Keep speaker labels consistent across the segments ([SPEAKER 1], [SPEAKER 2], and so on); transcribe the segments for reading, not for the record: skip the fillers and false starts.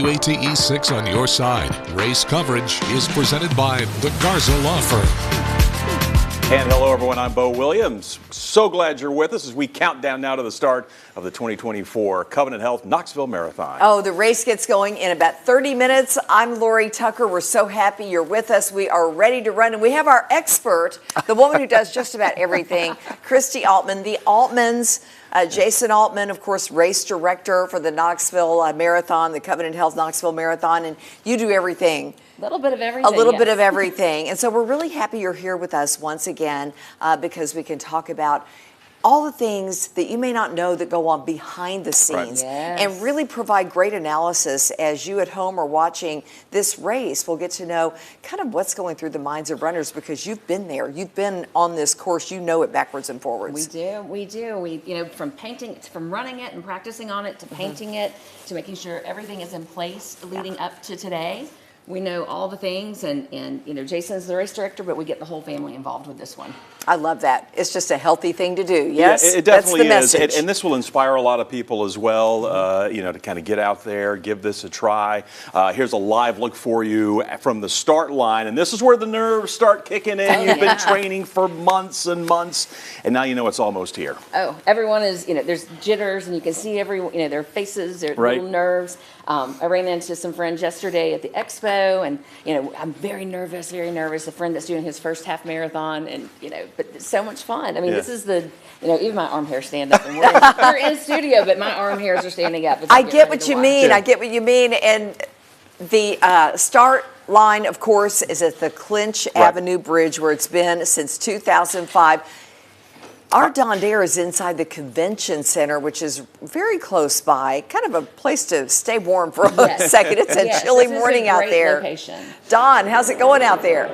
[SPEAKER 1] WATE 6 on your side. Race coverage is presented by the Garza Law Firm.
[SPEAKER 2] And hello, everyone. I'm Bo Williams. So glad you're with us as we count down now to the start of the 2024 Covenant Health Knoxville Marathon.
[SPEAKER 3] Oh, the race gets going in about 30 minutes. I'm Lori Tucker. We're so happy you're with us. We are ready to run. And we have our expert, the woman who does just about everything, Christy Altman. The Altmans, Jason Altman, of course, race director for the Knoxville Marathon, the Covenant Health Knoxville Marathon. And you do everything.
[SPEAKER 4] A little bit of everything.
[SPEAKER 3] A little bit of everything. And so we're really happy you're here with us once again because we can talk about all the things that you may not know that go on behind the scenes,
[SPEAKER 4] Yes.
[SPEAKER 3] and really provide great analysis as you at home are watching this race. We'll get to know kind of what's going through the minds of runners because you've been there. You've been on this course. You know it backwards and forwards.
[SPEAKER 4] We do. We, from painting, from running it and practicing on it to painting it to making sure everything is in place leading up to today. We know all the things, and Jason's the race director, but we get the whole family involved with this one.
[SPEAKER 3] I love that. It's just a healthy thing to do. Yes,
[SPEAKER 2] yeah, it definitely
[SPEAKER 3] that's the
[SPEAKER 2] is.
[SPEAKER 3] message.
[SPEAKER 2] And this will inspire a lot of people as well, to kind of get out there, give this a try. Here's a live look for you from the start line. And this is where the nerves start kicking in. You've been training for months and months, and now you know it's almost here.
[SPEAKER 4] Oh, everyone is, there's jitters, and you can see their faces, their little nerves. I ran into some friends yesterday at the expo, and I'm very nervous. A friend that's doing his first half marathon, and but it's so much fun. I mean, this is the even my arm hairs stand up, and we're in studio, but my arm hairs are standing up.
[SPEAKER 3] I get what you mean. I get what you mean, and the start line, of course, is at the Clinch Avenue Bridge, where it's been since 2005. Our Don Dare is inside the convention center, which is very close by, kind of a place to stay warm for a second. It's a chilly morning out there.
[SPEAKER 4] Location.
[SPEAKER 3] Don, how's it going out there?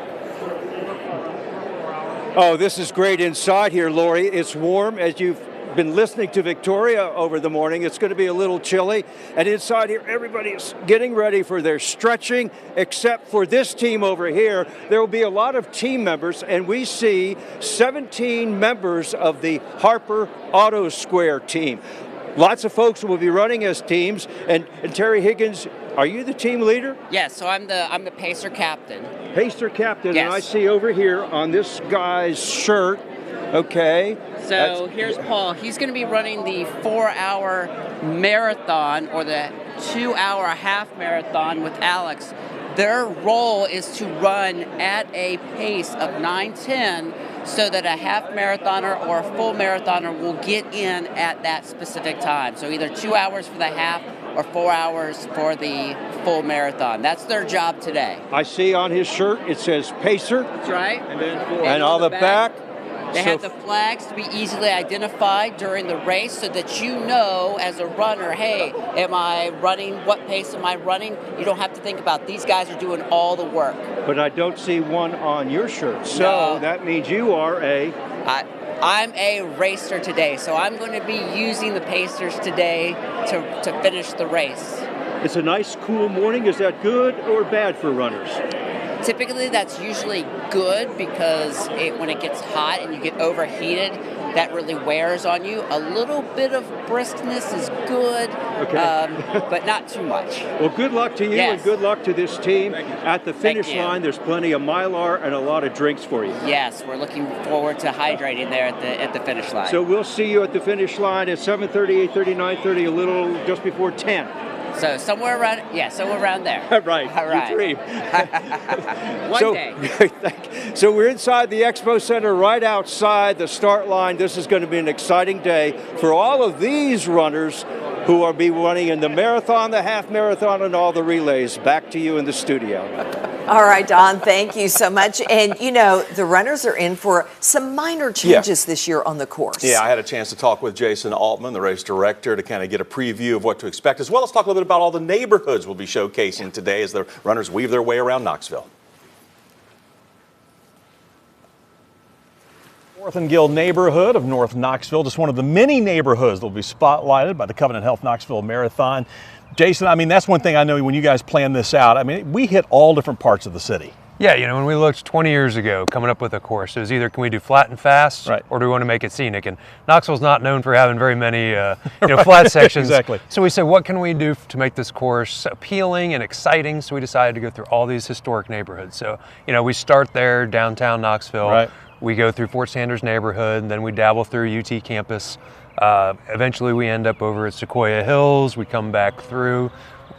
[SPEAKER 5] Oh, this is great inside here, Lori. It's warm. As you've been listening to Victoria over the morning, it's going to be a little chilly. And inside here, everybody's getting ready for their stretching, except for this team over here. There will be a lot of team members, and we see 17 members of the Harper Auto Square team. Lots of folks will be running as teams. And Terry Higgins, are you the team leader?
[SPEAKER 6] Yes, so I'm the pacer captain.
[SPEAKER 5] Pacer captain,
[SPEAKER 6] yes.
[SPEAKER 5] And I see over here on this guy's shirt, okay.
[SPEAKER 6] So here's Paul. He's going to be running the 4-hour marathon or the 2-hour half marathon with Alex. Their role is to run at a pace of 9:10 so that a half marathoner or a full marathoner will get in at that specific time. So either 2 hours for the half or 4 hours for the full marathon. That's their job today.
[SPEAKER 5] I see on his shirt it says Pacer.
[SPEAKER 6] That's right.
[SPEAKER 5] And on the back.
[SPEAKER 6] They have the flags to be easily identified during the race so that you know as a runner, hey, am I running? What pace am I running? You don't have to think about these guys are doing all the work.
[SPEAKER 5] But I don't see one on your shirt. So that means you are
[SPEAKER 6] I'm a racer today, so I'm going to be using the Pacers today to finish the race.
[SPEAKER 5] It's a nice, cool morning. Is that good or bad for runners?
[SPEAKER 6] Typically, that's usually good because when it gets hot and you get overheated, that really wears on you. A little bit of briskness is good, but not too much.
[SPEAKER 5] Well, good luck to you and good luck to this team. At the finish line, there's plenty of Mylar and a lot of drinks for you.
[SPEAKER 6] Yes, we're looking forward to hydrating there at the finish line.
[SPEAKER 5] So we'll see you at the finish line at 7:30, 8:30, 9:30, a little just before 10.
[SPEAKER 6] So somewhere around there.
[SPEAKER 5] Right.
[SPEAKER 6] All right.
[SPEAKER 5] You dream.
[SPEAKER 6] One day.
[SPEAKER 5] So we're inside the Expo Center, right outside the start line. This is going to be an exciting day for all of these runners who will be running in the marathon, the half marathon, and all the relays. Back to you in the studio.
[SPEAKER 3] All right, Don, thank you so much. And, the runners are in for some minor changes this year on the course.
[SPEAKER 2] Yeah, I had a chance to talk with Jason Altman, the race director, to kind of get a preview of what to expect, as well as talk a little bit about all the neighborhoods we'll be showcasing today as the runners weave their way around Knoxville.
[SPEAKER 7] 4th and Guild neighborhood of North Knoxville, just one of the many neighborhoods that will be spotlighted by the Covenant Health Knoxville Marathon. Jason, that's one thing I know when you guys plan this out. We hit all different parts of the city.
[SPEAKER 8] Yeah, you know, when we looked 20 years ago coming up with a course, it was either can we do flat and fast,
[SPEAKER 7] right,
[SPEAKER 8] or do we want to make it scenic? And Knoxville's not known for having very many flat sections.
[SPEAKER 7] Exactly.
[SPEAKER 8] So we said, what can we do to make this course appealing and exciting? So we decided to go through all these historic neighborhoods. So, you know, we start there, downtown Knoxville.
[SPEAKER 7] Right.
[SPEAKER 8] We go through Fort Sanders neighborhood, and then we dabble through UT campus. Eventually we end up over at Sequoia Hills. We come back through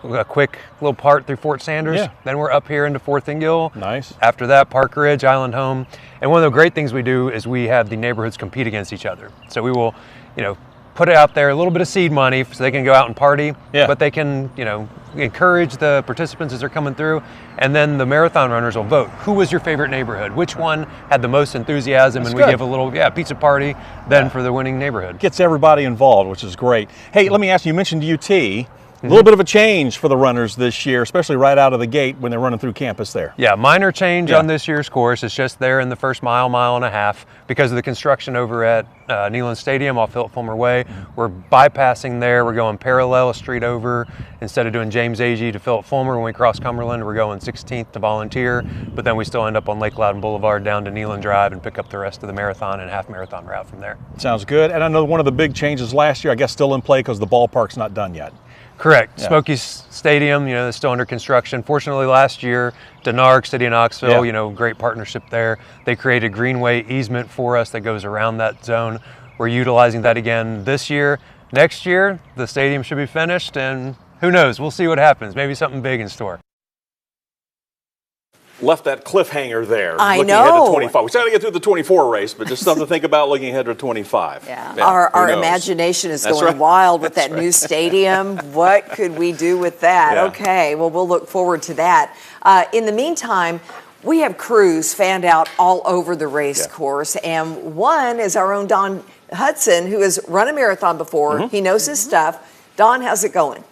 [SPEAKER 8] a quick little part through Fort Sanders.
[SPEAKER 7] Yeah.
[SPEAKER 8] Then we're up here into Fourth and Gill.
[SPEAKER 7] Nice.
[SPEAKER 8] After that, Park Ridge, Island Home. And one of the great things we do is we have the neighborhoods compete against each other. So we will, you know, put out there a little bit of seed money so they can go out and party, but they can, you know, encourage the participants as they're coming through. And then the marathon runners will vote. Who was your favorite neighborhood? Which one had the most enthusiasm?
[SPEAKER 7] That's
[SPEAKER 8] and
[SPEAKER 7] good.
[SPEAKER 8] we give a little, pizza party then for the winning neighborhood.
[SPEAKER 7] Gets everybody involved, which is great. Hey, let me ask you, you mentioned UT. A little bit of a change for the runners this year, especially right out of the gate when they're running through campus there.
[SPEAKER 8] Yeah, minor change on this year's course. It's just there in the first mile and a half because of the construction over at Neyland Stadium off Philip Fulmer Way. We're bypassing there. We're going parallel a street over. Instead of doing James Agee to Philip Fulmer when we cross Cumberland, we're going 16th to Volunteer, but then we still end up on Lake Loudon Boulevard down to Neyland Drive and pick up the rest of the marathon and half marathon route from there.
[SPEAKER 7] Sounds good. And I know one of the big changes last year, I guess still in play because the ballpark's not done yet.
[SPEAKER 8] Correct. Yeah. Smokies Stadium, you know, is still under construction. Fortunately, last year, Denark, City of Knoxville, you know, great partnership there. They created greenway easement for us that goes around that zone. We're utilizing that again this year. Next year, the stadium should be finished, and who knows? We'll see what happens. Maybe something big in store.
[SPEAKER 2] Left that cliffhanger there.
[SPEAKER 3] I
[SPEAKER 2] looking
[SPEAKER 3] know.
[SPEAKER 2] ahead to 25. We started to get through the 24 race, but just something to think about looking ahead to 25.
[SPEAKER 3] Yeah, our imagination is going wild with that new stadium. What could we do with that?
[SPEAKER 2] Yeah.
[SPEAKER 3] Okay, well, we'll look forward to that. In the meantime, we have crews fanned out all over the race course, and one is our own Don Hudson, who has run a marathon before. He knows his stuff. Don, how's it going?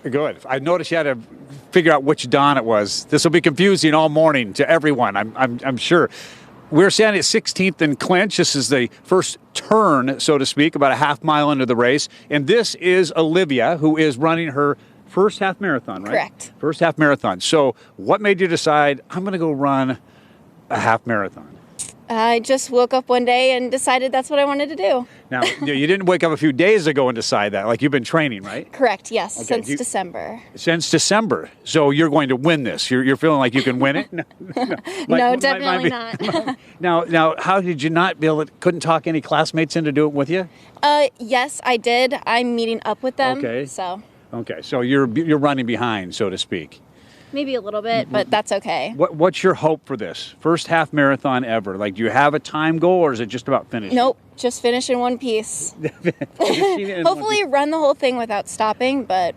[SPEAKER 9] Good. I noticed you had to figure out which Don it was. This will be confusing all morning to everyone, I'm sure. We're standing at 16th and Clinch. This is the first turn, so to speak, about a half mile into the race. And this is Olivia, who is running her first half marathon, right?
[SPEAKER 10] Correct.
[SPEAKER 9] First half marathon. So what made you decide, I'm going to go run a half marathon?
[SPEAKER 10] I just woke up one day and decided that's what I wanted to do.
[SPEAKER 9] Now, you didn't wake up a few days ago and decide that. Like, you've been training, right?
[SPEAKER 10] Correct, yes,
[SPEAKER 9] Okay,
[SPEAKER 10] since December.
[SPEAKER 9] Since December. So you're going to win this. You're feeling like you can win it?
[SPEAKER 10] No, definitely not.
[SPEAKER 9] Now, how did you not be able to, couldn't talk any classmates into do it with you?
[SPEAKER 10] Yes, I did. I'm meeting up with them.
[SPEAKER 9] Okay.
[SPEAKER 10] Okay,
[SPEAKER 9] so you're running behind, so to speak.
[SPEAKER 10] maybe a little bit, but that's okay.
[SPEAKER 9] What's your hope for this? First half marathon ever. Like, do you have a time goal, or is it just about finishing?
[SPEAKER 10] Nope, just finish in one piece. Hopefully run the whole thing without stopping, but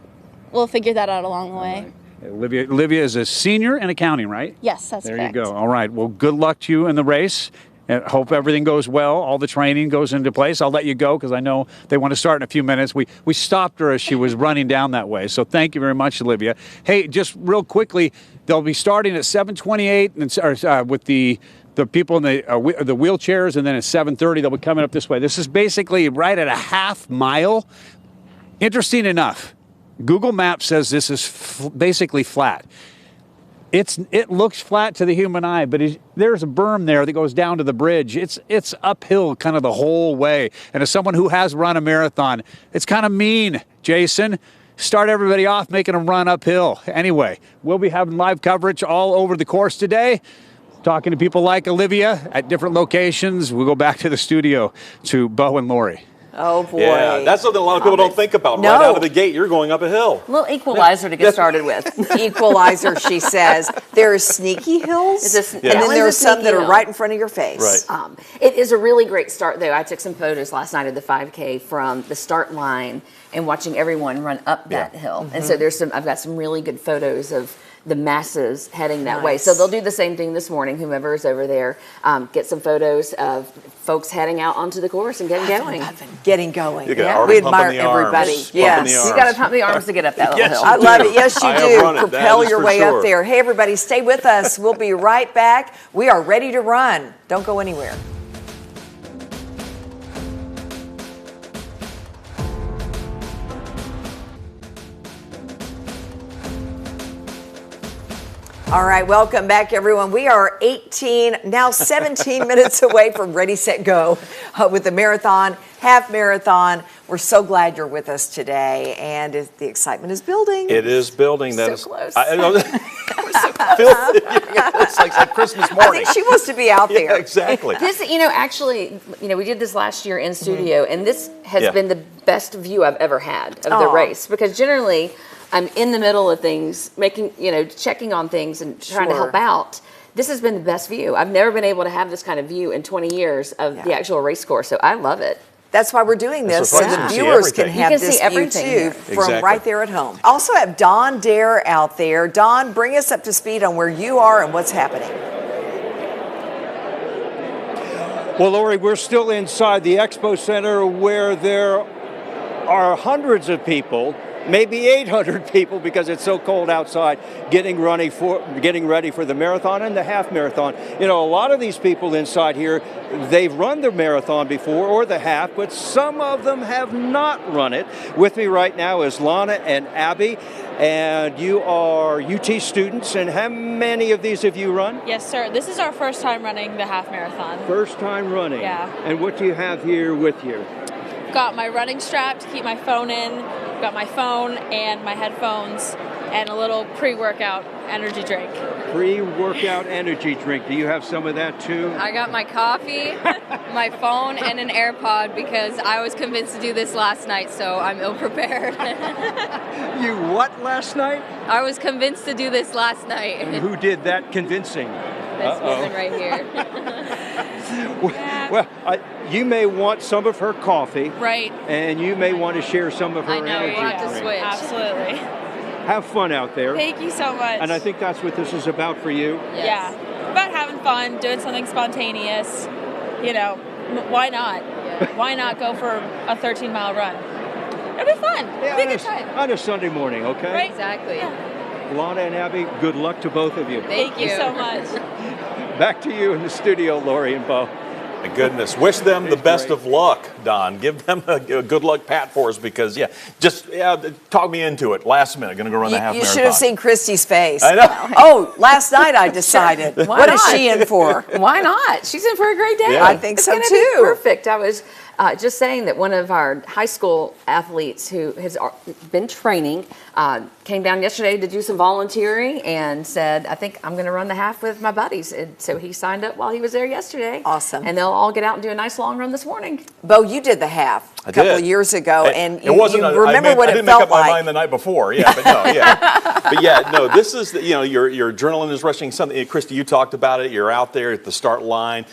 [SPEAKER 10] we'll figure that out along the way.
[SPEAKER 9] Right. Olivia is a senior in accounting, right?
[SPEAKER 10] Yes, that's correct.
[SPEAKER 9] There you go. All right. Well, good luck to you in the race. And hope everything goes well. All the training goes into place. I'll let you go because I know they want to start in a few minutes. We stopped her as she was running down that way. So thank you very much, Olivia. Hey, just real quickly, they'll be starting at 7:28 with the people in the wheelchairs, and then at 7:30 they'll be coming up this way. This is basically right at a half mile. Interesting enough, Google Maps says this is basically flat. It looks flat to the human eye, but there's a berm there that goes down to the bridge. It's uphill kind of the whole way. And as someone who has run a marathon, it's kind of mean, Jason. Start everybody off making them run uphill. Anyway, we'll be having live coverage all over the course today, talking to people like Olivia at different locations. We'll go back to the studio to Bo and Lori.
[SPEAKER 3] Oh, boy.
[SPEAKER 2] Yeah, that's something a lot of people don't think about.
[SPEAKER 3] No.
[SPEAKER 2] Right out of the gate, you're going up a hill.
[SPEAKER 4] A little equalizer to get started with.
[SPEAKER 3] Equalizer, she says. There are sneaky hills, and then there are some that are right in front of your face.
[SPEAKER 2] Right.
[SPEAKER 4] It is a really great start, though. I took some photos last night of the 5K from the start line and watching everyone run up that hill. And so I've got some really good photos of the masses heading that way. So they'll do the same thing this morning, whomever is over there, get some photos of folks heading out onto the course and getting going.
[SPEAKER 3] Getting going.
[SPEAKER 2] We
[SPEAKER 3] admire everybody. Yes.
[SPEAKER 4] You got to pump the arms to get up that little hill.
[SPEAKER 3] I love it. Yes, you do. Propel your way up there. Hey, everybody, stay with us. We'll be right back. We are ready to run. Don't go anywhere. All right, welcome back, everyone. We are 18, now 17 minutes away from Ready, Set, Go with the marathon, half marathon. We're so glad you're with us today, and the excitement is building.
[SPEAKER 2] It is building. That is
[SPEAKER 3] close.
[SPEAKER 2] It's like Christmas morning.
[SPEAKER 3] I think she wants to be out there.
[SPEAKER 2] Yeah, exactly.
[SPEAKER 4] This, actually, we did this last year in studio, and this has been the best view I've ever had of the race, because generally I'm in the middle of things, making, checking on things and trying to help out. This has been the best view. I've never been able to have this kind of view in 20 years of the actual race course, so I love it.
[SPEAKER 3] That's why we're doing this, so the
[SPEAKER 2] You
[SPEAKER 3] viewers can have
[SPEAKER 4] can
[SPEAKER 3] this
[SPEAKER 4] see everything
[SPEAKER 3] view
[SPEAKER 4] here.
[SPEAKER 3] too, from right there at home. Also have Don Dare out there. Don, bring us up to speed on where you are and what's happening.
[SPEAKER 5] Well, Lori, we're still inside the Expo Center where there are hundreds of people, maybe 800 people, because it's so cold outside, getting ready for the marathon and the half marathon. A lot of these people inside here, they've run the marathon before or the half, but some of them have not run it. With me right now is Lana and Abby, and you are UT students, and how many of these have you run?
[SPEAKER 11] Yes, sir. This is our first time running the half marathon.
[SPEAKER 5] First time running?
[SPEAKER 11] Yeah.
[SPEAKER 5] And what do you have here with you?
[SPEAKER 11] Got my running strap to keep my phone in, got my phone and my headphones, and a little pre-workout energy drink.
[SPEAKER 5] Pre-workout energy drink. Do you have some of that too?
[SPEAKER 12] I got my coffee, my phone, and an AirPod because I was convinced to do this last night, so I'm ill-prepared.
[SPEAKER 5] You what last night?
[SPEAKER 12] I was convinced to do this last night.
[SPEAKER 5] And who did that convincing?
[SPEAKER 12] This woman right here.
[SPEAKER 5] Well, you may want some of her coffee.
[SPEAKER 11] Right.
[SPEAKER 5] And you may want to share some of her energy
[SPEAKER 12] we'll have to
[SPEAKER 5] drink.
[SPEAKER 12] switch.
[SPEAKER 11] Absolutely.
[SPEAKER 5] Have fun out there.
[SPEAKER 11] Thank you so much.
[SPEAKER 5] And I think that's what this is about for you.
[SPEAKER 12] Yes.
[SPEAKER 11] Yeah. About having fun, doing something spontaneous. Why not? Yeah. Why not go for a 13-mile run? It'll be fun.
[SPEAKER 5] Yeah,
[SPEAKER 11] It'll be a good time.
[SPEAKER 5] On a Sunday morning, okay?
[SPEAKER 11] Right?
[SPEAKER 12] Exactly.
[SPEAKER 11] Yeah.
[SPEAKER 5] Lana and Abby, good luck to both of you.
[SPEAKER 12] Thank you
[SPEAKER 11] so much.
[SPEAKER 5] Back to you in the studio, Lori and Bo.
[SPEAKER 2] My goodness. Wish them the best of luck, Don. Give them a good luck pat for us because, talk me into it. Last minute, going to go run the half marathon.
[SPEAKER 3] You should have seen Christy's face.
[SPEAKER 2] I know.
[SPEAKER 3] Oh, last night I decided. What is she in for?
[SPEAKER 4] Why not? She's in for a great day.
[SPEAKER 2] Yeah.
[SPEAKER 3] I think so,
[SPEAKER 4] It's
[SPEAKER 3] too.
[SPEAKER 4] gonna be perfect. I was just saying that one of our high school athletes who has been training came down yesterday to do some volunteering and said, I think I'm going to run the half with my buddies. And so he signed up while he was there yesterday.
[SPEAKER 3] Awesome.
[SPEAKER 4] And they'll all get out and do a nice long run this morning.
[SPEAKER 3] Bo, you did the half a couple of years ago, and you remember what
[SPEAKER 2] I
[SPEAKER 3] it
[SPEAKER 2] didn't
[SPEAKER 3] felt
[SPEAKER 2] make up my
[SPEAKER 3] like.
[SPEAKER 2] mind the night before. Yeah, but no, yeah. But yeah, no, this is, your adrenaline is rushing. Something, Christy, you talked about it. You're out there at the start line.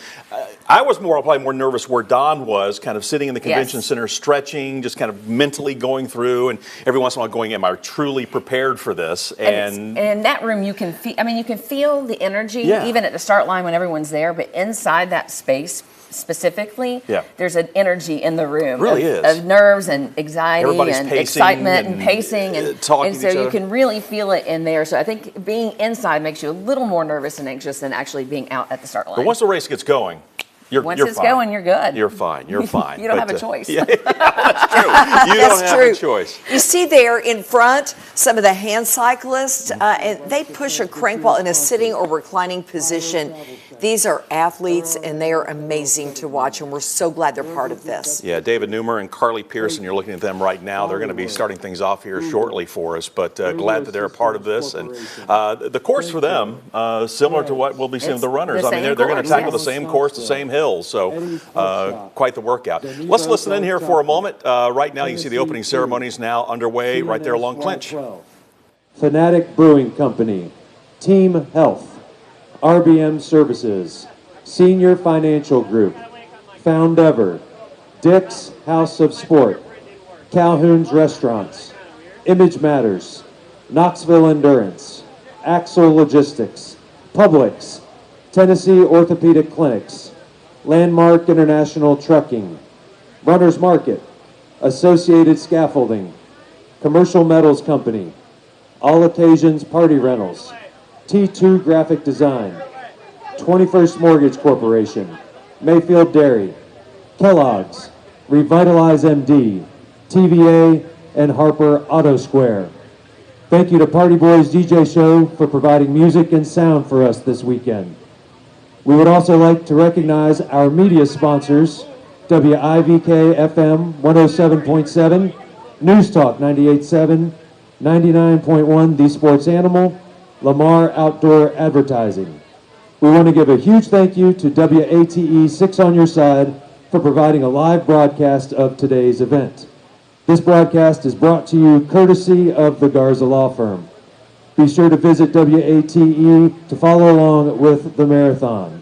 [SPEAKER 2] I was probably more nervous where Don was, kind of sitting in the convention center, stretching, just kind of mentally going through, and every once in a while going, am I truly prepared for this?
[SPEAKER 4] And in that room, you can feel, you can feel the energy, even at the start line when everyone's there, but inside that space specifically, there's an energy in the room.
[SPEAKER 2] It really is.
[SPEAKER 4] Of nerves and anxiety and excitement and pacing. And
[SPEAKER 2] talking
[SPEAKER 4] and so you can really feel it in there. So I think being inside makes you a little more nervous and anxious than actually being out at the start line.
[SPEAKER 2] But once the race gets going,
[SPEAKER 4] Once
[SPEAKER 2] you're
[SPEAKER 4] it's
[SPEAKER 2] fine.
[SPEAKER 4] going, you're good.
[SPEAKER 2] You're fine. You're fine.
[SPEAKER 4] You don't have a choice.
[SPEAKER 2] Yeah, that's true. You don't have a choice.
[SPEAKER 3] You see there in front some of the hand cyclists, and they push a crank wall in a sitting or reclining position. These are athletes, and they are amazing to watch, and we're so glad they're part of this.
[SPEAKER 2] Yeah, David Newmer and Carly Pearson, you're looking at them right now. They're going to be starting things off here shortly for us, but glad that they're a part of this. And the course for them, similar to what we'll be seeing with the runners. I mean, they're going to tackle the same course, the same hills, so quite the workout. Let's listen in here for a moment. Right now, you can see the opening ceremonies now underway right there along Clinch.
[SPEAKER 13] Fanatic Brewing Company, Team Health, RBM Services, Senior Financial Group, Foundever, Dick's House of Sport, Calhoun's Restaurants, Image Matters, Knoxville Endurance, Axle Logistics, Publix, Tennessee Orthopedic Clinics, Landmark International Trucking, Runners Market, Associated Scaffolding, Commercial Metals Company, All Occasions Party Rentals, T2 Graphic Design, 21st Mortgage Corporation, Mayfield Dairy, Kellogg's, Revitalize MD, TVA, and Harper Auto Square. Thank you to Party Boys DJ Show for providing music and sound for us this weekend. We would also like to recognize our media sponsors, WIVK FM 107.7, News Talk 98.7, 99.1 The Sports Animal, Lamar Outdoor Advertising. We want to give a huge thank you to WATE 6 on Your Side for providing a live broadcast of today's event. This broadcast is brought to you courtesy of the Garza Law Firm. Be sure to visit WATE to follow along with the marathon.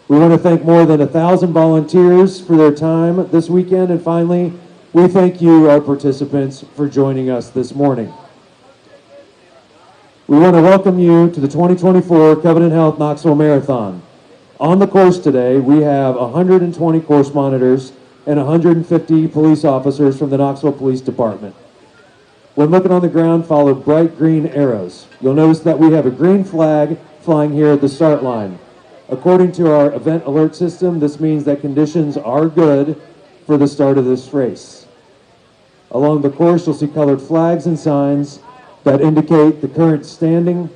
[SPEAKER 13] We want to thank more than 1,000 volunteers for their time this weekend. And finally, we thank you, our participants, for joining us this morning. We want to welcome you to the 2024 Covenant Health Knoxville Marathon. On the course today, we have 120 course monitors and 150 police officers from the Knoxville Police Department. When looking on the ground, follow bright green arrows. You'll notice that we have a green flag flying here at the start line. According to our event alert system, this means that conditions are good for the start of this race. Along the course, you'll see colored flags and signs that indicate the current standing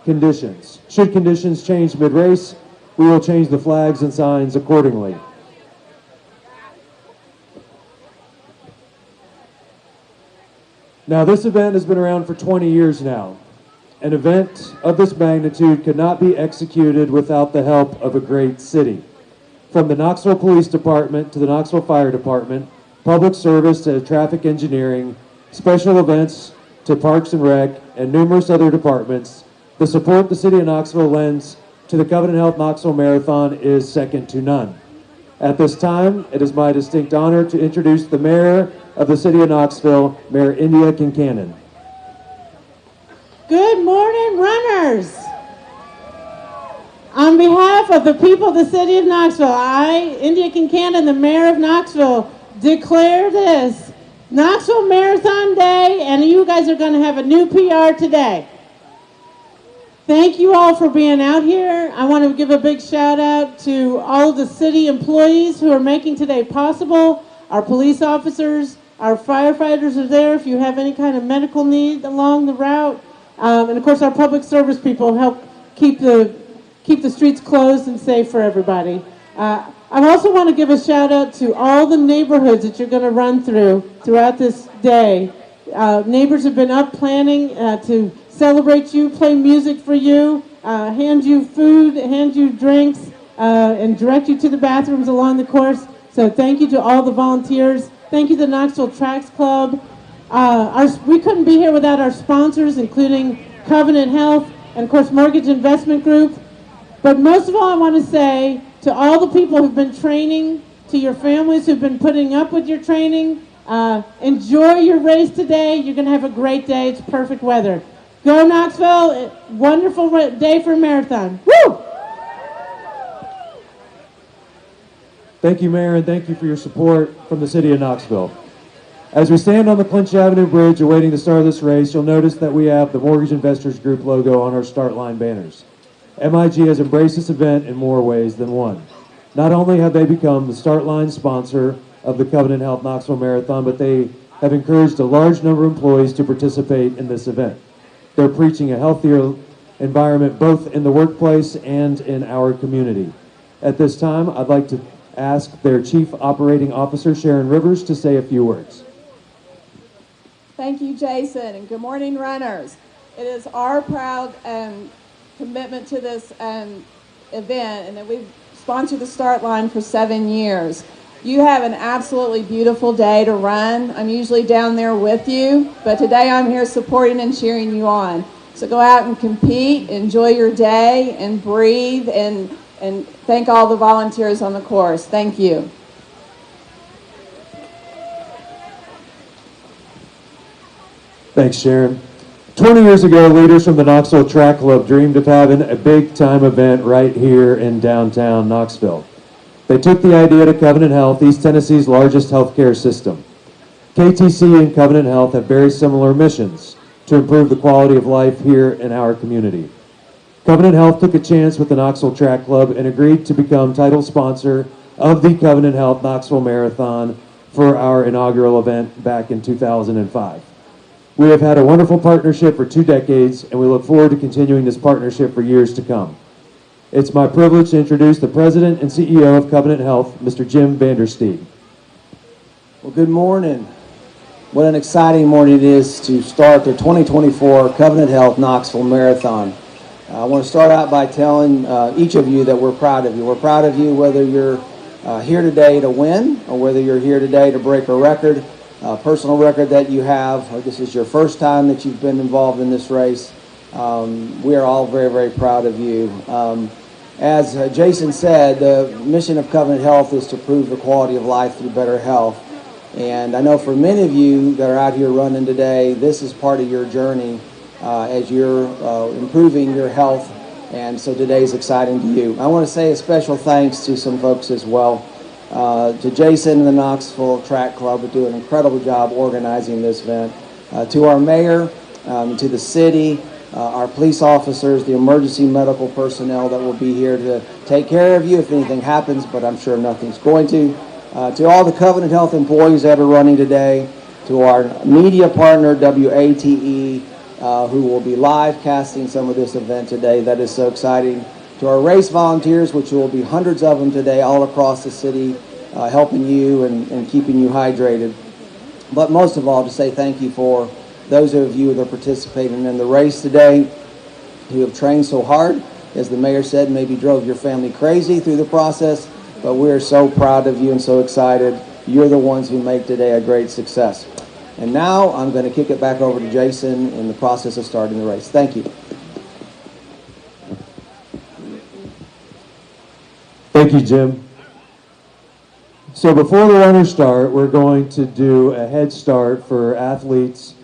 [SPEAKER 13] conditions. Should conditions change mid-race, we will change the flags and signs accordingly. Now, this event has been around for 20 years now. An event of this magnitude could not be executed without the help of a great city. From the Knoxville Police Department to the Knoxville Fire Department, public service to traffic engineering, special events to Parks and Rec, and numerous other departments, the support the City of Knoxville lends to the Covenant Health Knoxville Marathon is second to none. At this time, it is my distinct honor to introduce the Mayor of the City of Knoxville, Mayor India Kincannon.
[SPEAKER 14] Good morning, runners. On behalf of the people of the City of Knoxville, I, India Kincannon, the Mayor of Knoxville, declare this Knoxville Marathon Day, and you guys are going to have a new PR today. Thank you all for being out here. I want to give a big shout out to all of the city employees who are making today possible. Our police officers, our firefighters are there if you have any kind of medical need along the route. And of course our public service people help keep the streets closed and safe for everybody. I also want to give a shout out to all the neighborhoods that you're going to run throughout this day. Neighbors have been up planning to celebrate you, play music for you, hand you food, hand you drinks, and direct you to the bathrooms along the course. So thank you to all the volunteers. Thank you to the Knoxville Tracks Club. We couldn't be here without our sponsors, including Covenant Health and, of course, Mortgage Investment Group. But most of all, I want to say to all the people who've been training, to your families who've been putting up with your training, enjoy your race today. You're going to have a great day. It's perfect weather. Go Knoxville. Wonderful day for a marathon. Woo!
[SPEAKER 13] Thank you, Mayor, and thank you for your support from the City of Knoxville. As we stand on the Clinch Avenue Bridge awaiting the start of this race, you'll notice that we have the Mortgage Investors Group logo on our start line banners. MIG has embraced this event in more ways than one. Not only have they become the start line sponsor of the Covenant Health Knoxville Marathon, but they have encouraged a large number of employees to participate in this event. They're preaching a healthier environment both in the workplace and in our community. At this time, I'd like to ask their Chief Operating Officer, Sharon Rivers, to say a few words.
[SPEAKER 15] Thank you, Jason, and good morning, runners. It is our proud commitment to this event, and that we've sponsored the start line for 7 years. You have an absolutely beautiful day to run. I'm usually down there with you, but today I'm here supporting and cheering you on. So go out and compete, enjoy your day, and breathe, and thank all the volunteers on the course. Thank you.
[SPEAKER 13] Thanks, Sharon. 20 years ago, leaders from the Knoxville Track Club dreamed of having a big-time event right here in downtown Knoxville. They took the idea to Covenant Health, East Tennessee's largest healthcare system. KTC and Covenant Health have very similar missions to improve the quality of life here in our community. Covenant Health took a chance with the Knoxville Track Club and agreed to become title sponsor of the Covenant Health Knoxville Marathon for our inaugural event back in 2005. We have had a wonderful partnership for 2 decades, and we look forward to continuing this partnership for years to come. It's my privilege to introduce the President and CEO of Covenant Health, Mr. Jim Vandersteed.
[SPEAKER 16] Well, good morning. What an exciting morning it is to start the 2024 Covenant Health Knoxville Marathon. I want to start out by telling each of you that we're proud of you. We're proud of you whether you're here today to win or whether you're here today to break a record, a personal record that you have, or this is your first time that you've been involved in this race. We are all very, very proud of you. As Jason said, the mission of Covenant Health is to improve the quality of life through better health. And I know for many of you that are out here running today, this is part of your journey as you're improving your health. And so today is exciting to you. I want to say a special thanks to some folks as well. To Jason and the Knoxville Track Club who do an incredible job organizing this event. To our mayor, to the city, our police officers, the emergency medical personnel that will be here to take care of you if anything happens, but I'm sure nothing's going to. To all the Covenant Health employees that are running today, to our media partner, WATE, who will be live casting some of this event today. That is so exciting. To our race volunteers, which will be hundreds of them today all across the city, helping you and keeping you hydrated. But most of all, to say thank you for those of you that are participating in the race today, who have trained so hard, as the mayor said, maybe drove your family crazy through the process, but we're so proud of you and so excited. You're the ones who make today a great success. And now I'm going to kick it back over to Jason in the process of starting the race. Thank you.
[SPEAKER 13] Thank you, Jim. So before the runners start, we're going to do a head start for athletes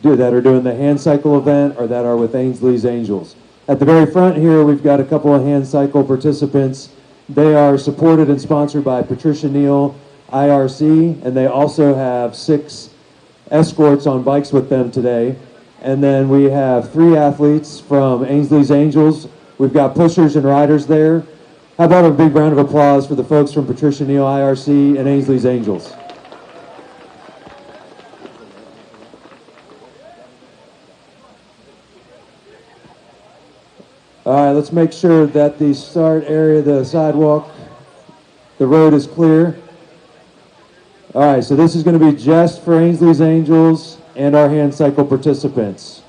[SPEAKER 13] that are doing the handcycle event or that are with Ainsley's Angels. At the very front here, we've got a couple of handcycle participants. They are supported and sponsored by Patricia Neal, IRC, and they also have 6 escorts on bikes with them today. And then we have 3 athletes from Ainsley's Angels. We've got pushers and riders there. How about a big round of applause for the folks from Patricia Neal, IRC, and Ainsley's Angels. All right, let's make sure that the start area, the sidewalk, the road is clear. All right, so this is going to be just for Ainsley's Angels and our handcycle participants.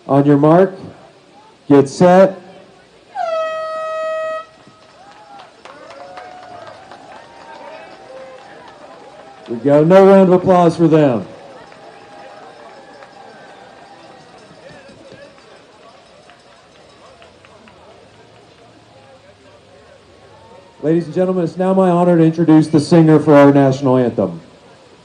[SPEAKER 13] On your mark, get set. We got no round of applause for them. Ladies and gentlemen, it's now my honor to introduce the singer for our national anthem.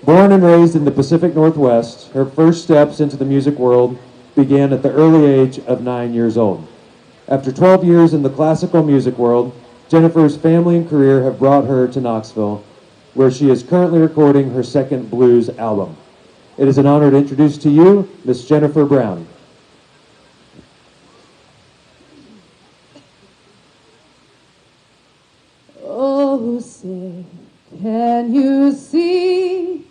[SPEAKER 13] Born and raised in the Pacific Northwest, her first steps into the music world began at the early age of 9 years old. After 12 years in the classical music world, Jennifer's family and career have brought her to Knoxville, where she is currently recording her 2nd blues album. It is an honor to introduce to you Miss Jennifer Brown.
[SPEAKER 17] Oh, say, can you see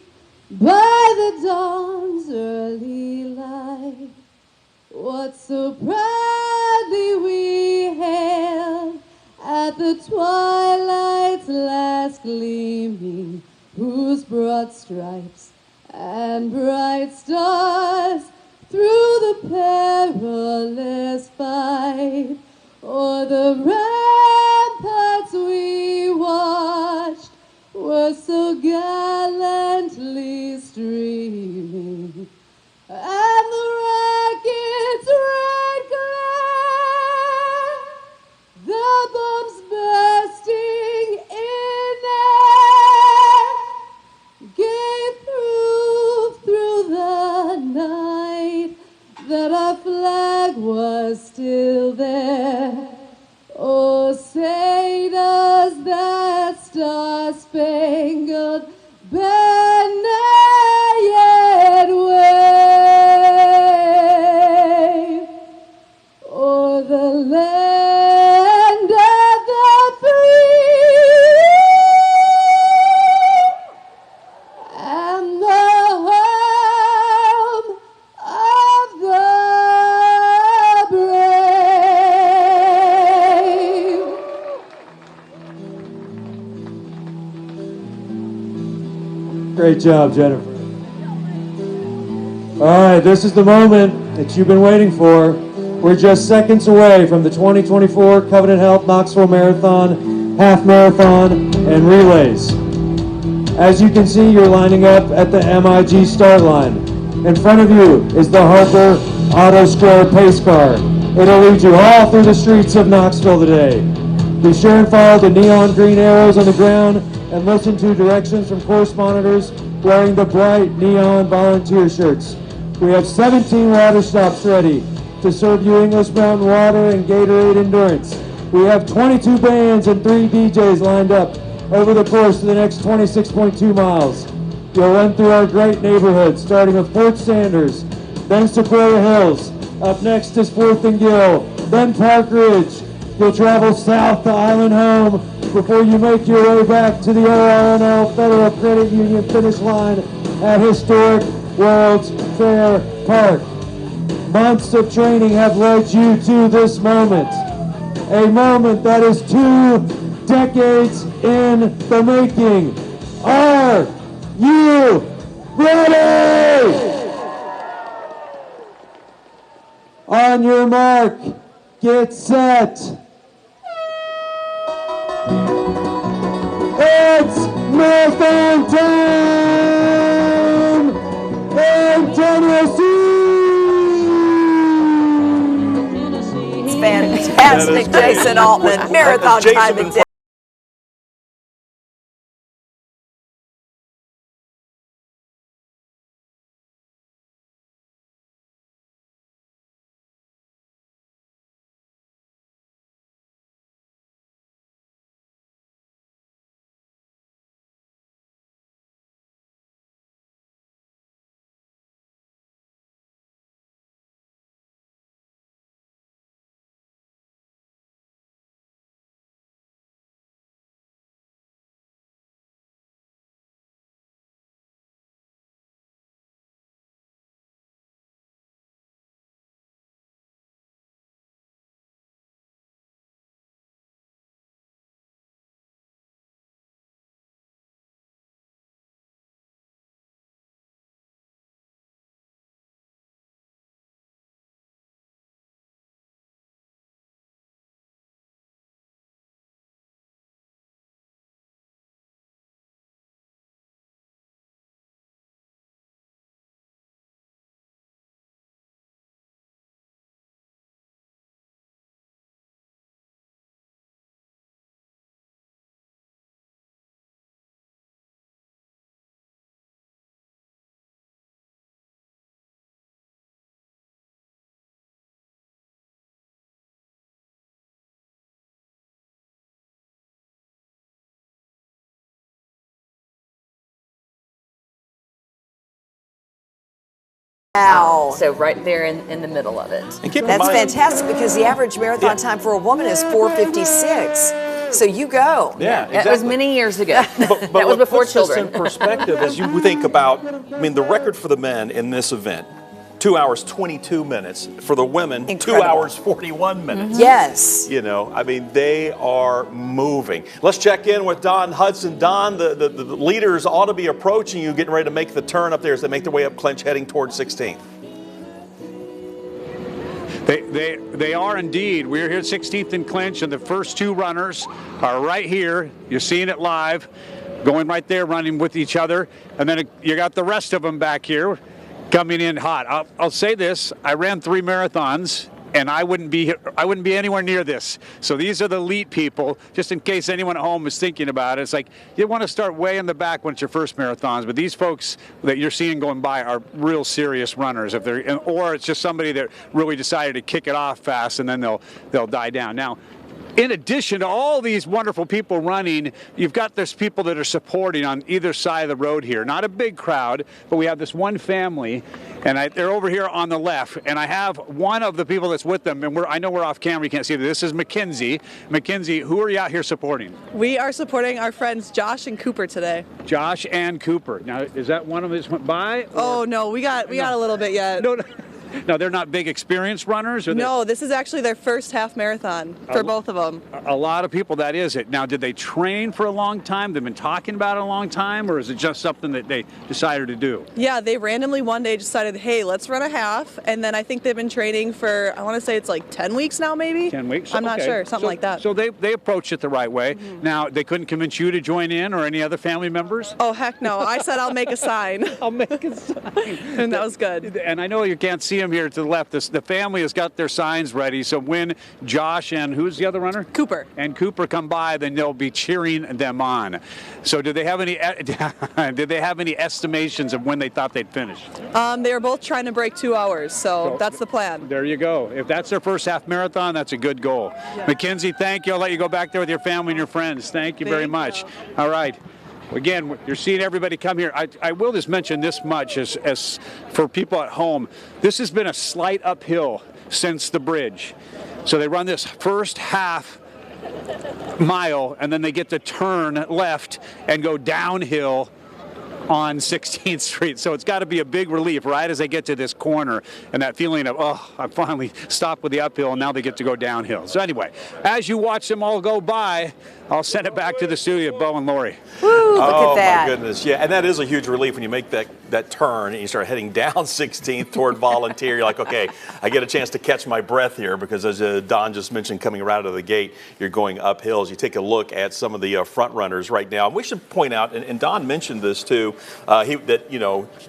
[SPEAKER 17] by the dawn's early light what so proudly we hailed at the twilight's last gleaming, whose broad stripes and bright stars through the perilous fight o'er the ramparts we watched were so gallantly streaming, and the rocket's red glare, the bombs bursting in air, gave proof through the night that our flag was still there. Oh, say does that star-spangled banner yet wave o'er the land of the free and the
[SPEAKER 13] Great job, Jennifer. All right, this is the moment that you've been waiting for. We're just seconds away from the 2024 Covenant Health Knoxville Marathon, Half Marathon, and Relays. As you can see, you're lining up at the MIG start line. In front of you is the Harper Auto Square pace car. It'll lead you all through the streets of Knoxville today. Be sure and follow the neon green arrows on the ground and listen to directions from course monitors wearing the bright neon volunteer shirts. We have 17 water stops ready to serve you English Mountain Water and Gatorade Endurance. We have 22 bands and 3 DJs lined up over the course of the next 26.2 miles. You'll run through our great neighborhood, starting with Fort Sanders, then Sequoia Hills. Up next is 4th and Gill, then Park Ridge. You'll travel south to Island Home before you make your way back to the ORNL Federal Credit Union finish line at historic World's Fair Park. Months of training have led you to this moment. A moment that is 2 decades in the making. Are you ready? On your mark, get set. It's marathon time in Tennessee.
[SPEAKER 3] It's fantastic, Jason Altman. Marathon time in Tennessee. Wow.
[SPEAKER 4] So right there in the middle of it.
[SPEAKER 2] And keep in
[SPEAKER 3] That's
[SPEAKER 2] mind,
[SPEAKER 3] fantastic because the average marathon time for a woman is 4:56. So you go.
[SPEAKER 2] Yeah, exactly.
[SPEAKER 4] That was many years ago.
[SPEAKER 2] But
[SPEAKER 4] That was
[SPEAKER 2] what
[SPEAKER 4] before
[SPEAKER 2] puts this
[SPEAKER 4] children.
[SPEAKER 2] in perspective as you think about, I mean, the record for the men in this event, 2 hours 22 minutes. For the women,
[SPEAKER 3] Incredible.
[SPEAKER 2] 2 hours 41 minutes.
[SPEAKER 3] Yes.
[SPEAKER 2] You know, I mean, they are moving. Let's check in with Don Hudson. Don, the leaders ought to be approaching you, getting ready to make the turn up there as they make their way up Clinch, heading towards 16th.
[SPEAKER 9] They are indeed. We're here at 16th and Clinch, and the first 2 runners are right here. You're seeing it live, going right there, running with each other. And then you got the rest of them back here coming in hot. I'll say this, I ran 3 marathons, and I wouldn't be anywhere near this. So these are the elite people, just in case anyone at home is thinking about it. It's like, you want to start way in the back when it's your first marathons, but these folks that you're seeing going by are real serious runners, or it's just somebody that really decided to kick it off fast and then they'll die down. Now, in addition to all these wonderful people running, there's people that are supporting on either side of the road here. Not a big crowd, but we have this one family, and they're over here on the left. And I have one of the people that's with them, and I know we're off camera, you can't see this is Mackenzie. Mackenzie, who are you out here supporting?
[SPEAKER 18] We are supporting our friends Josh and Cooper today.
[SPEAKER 9] Josh and Cooper. Now, is that one of them that just went by?
[SPEAKER 18] Oh no, we got a little bit yet.
[SPEAKER 9] No. Now, they're not big experienced runners? Or
[SPEAKER 18] No, this is actually their first half marathon for both of them.
[SPEAKER 9] A lot of people, that is it. Now, did they train for a long time? They've been talking about it a long time, or is it just something that they decided to do?
[SPEAKER 18] Yeah, they randomly one day decided, hey, let's run a half. And then I think they've been training for, I want to say it's like 10 weeks now, maybe?
[SPEAKER 9] 10 weeks?
[SPEAKER 18] I'm not
[SPEAKER 9] Okay.
[SPEAKER 18] sure, something like that.
[SPEAKER 9] So they approached it the right way. Now, they couldn't convince you to join in or any other family members?
[SPEAKER 18] Oh, heck no. I said I'll make a sign.
[SPEAKER 9] I'll make a sign.
[SPEAKER 18] And that was good.
[SPEAKER 9] And I know you can't see them here to the left. The family has got their signs ready. So when Josh and who's the other runner?
[SPEAKER 18] Cooper.
[SPEAKER 9] And Cooper come by, then they'll be cheering them on. So did they have any estimations of when they thought they'd finish?
[SPEAKER 18] They were both trying to break 2 hours, so that's the plan.
[SPEAKER 9] There you go. If that's their first half marathon, that's a good goal. Yeah. Mackenzie, thank you. I'll let you go back there with your family and your friends. Thank you very much. All right. Again, you're seeing everybody come here. I will just mention this much as for people at home. This has been a slight uphill since the bridge. So they run this first half mile, and then they get to turn left and go downhill on 16th Street. So it's got to be a big relief right as they get to this corner, and that feeling of, oh, I finally stopped with the uphill and now they get to go downhill. So anyway, as you watch them all go by, I'll send it back to the studio, Bo and Lori.
[SPEAKER 3] Woo, look at that.
[SPEAKER 2] Oh, my goodness. Yeah, and that is a huge relief when you make that turn and you start heading down 16th toward Volunteer. You're like, okay, I get a chance to catch my breath here because as Don just mentioned, coming right out of the gate, you're going up hills. You take a look at some of the front runners right now. And we should point out, and Don mentioned this too,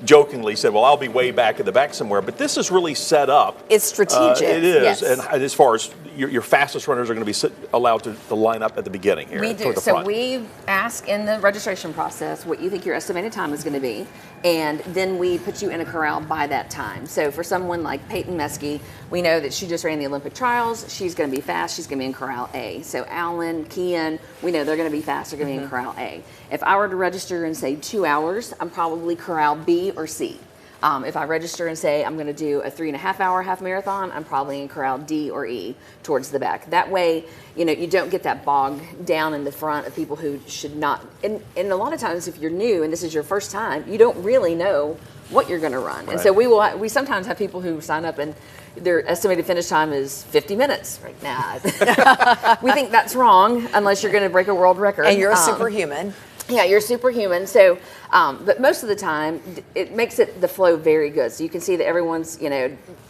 [SPEAKER 2] jokingly said, well, I'll be way back in the back somewhere. But this is really set up.
[SPEAKER 3] It's strategic.
[SPEAKER 2] It is.
[SPEAKER 3] Yes.
[SPEAKER 2] And as far as your fastest runners are going to be allowed to line up at the beginning here.
[SPEAKER 4] We do. So we ask in the registration process what you think your estimated time is going to be, and then we put you in a corral by that time. So for someone like Peyton Meskey, we know that she just ran the Olympic trials. She's going to be fast. She's going to be in corral A. So Alan, Kian, we know they're going to be fast. They're going to be in corral A. If I were to register in, say, 2 hours, I'm probably corral B or C. If I register and say I'm going to do a 3.5 hour half marathon, I'm probably in corral D or E towards the back. That way, you don't get that bog down in the front of people who should not. And a lot of times, if you're new and this is your first time, you don't really know what you're going to run.
[SPEAKER 2] Right.
[SPEAKER 4] And so we sometimes have people who sign up and their estimated finish time is 50 minutes right now. We think that's wrong unless you're going to break a world record.
[SPEAKER 3] And you're a superhuman.
[SPEAKER 4] Yeah, you're superhuman. So, but most of the time, it makes the flow very good. So you can see that everyone's,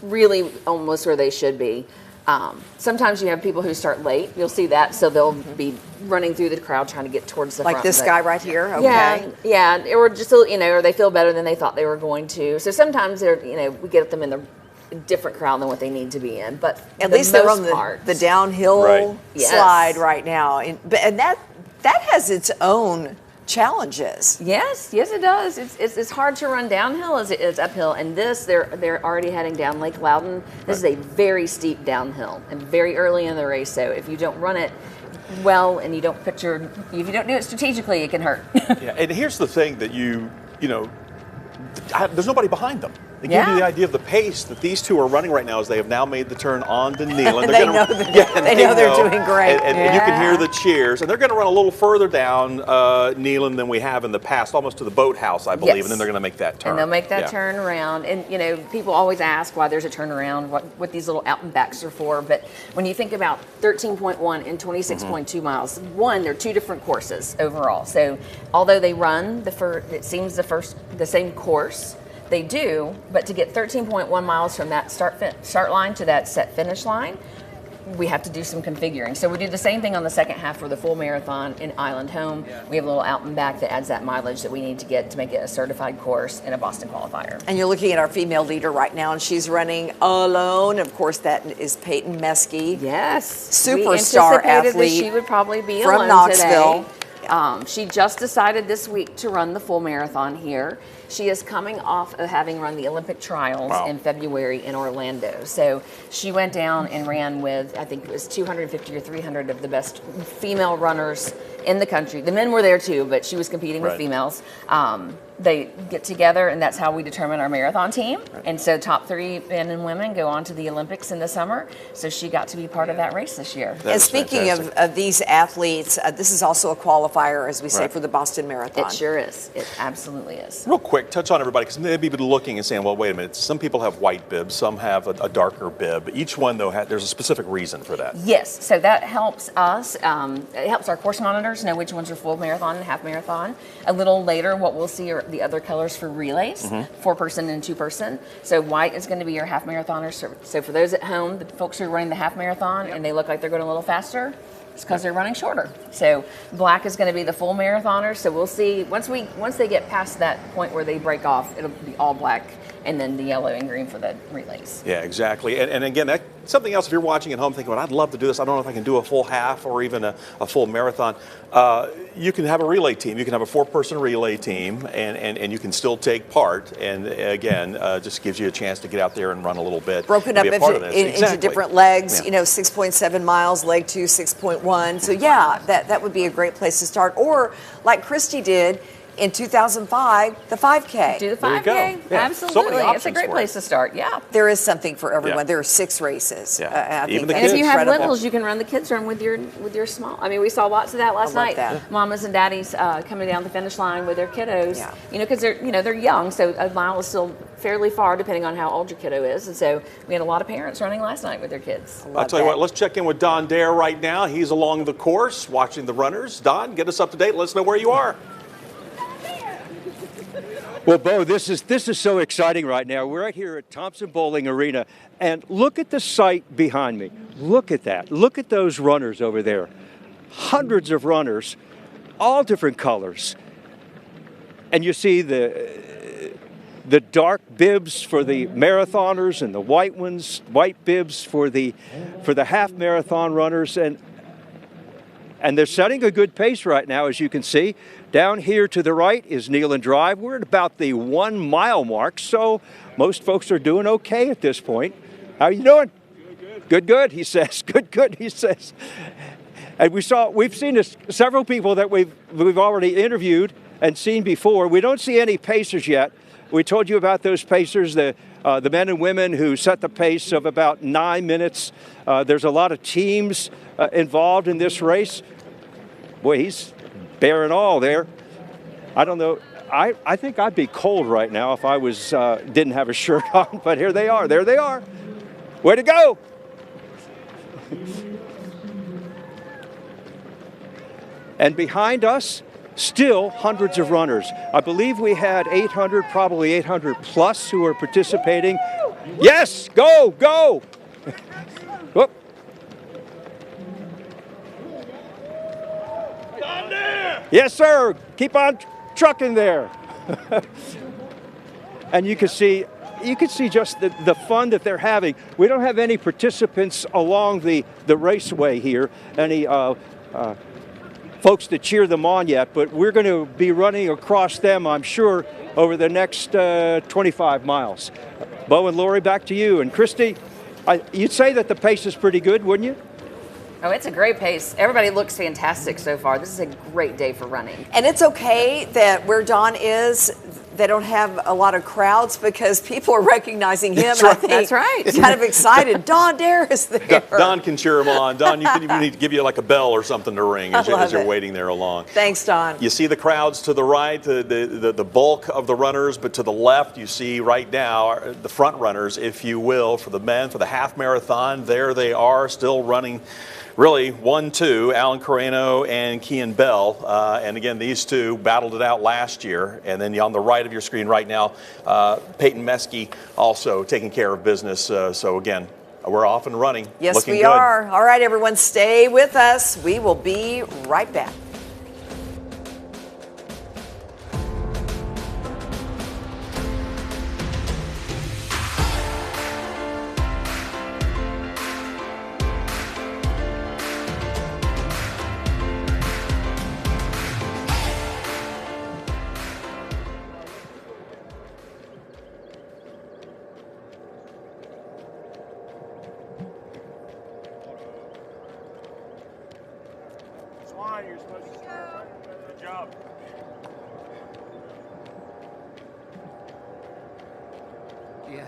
[SPEAKER 4] really almost where they should be. Sometimes you have people who start late. You'll see that. So they'll be running through the crowd trying to get towards the front.
[SPEAKER 3] Like this guy right here? Okay.
[SPEAKER 4] Yeah. Or just, or they feel better than they thought they were going to. So sometimes we get them in the different crowd than what they need to be in. But
[SPEAKER 3] at least they're on the downhill slide right now. And that has its own challenges.
[SPEAKER 4] Yes, it does. It's hard to run downhill as it is uphill. And they're already heading down Lake Loudon. This is a very steep downhill and very early in the race. So if you don't run it well and if you don't do it strategically, it can hurt.
[SPEAKER 2] Yeah, and here's the thing that there's nobody behind them. They give you the idea of the pace that these two are running right now as they have now made the turn on to Neyland.
[SPEAKER 3] They know they're doing great.
[SPEAKER 2] And you can hear the cheers. And they're going to run a little further down Neyland than we have in the past, almost to the boathouse, I believe.
[SPEAKER 4] Yes.
[SPEAKER 2] And then they're going to make that turn.
[SPEAKER 4] And they'll make that turn around. And, people always ask why there's a turnaround, what these little out and backs are for. But when you think about 13.1 and 26.2 miles, one, they're two different courses overall. So although they run the same course, they do, but to get 13.1 miles from that start line to that set finish line, we have to do some configuring. So we do the same thing on the second half for the full marathon in Island Home. We have a little out and back that adds that mileage that we need to get to make it a certified course in a Boston qualifier.
[SPEAKER 3] And you're looking at our female leader right now, and she's running alone. Of course, that is Peyton Meskey.
[SPEAKER 4] Yes.
[SPEAKER 3] Superstar athlete.
[SPEAKER 4] That she would probably be
[SPEAKER 3] from
[SPEAKER 4] alone
[SPEAKER 3] Knoxville.
[SPEAKER 4] Today. She just decided this week to run the full marathon here. She is coming off of having run the Olympic trials in February in Orlando. So she went down and ran with, I think it was 250 or 300 of the best female runners in the country. The men were there too, but she was competing with females. They get together, and that's how we determine our marathon team. And so top 3 men and women go on to the Olympics in the summer. So she got to be part of that race this year.
[SPEAKER 3] And speaking of these athletes, this is also a qualifier, as we say, for the Boston Marathon.
[SPEAKER 4] It sure is. It absolutely is.
[SPEAKER 2] Real quick, quick, touch on everybody, because maybe been looking and saying, well, wait a minute, some people have white bibs, some have a darker bib. Each one, though, there's a specific reason for that.
[SPEAKER 4] Yes, so that helps us, it helps our course monitors know which ones are full marathon and half marathon. A little later, what we'll see are the other colors for relays, 4-person and 2-person. So white is going to be your half marathoners. So for those at home, the folks who are running the half marathon and they look like they're going a little faster, it's because they're running shorter. So black is going to be the full marathoners. So we'll see once they get past that point where they break off, it'll be all black, and then the yellow and green for the relays.
[SPEAKER 2] Yeah, exactly. And again, that's something else. If you're watching at home thinking, well, I'd love to do this, I don't know if I can do a full half or even a full marathon. You can have a relay team. You can have a 4-person relay team, and you can still take part. And again, just gives you a chance to get out there and run a little bit.
[SPEAKER 3] Broken up into different legs, you know, 6.7 miles, leg 2, 6.1. So yeah, that would be a great place to start. Or like Christy did in 2005, the 5K.
[SPEAKER 4] Do the 5K. Yeah. Absolutely. So it's a great place to start. Yeah.
[SPEAKER 3] There is something for everyone.
[SPEAKER 2] Yeah.
[SPEAKER 3] There are 6 races.
[SPEAKER 2] Yeah.
[SPEAKER 3] Even
[SPEAKER 2] the
[SPEAKER 4] and
[SPEAKER 2] kids.
[SPEAKER 4] if you have littles, you can run the kids run with your small. I mean, we saw lots of that last night.
[SPEAKER 3] That.
[SPEAKER 4] Mamas and daddies coming down the finish line with their kiddos.
[SPEAKER 3] Yeah.
[SPEAKER 4] You know, because they're young, so a mile is still fairly far depending on how old your kiddo is. And so we had a lot of parents running last night with their kids.
[SPEAKER 2] I'll tell you what, let's check in with Don Dare right now. He's along the course watching the runners. Don, get us up to date. Let us know where you are.
[SPEAKER 5] Well, Bo, this is so exciting right now. We're right here at Thompson Bowling Arena, and look at the site behind me. Look at that. Look at those runners over there. Hundreds of runners, all different colors. And you see the dark bibs for the marathoners and the white bibs for the half marathon runners, and they're setting a good pace right now, as you can see. Down here to the right is Neyland Drive. We're at about the 1 mile mark, so most folks are doing okay at this point. How are you doing? Good, he says. Good, he says. And we've seen several people that we've already interviewed and seen before. We don't see any pacers yet. We told you about those pacers, the men and women who set the pace of about 9 minutes. There's a lot of teams involved in this race. Boy, he's bearing all there. I don't know. I think I'd be cold right now if I didn't have a shirt on, but here they are. There they are. Way to go. And behind us, still hundreds of runners. I believe we had 800, probably 800 plus who are participating. Yes, go. Whoop. Yes, sir. Keep on trucking there. And you can see just the fun that they're having. We don't have any participants along the raceway here, any folks to cheer them on yet, but we're going to be running across them, I'm sure, over the next 25 miles. Bo and Lori, back to you. And Christy, you'd say that the pace is pretty good, wouldn't you?
[SPEAKER 4] Oh, it's a great pace. Everybody looks fantastic so far. This is a great day for running.
[SPEAKER 3] And it's okay that where Don is, they don't have a lot of crowds because people are recognizing him.
[SPEAKER 2] That's
[SPEAKER 3] and
[SPEAKER 2] right.
[SPEAKER 3] I think
[SPEAKER 4] That's right.
[SPEAKER 3] He's kind of excited. Don Dare is there.
[SPEAKER 2] Don can cheer him on. Don, you need to give you like a bell or something to ring as you're waiting there along.
[SPEAKER 3] Thanks, Don.
[SPEAKER 2] You see the crowds to the right, the bulk of the runners, but to the left you see right now the front runners, if you will, for the men, for the half marathon. There they are, still running. Really, 1-2, Alan Carreno and Kean Bell. And again, these two battled it out last year. And then on the right of your screen right now, Peyton Meskey also taking care of business. So again, we're off and running.
[SPEAKER 3] Yes,
[SPEAKER 2] Looking
[SPEAKER 3] we
[SPEAKER 2] good.
[SPEAKER 3] are. All right, everyone, stay with us. We will be right back.
[SPEAKER 5] You're supposed to start. Good job.
[SPEAKER 6] Yeah.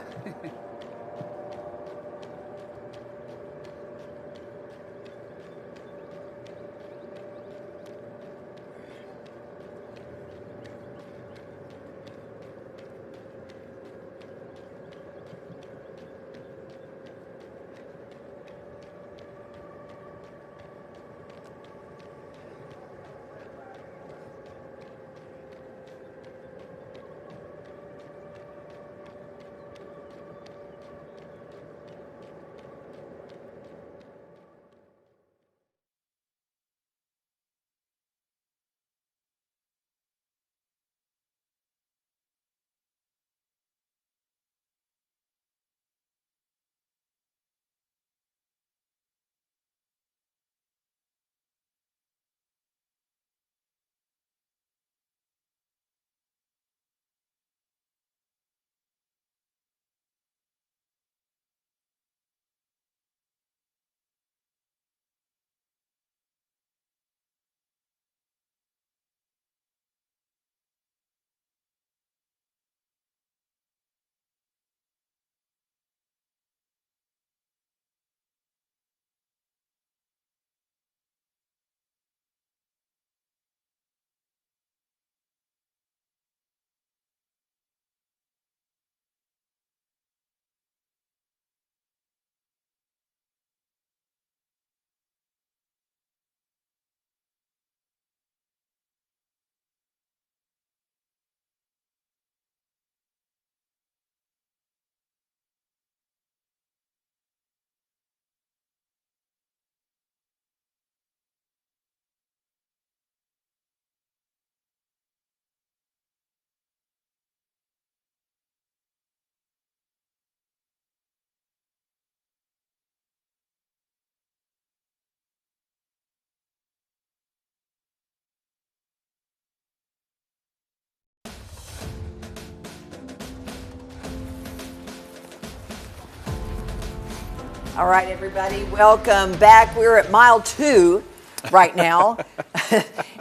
[SPEAKER 3] All right, everybody, welcome back. We're at mile 2 right now,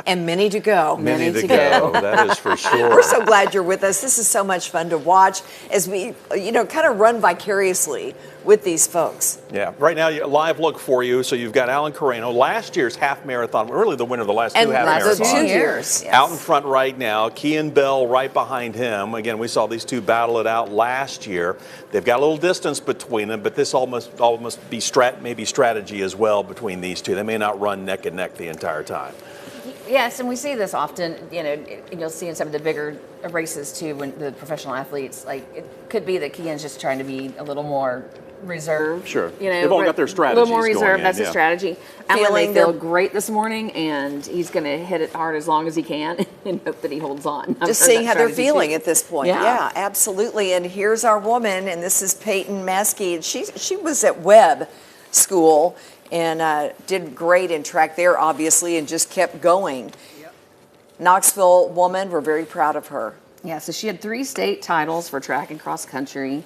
[SPEAKER 3] and many to go.
[SPEAKER 2] Many to go. That is for sure.
[SPEAKER 3] We're so glad you're with us. This is so much fun to watch as we, kind of run vicariously with these folks.
[SPEAKER 2] Yeah. Right now, a live look for you. So you've got Alan Carreno, last year's half marathon, really the winner of the last two half marathons.
[SPEAKER 3] 2 years. Yes.
[SPEAKER 2] Out in front right now. Kean Bell right behind him. Again, we saw these two battle it out last year. They've got a little distance between them, but this all must be maybe strategy as well between these two. They may not run neck and neck the entire time.
[SPEAKER 4] Yes, and we see this often, you'll see in some of the bigger races too, when the professional athletes, it could be that Kean's just trying to be a little more reserved.
[SPEAKER 2] Sure. They've all got their strategies.
[SPEAKER 4] A little more reserved, that's a strategy. Alan may feel
[SPEAKER 3] they're
[SPEAKER 4] great this morning, and he's going to hit it hard as long as he can and hope that he holds on.
[SPEAKER 3] Just seeing how they're feeling at this point.
[SPEAKER 4] Yeah.
[SPEAKER 3] Absolutely. And here's our woman, and this is Peyton Maskey. And she was at Webb School and did great in track there, obviously, and just kept going. Yep. Knoxville woman, we're very proud of her.
[SPEAKER 4] Yeah, so she had 3 state titles for track and cross country.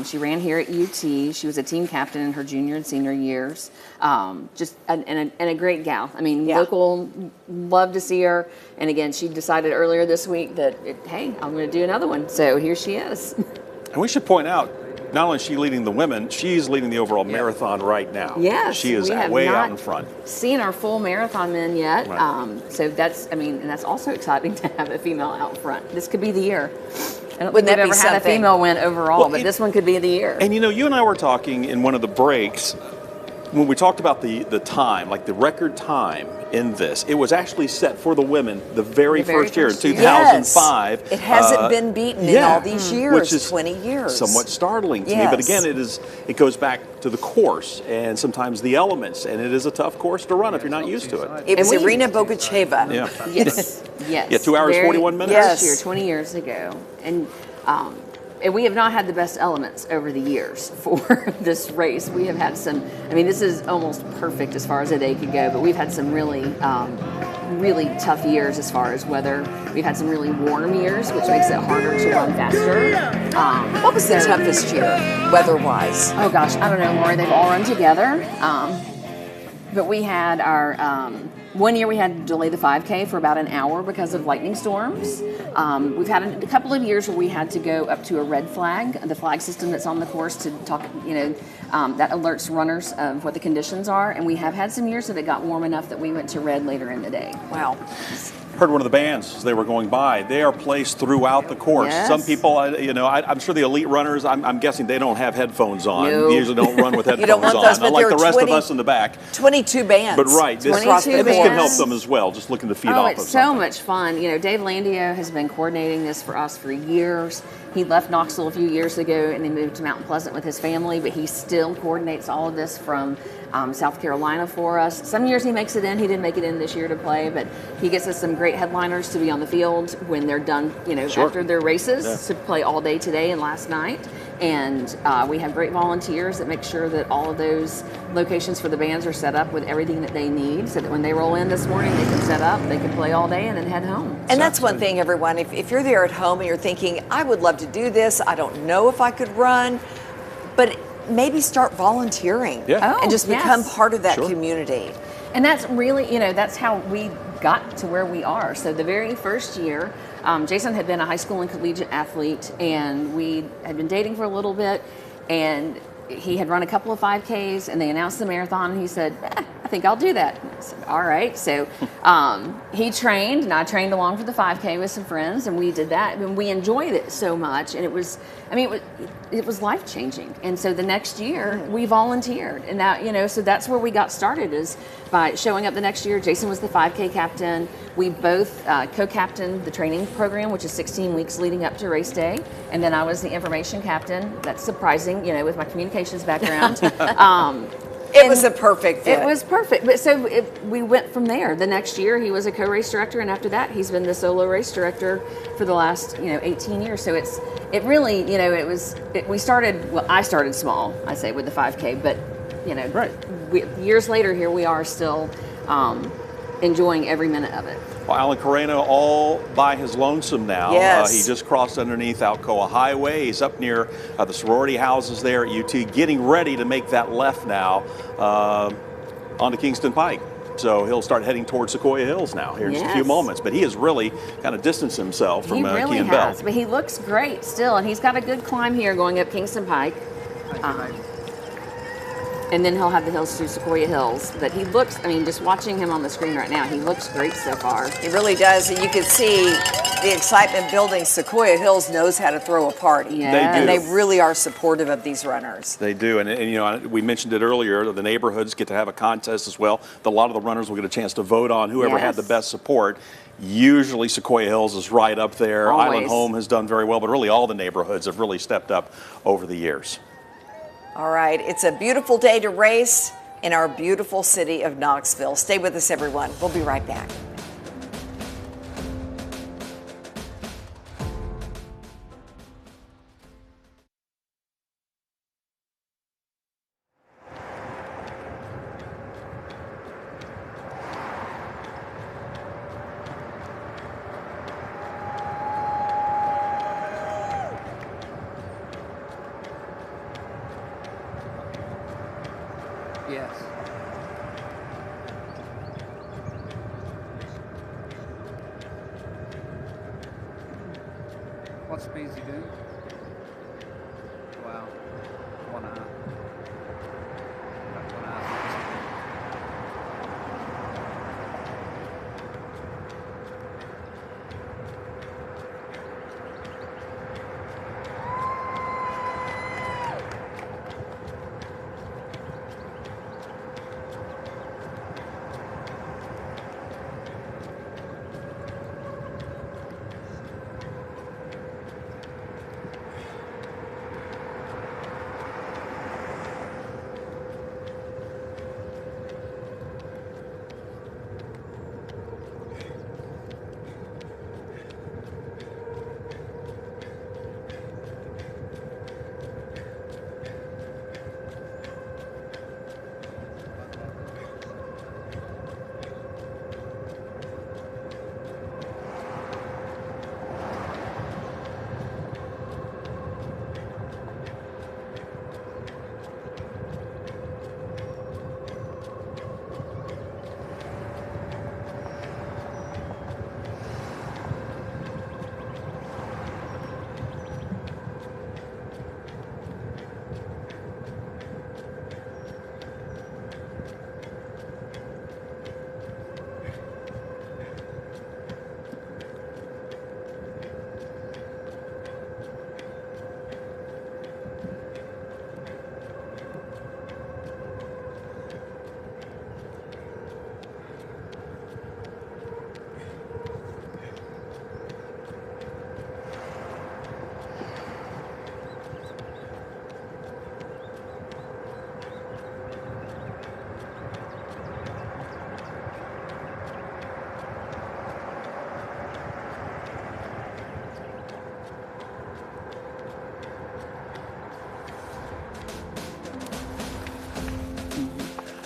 [SPEAKER 4] She ran here at UT. She was a team captain in her junior and senior years. Just a great gal. I mean, local, love to see her. And again, she decided earlier this week that, hey, I'm going to do another one. So here she is.
[SPEAKER 2] And we should point out, not only is she leading the women, she's leading the overall marathon right now.
[SPEAKER 4] Yes,
[SPEAKER 2] she is way out in front.
[SPEAKER 4] Seen our full marathon men yet.
[SPEAKER 2] Right.
[SPEAKER 4] So that's, and that's also exciting to have a female out front. This could be the year. I don't
[SPEAKER 3] Wouldn't
[SPEAKER 4] think
[SPEAKER 3] that
[SPEAKER 4] we've
[SPEAKER 3] be
[SPEAKER 4] ever had a
[SPEAKER 3] something?
[SPEAKER 4] female win overall, but this one could be the year.
[SPEAKER 2] And you and I were talking in one of the breaks when we talked about the time, like the record time in this. It was actually set for the women the very first year in 2005.
[SPEAKER 3] Yes. It hasn't been beaten in all these years,
[SPEAKER 2] which is
[SPEAKER 3] 20 years.
[SPEAKER 2] Somewhat startling to me, but again, it goes back to the course and sometimes the elements, and it is a tough course to run if you're not used to it.
[SPEAKER 3] It was Irina Bogacheva.
[SPEAKER 2] Yeah.
[SPEAKER 4] Yes. Yes.
[SPEAKER 2] Yeah, 2 hours, 41 minutes?
[SPEAKER 4] Yes. Year, 20 years ago. And we have not had the best elements over the years for this race. We have had some, this is almost perfect as far as a day could go, but we've had some really, really tough years as far as weather. We've had some really warm years, which makes it harder to run faster.
[SPEAKER 3] What was the toughest year, weather-wise?
[SPEAKER 4] Oh gosh, I don't know, Lori. They've all run together. But we had our, one year we had to delay the 5K for about an hour because of lightning storms. We've had a couple of years where we had to go up to a red flag, the flag system that's on the course to talk, that alerts runners of what the conditions are. And we have had some years that it got warm enough that we went to red later in the day.
[SPEAKER 3] Wow.
[SPEAKER 2] Heard one of the bands as they were going by. They are placed throughout the course.
[SPEAKER 4] Yes.
[SPEAKER 2] Some people, I'm sure the elite runners, I'm guessing they don't have headphones on.
[SPEAKER 3] No.
[SPEAKER 2] They usually don't run with headphones
[SPEAKER 3] You don't want
[SPEAKER 2] on,
[SPEAKER 3] those, but
[SPEAKER 2] unlike
[SPEAKER 3] there
[SPEAKER 2] the
[SPEAKER 3] are
[SPEAKER 2] rest of us in the back.
[SPEAKER 3] 22 bands.
[SPEAKER 2] But right, this can help them as well, just looking to feed off of
[SPEAKER 4] it's
[SPEAKER 2] something.
[SPEAKER 4] so much fun. Dave Landio has been coordinating this for us for years. He left Knoxville a few years ago and he moved to Mountain Pleasant with his family, but he still coordinates all of this from South Carolina for us. Some years he makes it in. He didn't make it in this year to play, but he gets us some great headliners to be on the field when they're done, after their races, to play all day today and last night. And we have great volunteers that make sure that all of those locations for the bands are set up with everything that they need so that when they roll in this morning, they can set up, they can play all day and then head home.
[SPEAKER 3] And that's one thing, everyone. If you're there at home and you're thinking, I would love to do this, I don't know if I could run, but maybe start volunteering and just become part of that community.
[SPEAKER 4] And that's really, that's how we got to where we are. So the very first year, Jason had been a high school and collegiate athlete, and we had been dating for a little bit, and he had run a couple of 5Ks, and they announced the marathon, and he said, I think I'll do that. And I said, all right. So he trained, and I trained along for the 5K with some friends, and we did that, and we enjoyed it so much, and it was life-changing. And so the next year, we volunteered, and that, so that's where we got started, is by showing up the next year. Jason was the 5K captain. We both co-captained the training program, which is 16 weeks leading up to race day, and then I was the information captain. That's surprising, with my communications background.
[SPEAKER 3] It was a perfect fit.
[SPEAKER 4] It was perfect. But so we went from there. The next year, he was a co-race director, and after that, he's been the solo race director for the last 18 years. So it really we started. Well, I started small, I say, with the 5K, but years later, here we are still enjoying every minute of it.
[SPEAKER 2] Well, Alan Carreno all by his lonesome now.
[SPEAKER 3] Yes.
[SPEAKER 2] He just crossed underneath Alcoa Highway. He's up near the sorority houses there at UT, getting ready to make that left now onto Kingston Pike. So he'll start heading towards Sequoia Hills now here in just a few moments. But he has really kind of distanced himself from
[SPEAKER 4] He really
[SPEAKER 2] Kean
[SPEAKER 4] has,
[SPEAKER 2] Bell.
[SPEAKER 4] but he looks great still, and he's got a good climb here going up Kingston Pike. And then he'll have the hills through Sequoia Hills. But he looks, I mean, just watching him on the screen right now, he looks great so far.
[SPEAKER 3] He really does, and you can see the excitement building. Sequoia Hills knows how to throw a party.
[SPEAKER 4] Yeah.
[SPEAKER 2] They do.
[SPEAKER 3] And they really are supportive of these runners.
[SPEAKER 2] They do, and you know, we mentioned it earlier, the neighborhoods get to have a contest as well. A lot of the runners will get a chance to vote on whoever had the best support. Usually Sequoia Hills is right up there.
[SPEAKER 4] Always.
[SPEAKER 2] Island Home has done very well, but really all the neighborhoods have really stepped up over the years.
[SPEAKER 3] All right, it's a beautiful day to race in our beautiful city of Knoxville. Stay with us, everyone. We'll be right back.
[SPEAKER 6] Yes. What speed is he doing? Wow. 1.5. About 1.5.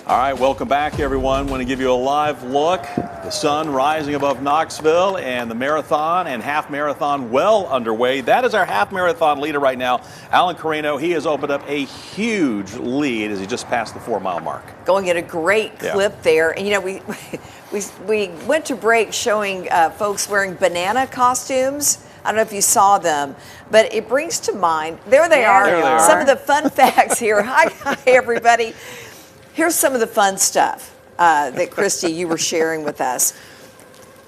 [SPEAKER 2] All right, welcome back, everyone. Want to give you a live look. The sun rising above Knoxville, and the marathon and half marathon well underway. That is our half marathon leader right now, Alan Carreno. He has opened up a huge lead as he just passed the 4-mile mark.
[SPEAKER 3] Going at a great clip there. And, you know, we went to break showing folks wearing banana costumes. I don't know if you saw them, but it brings to mind, there they are. Some of the fun facts here. Hi, everybody. Here's some of the fun stuff that, Christy, you were sharing with us.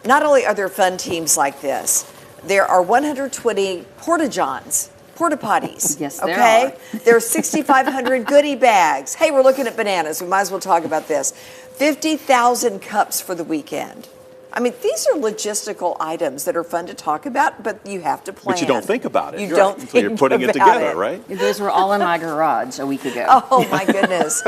[SPEAKER 3] Not only are there fun teams like this, there are 120 porta-johns, porta-potties.
[SPEAKER 4] Yes, there are.
[SPEAKER 3] There are 6,500 goodie bags. Hey, we're looking at bananas. We might as well talk about this. 50,000 cups for the weekend. I mean, these are logistical items that are fun to talk about, but you have to plan.
[SPEAKER 2] But you don't think about it.
[SPEAKER 3] You don't think
[SPEAKER 2] until you're putting it together, right?
[SPEAKER 4] Those were all in my garage a week ago.
[SPEAKER 3] Oh, my goodness.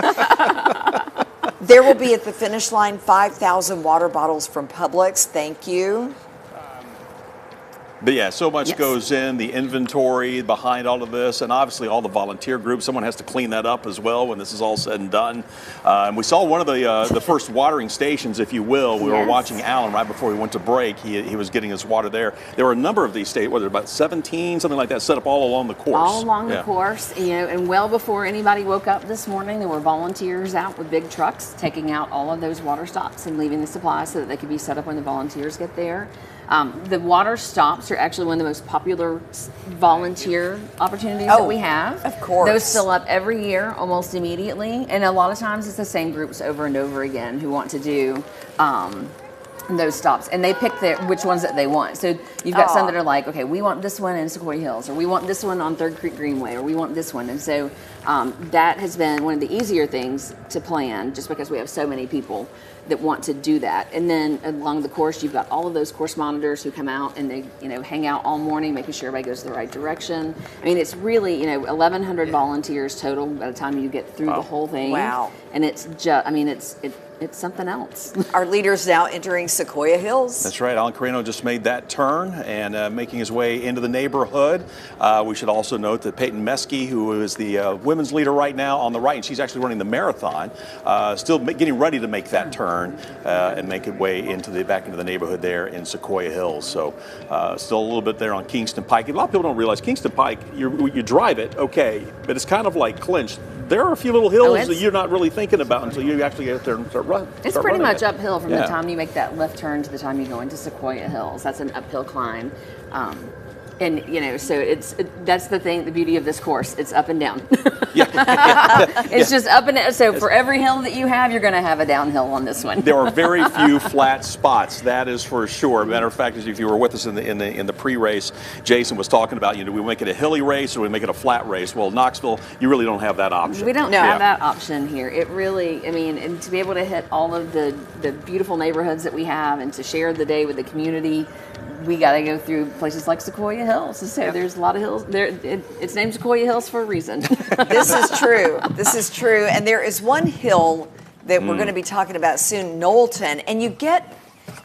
[SPEAKER 3] There will be at the finish line 5,000 water bottles from Publix. Thank you.
[SPEAKER 2] But yeah, so much
[SPEAKER 3] Yes.
[SPEAKER 2] goes in, the inventory behind all of this, and obviously all the volunteer groups. Someone has to clean that up as well when this is all said and done. And we saw one of the first watering stations, if you will. We were
[SPEAKER 4] Yes.
[SPEAKER 2] watching Alan right before we went to break. He was getting his water there. There were a number of these stations, what, about 17, something like that, set up all along the course.
[SPEAKER 4] All along the
[SPEAKER 2] Yeah.
[SPEAKER 4] course, and well before anybody woke up this morning, there were volunteers out with big trucks taking out all of those water stops and leaving the supplies so that they could be set up when the volunteers get there. The water stops are actually one of the most popular volunteer opportunities that we have.
[SPEAKER 3] Of course.
[SPEAKER 4] Those fill up every year almost immediately, and a lot of times it's the same groups over and over again who want to do those stops, and they pick which ones that they want. So you've got some that are like, okay, we want this one in Sequoia Hills, or we want this one on Third Creek Greenway, or we want this one. And so that has been one of the easier things to plan, just because we have so many people that want to do that. And then along the course, you've got all of those course monitors who come out and they, hang out all morning, making sure everybody goes the right direction. I mean, it's really, 1,100 volunteers total by the time you get through the whole thing.
[SPEAKER 3] Wow.
[SPEAKER 4] And it's just, it's something else.
[SPEAKER 3] Our leader's now entering Sequoia Hills.
[SPEAKER 2] That's right. Alan Carino just made that turn and making his way into the neighborhood. We should also note that Peyton Meskey, who is the women's leader right now on the right, and she's actually running the marathon, still getting ready to make that turn and make it way back into the neighborhood there in Sequoia Hills. So still a little bit there on Kingston Pike. A lot of people don't realize Kingston Pike, you drive it, okay, but it's kind of like clinched. There are a few little hills that you're not really thinking about until you actually get there and start running.
[SPEAKER 4] It's pretty much uphill from the time you make that left turn to the time you go into Sequoia Hills. That's an uphill climb. So that's the thing, the beauty of this course. It's up and down. It's just up and down. So for every hill that you have, you're going to have a downhill on this one.
[SPEAKER 2] There are very few flat spots. That is for sure. Matter of fact, if you were with us in the pre-race, Jason was talking about, do we make it a hilly race or do we make it a flat race? Well, Knoxville, you really don't have that option.
[SPEAKER 4] We don't have that option here. It really, and to be able to hit all of the beautiful neighborhoods that we have and to share the day with the community, we got to go through places like Sequoia Hills. So there's a lot of hills there. It's named Sequoia Hills for a reason.
[SPEAKER 3] This is true. This is true. And there is one hill that we're going to be talking about soon, Knowlton, and you get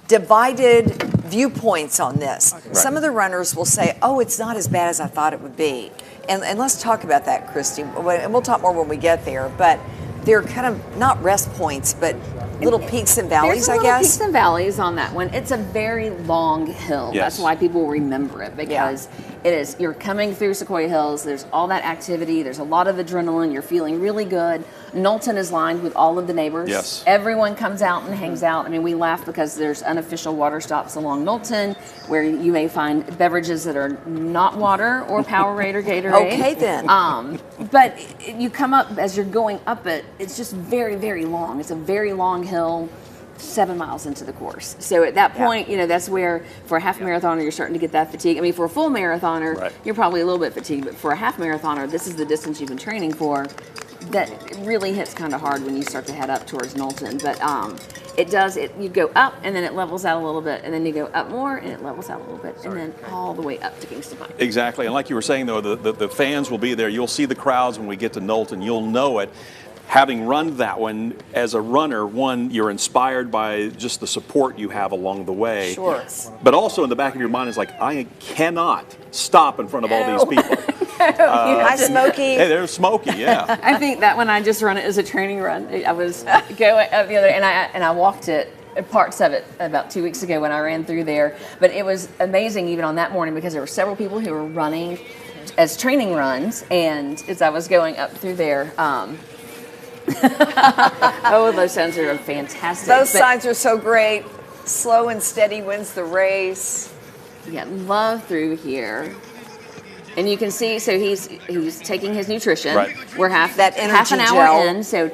[SPEAKER 3] divided viewpoints on this. Right. Some of the runners will say, oh, it's not as bad as I thought it would be. And let's talk about that, Christy. And we'll talk more when we get there. But they're kind of not rest points, but little peaks and valleys, I guess.
[SPEAKER 4] Peaks and valleys on that one. It's a very long hill.
[SPEAKER 2] Yes.
[SPEAKER 4] That's why people remember it, because it is. You're coming through Sequoia Hills. There's all that activity. There's a lot of adrenaline. You're feeling really good. Knowlton is lined with all of the neighbors.
[SPEAKER 2] Yes.
[SPEAKER 4] Everyone comes out and hangs out. We laugh because there's unofficial water stops along Knowlton where you may find beverages that are not water or Powerade or Gatorade.
[SPEAKER 3] Okay, then.
[SPEAKER 4] But you come up, as you're going up it, it's just very, very long. It's a very long hill, 7 miles into the course. So at that point, that's where for a half marathoner, you're starting to get that fatigue. For a full marathoner, you're probably a little bit fatigued, but for a half marathoner, this is the distance you've been training for. That really hits kind of hard when you start to head up towards Knowlton. But you go up and then it levels out a little bit, and then you go up more and it levels out a little bit, and then all the way up to Kingston Pike.
[SPEAKER 2] Exactly. And like you were saying, though, the fans will be there. You'll see the crowds when we get to Knowlton. You'll know it. Having run that one, as a runner, you're inspired by just the support you have along the way.
[SPEAKER 3] Sure.
[SPEAKER 2] But also in the back of your mind is like, I cannot stop in front of all these people.
[SPEAKER 3] Hi, Smokey.
[SPEAKER 2] Hey, there's Smokey, yeah.
[SPEAKER 4] I think that when I just run it as a training run, I was going up the other, and I walked it, parts of it, about 2 weeks ago when I ran through there. But it was amazing even on that morning because there were several people who were running as training runs, and as I was going up through there, those signs are fantastic.
[SPEAKER 3] Those signs are so great. Slow and steady wins the race.
[SPEAKER 4] Yeah, love through here. And you can see, so he's taking his nutrition.
[SPEAKER 2] Right.
[SPEAKER 4] We're half an hour
[SPEAKER 3] gel.
[SPEAKER 4] in, so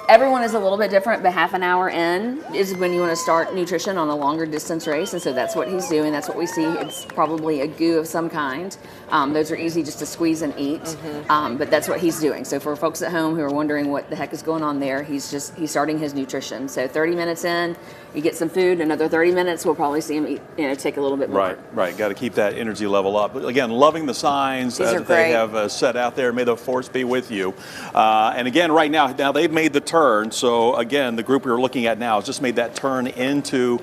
[SPEAKER 4] everyone is a little bit different, but half an hour in is when you want to start nutrition on a longer distance race, and so that's what he's doing. That's what we see. It's probably a goo of some kind. Those are easy just to squeeze and eat, but that's what he's doing. So for folks at home who are wondering what the heck is going on there, he's starting his nutrition. So 30 minutes in, you get some food. Another 30 minutes, we'll probably see him eat, take a little bit more.
[SPEAKER 2] Right. Got to keep that energy level up. But again, loving the signs that they have set out there. May the force be with you. And again, right now they've made the turn. turn. So again, the group we were looking at now has just made that turn into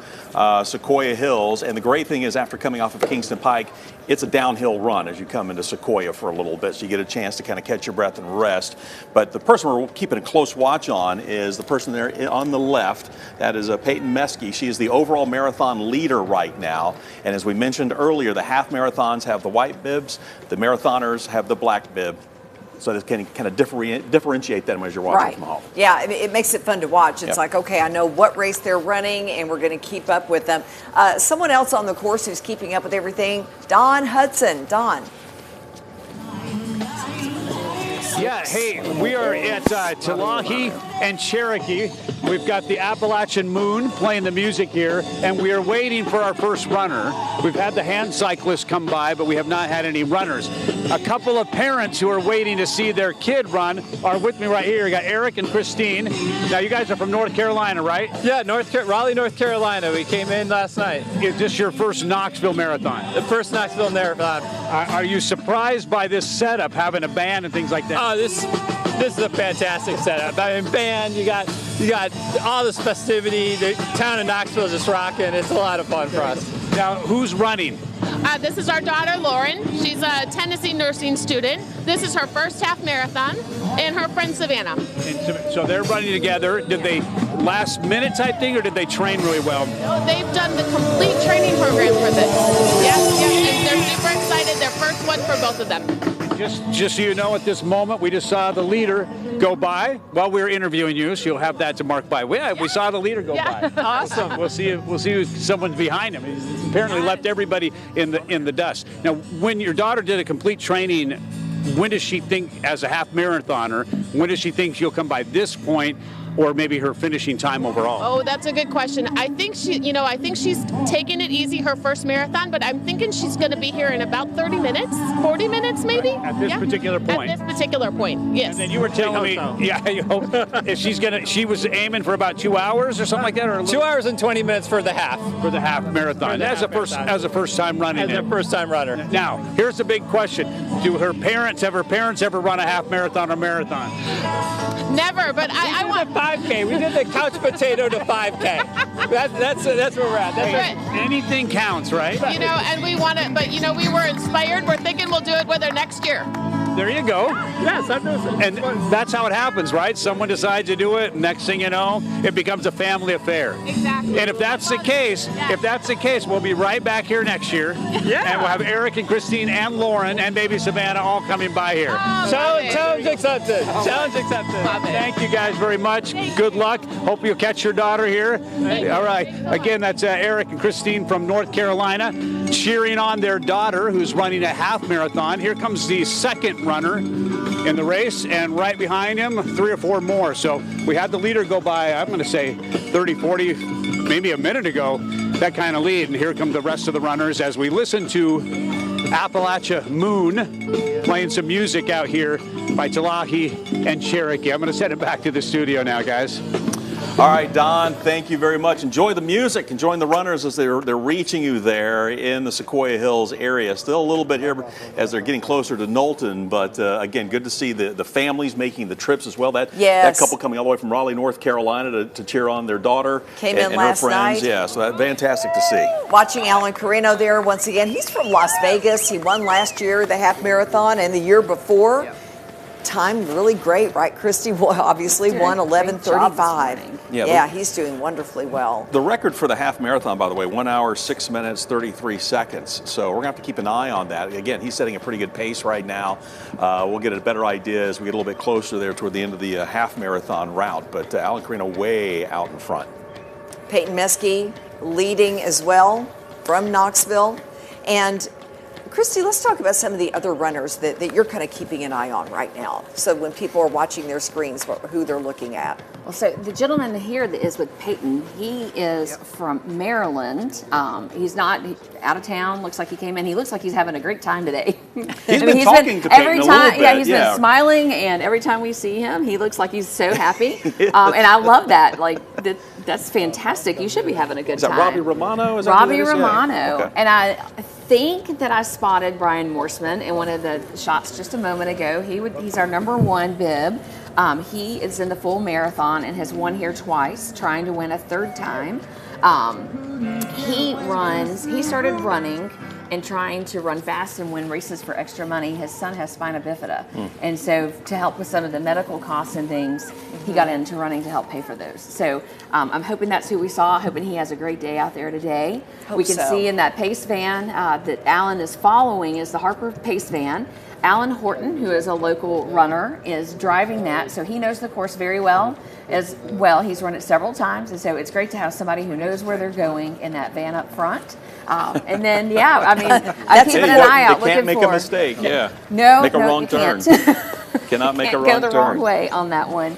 [SPEAKER 2] Sequoia Hills. And the great thing is, after coming off of Kingston Pike, it's a downhill run as you come into Sequoia for a little bit, so you get a chance to kind of catch your breath and rest. But the person we're keeping a close watch on is the person there on the left. That is Peyton Meskey. She is the overall marathon leader right now. And as we mentioned earlier, the half marathons have the white bibs, the marathoners have the black bib. So that can kind of differentiate them as you're watching from home.
[SPEAKER 3] Yeah, it makes it fun to watch. It's like, okay, I know what race they're running, and we're going to keep up with them. Someone else on the course who's keeping up with everything, Don Hudson. Don.
[SPEAKER 9] Yeah, hey, we are at Telahi and Cherokee. We've got the Appalachian Moon playing the music here, and we are waiting for our first runner. We've had the hand cyclists come by, but we have not had any runners. A couple of parents who are waiting to see their kid run are with me right here. We got Eric and Christine. Now, you guys are from North Carolina, right?
[SPEAKER 19] Yeah, Raleigh, North Carolina. We came in last night.
[SPEAKER 9] Is this your first Knoxville Marathon?
[SPEAKER 19] The first Knoxville Marathon.
[SPEAKER 9] Are you surprised by this setup, having a band and things like that?
[SPEAKER 19] Oh, this is a fantastic setup. I mean, band, you got all this festivity. The town of Knoxville is just rocking. It's a lot of fun for us.
[SPEAKER 9] Now, who's running?
[SPEAKER 20] This is our daughter, Lauren. She's a Tennessee nursing student. This is her first half marathon, and her friend, Savannah.
[SPEAKER 9] And so they're running together. Did they last minute type thing, or did they train really well?
[SPEAKER 20] They've done the complete training program for this. Yes, and they're super excited. Their first one for both of them.
[SPEAKER 9] Just so you know, at this moment, we just saw the leader go by while we were interviewing you, so you'll have that to mark by. We saw the leader go by.
[SPEAKER 20] Awesome.
[SPEAKER 9] We'll see if someone's behind him. He's apparently left everybody in the dust. Now, when your daughter did a complete training, when does she think, as a half marathoner, when does she think she'll come by this point, or maybe her finishing time overall?
[SPEAKER 20] Oh, that's a good question. I think she's taking it easy her first marathon, but I'm thinking she's going to be here in about 30 minutes, 40 minutes maybe.
[SPEAKER 9] At this particular point.
[SPEAKER 20] At this particular point, yes.
[SPEAKER 9] And then you were telling me, yeah, you hope if she was aiming for about 2 hours or something like that, or
[SPEAKER 19] 2 hours and 20 minutes for the half.
[SPEAKER 9] For the half marathon. As a first time running.
[SPEAKER 19] As a first time runner.
[SPEAKER 9] Now, here's the big question: have her parents ever run a half marathon or marathon?
[SPEAKER 20] Never, but I want
[SPEAKER 19] 5K. We did the couch potato to 5K. That's where we're at. That's
[SPEAKER 20] right.
[SPEAKER 9] Anything counts, right?
[SPEAKER 20] And we want it, but we were inspired. We're thinking we'll do it with her next year.
[SPEAKER 9] There you go.
[SPEAKER 19] Yes,
[SPEAKER 9] and that's how it happens, right? Someone decides to do it. Next thing you know, it becomes a family affair.
[SPEAKER 20] Exactly.
[SPEAKER 9] And if that's the case, we'll be right back here next year.
[SPEAKER 19] Yeah.
[SPEAKER 9] And we'll have Eric and Christine and Lauren and maybe Savannah all coming by here.
[SPEAKER 20] Oh,
[SPEAKER 19] Challenge accepted. Challenge accepted.
[SPEAKER 9] Thank you guys very much. Good luck. Hope you'll catch your daughter here. All right. Again, that's Eric and Christine from North Carolina cheering on their daughter who's running a half marathon. Here comes the second runner in the race, and right behind him, 3 or 4 more. So we had the leader go by, I'm going to say 30, 40, maybe a minute ago, that kind of lead. And here come the rest of the runners as we listen to Appalachia Moon playing some music out here by Telahi and Cherokee. I'm going to send it back to the studio now, guys.
[SPEAKER 2] All right, Don, thank you very much. Enjoy the music and join the runners as they're reaching you there in the Sequoia Hills area. Still a little bit here as they're getting closer to Knowlton, but again, good to see the families making the trips as well. That couple coming all the way from Raleigh, North Carolina to cheer on their daughter
[SPEAKER 3] and
[SPEAKER 2] her
[SPEAKER 3] last
[SPEAKER 2] friends.
[SPEAKER 3] night.
[SPEAKER 2] Yeah, so that's fantastic to see.
[SPEAKER 3] Watching Alan Carino there once again. He's from Las Vegas. He won last year the half marathon, and the year before. Yeah. Time really great, right, Christy? Well, obviously won 11:35. Yeah, he's doing wonderfully well.
[SPEAKER 2] The record for the half marathon, by the way, 1 hour, 6 minutes, 33 seconds. So we're going to have to keep an eye on that. Again, he's setting a pretty good pace right now. We'll get a better idea as we get a little bit closer there toward the end of the half marathon route. But Alan Carino way out in front.
[SPEAKER 3] Peyton Meskey leading as well from Knoxville. And Christy, let's talk about some of the other runners that you're kind of keeping an eye on right now. So when people are watching their screens, who they're looking at.
[SPEAKER 4] Well, so the gentleman here that is with Peyton, he is from Maryland. He's not out of town. Looks like he came in. He looks like he's having a great time today.
[SPEAKER 2] He's been talking to Peyton a little bit.
[SPEAKER 4] Yeah, he's been smiling, and every time we see him, he looks like he's so happy. And I love that. Like that's fantastic. You should be having a good time.
[SPEAKER 2] Is that Robbie Romano?
[SPEAKER 4] Robbie Romano. Yeah. Okay. And I think that I spotted Brian Morseman in one of the shots just a moment ago. He's our #1 bib. He is in the full marathon and has won here twice, trying to win a third time. He started running and trying to run fast and win races for extra money. His son has spina bifida. And so to help with some of the medical costs and things, he got into running to help pay for those. So I'm hoping that's who we saw, hoping he has a great day out there today.
[SPEAKER 3] Hope
[SPEAKER 4] we can
[SPEAKER 3] so.
[SPEAKER 4] see in that pace van that Alan is following is the Harper pace van. Alan Horton, who is a local runner, is driving that, so he knows the course very well as well. He's run it several times, and so it's great to have somebody who knows where they're going in that van up front. And then, yeah, I mean, I'm keeping an eye out
[SPEAKER 2] They can't
[SPEAKER 4] looking
[SPEAKER 2] make
[SPEAKER 4] for.
[SPEAKER 2] a mistake, yeah.
[SPEAKER 4] No,
[SPEAKER 2] make a
[SPEAKER 4] no,
[SPEAKER 2] wrong
[SPEAKER 4] you
[SPEAKER 2] turn.
[SPEAKER 4] can't.
[SPEAKER 2] Cannot make a
[SPEAKER 4] Can't
[SPEAKER 2] wrong
[SPEAKER 4] go the
[SPEAKER 2] turn.
[SPEAKER 4] wrong way on that one.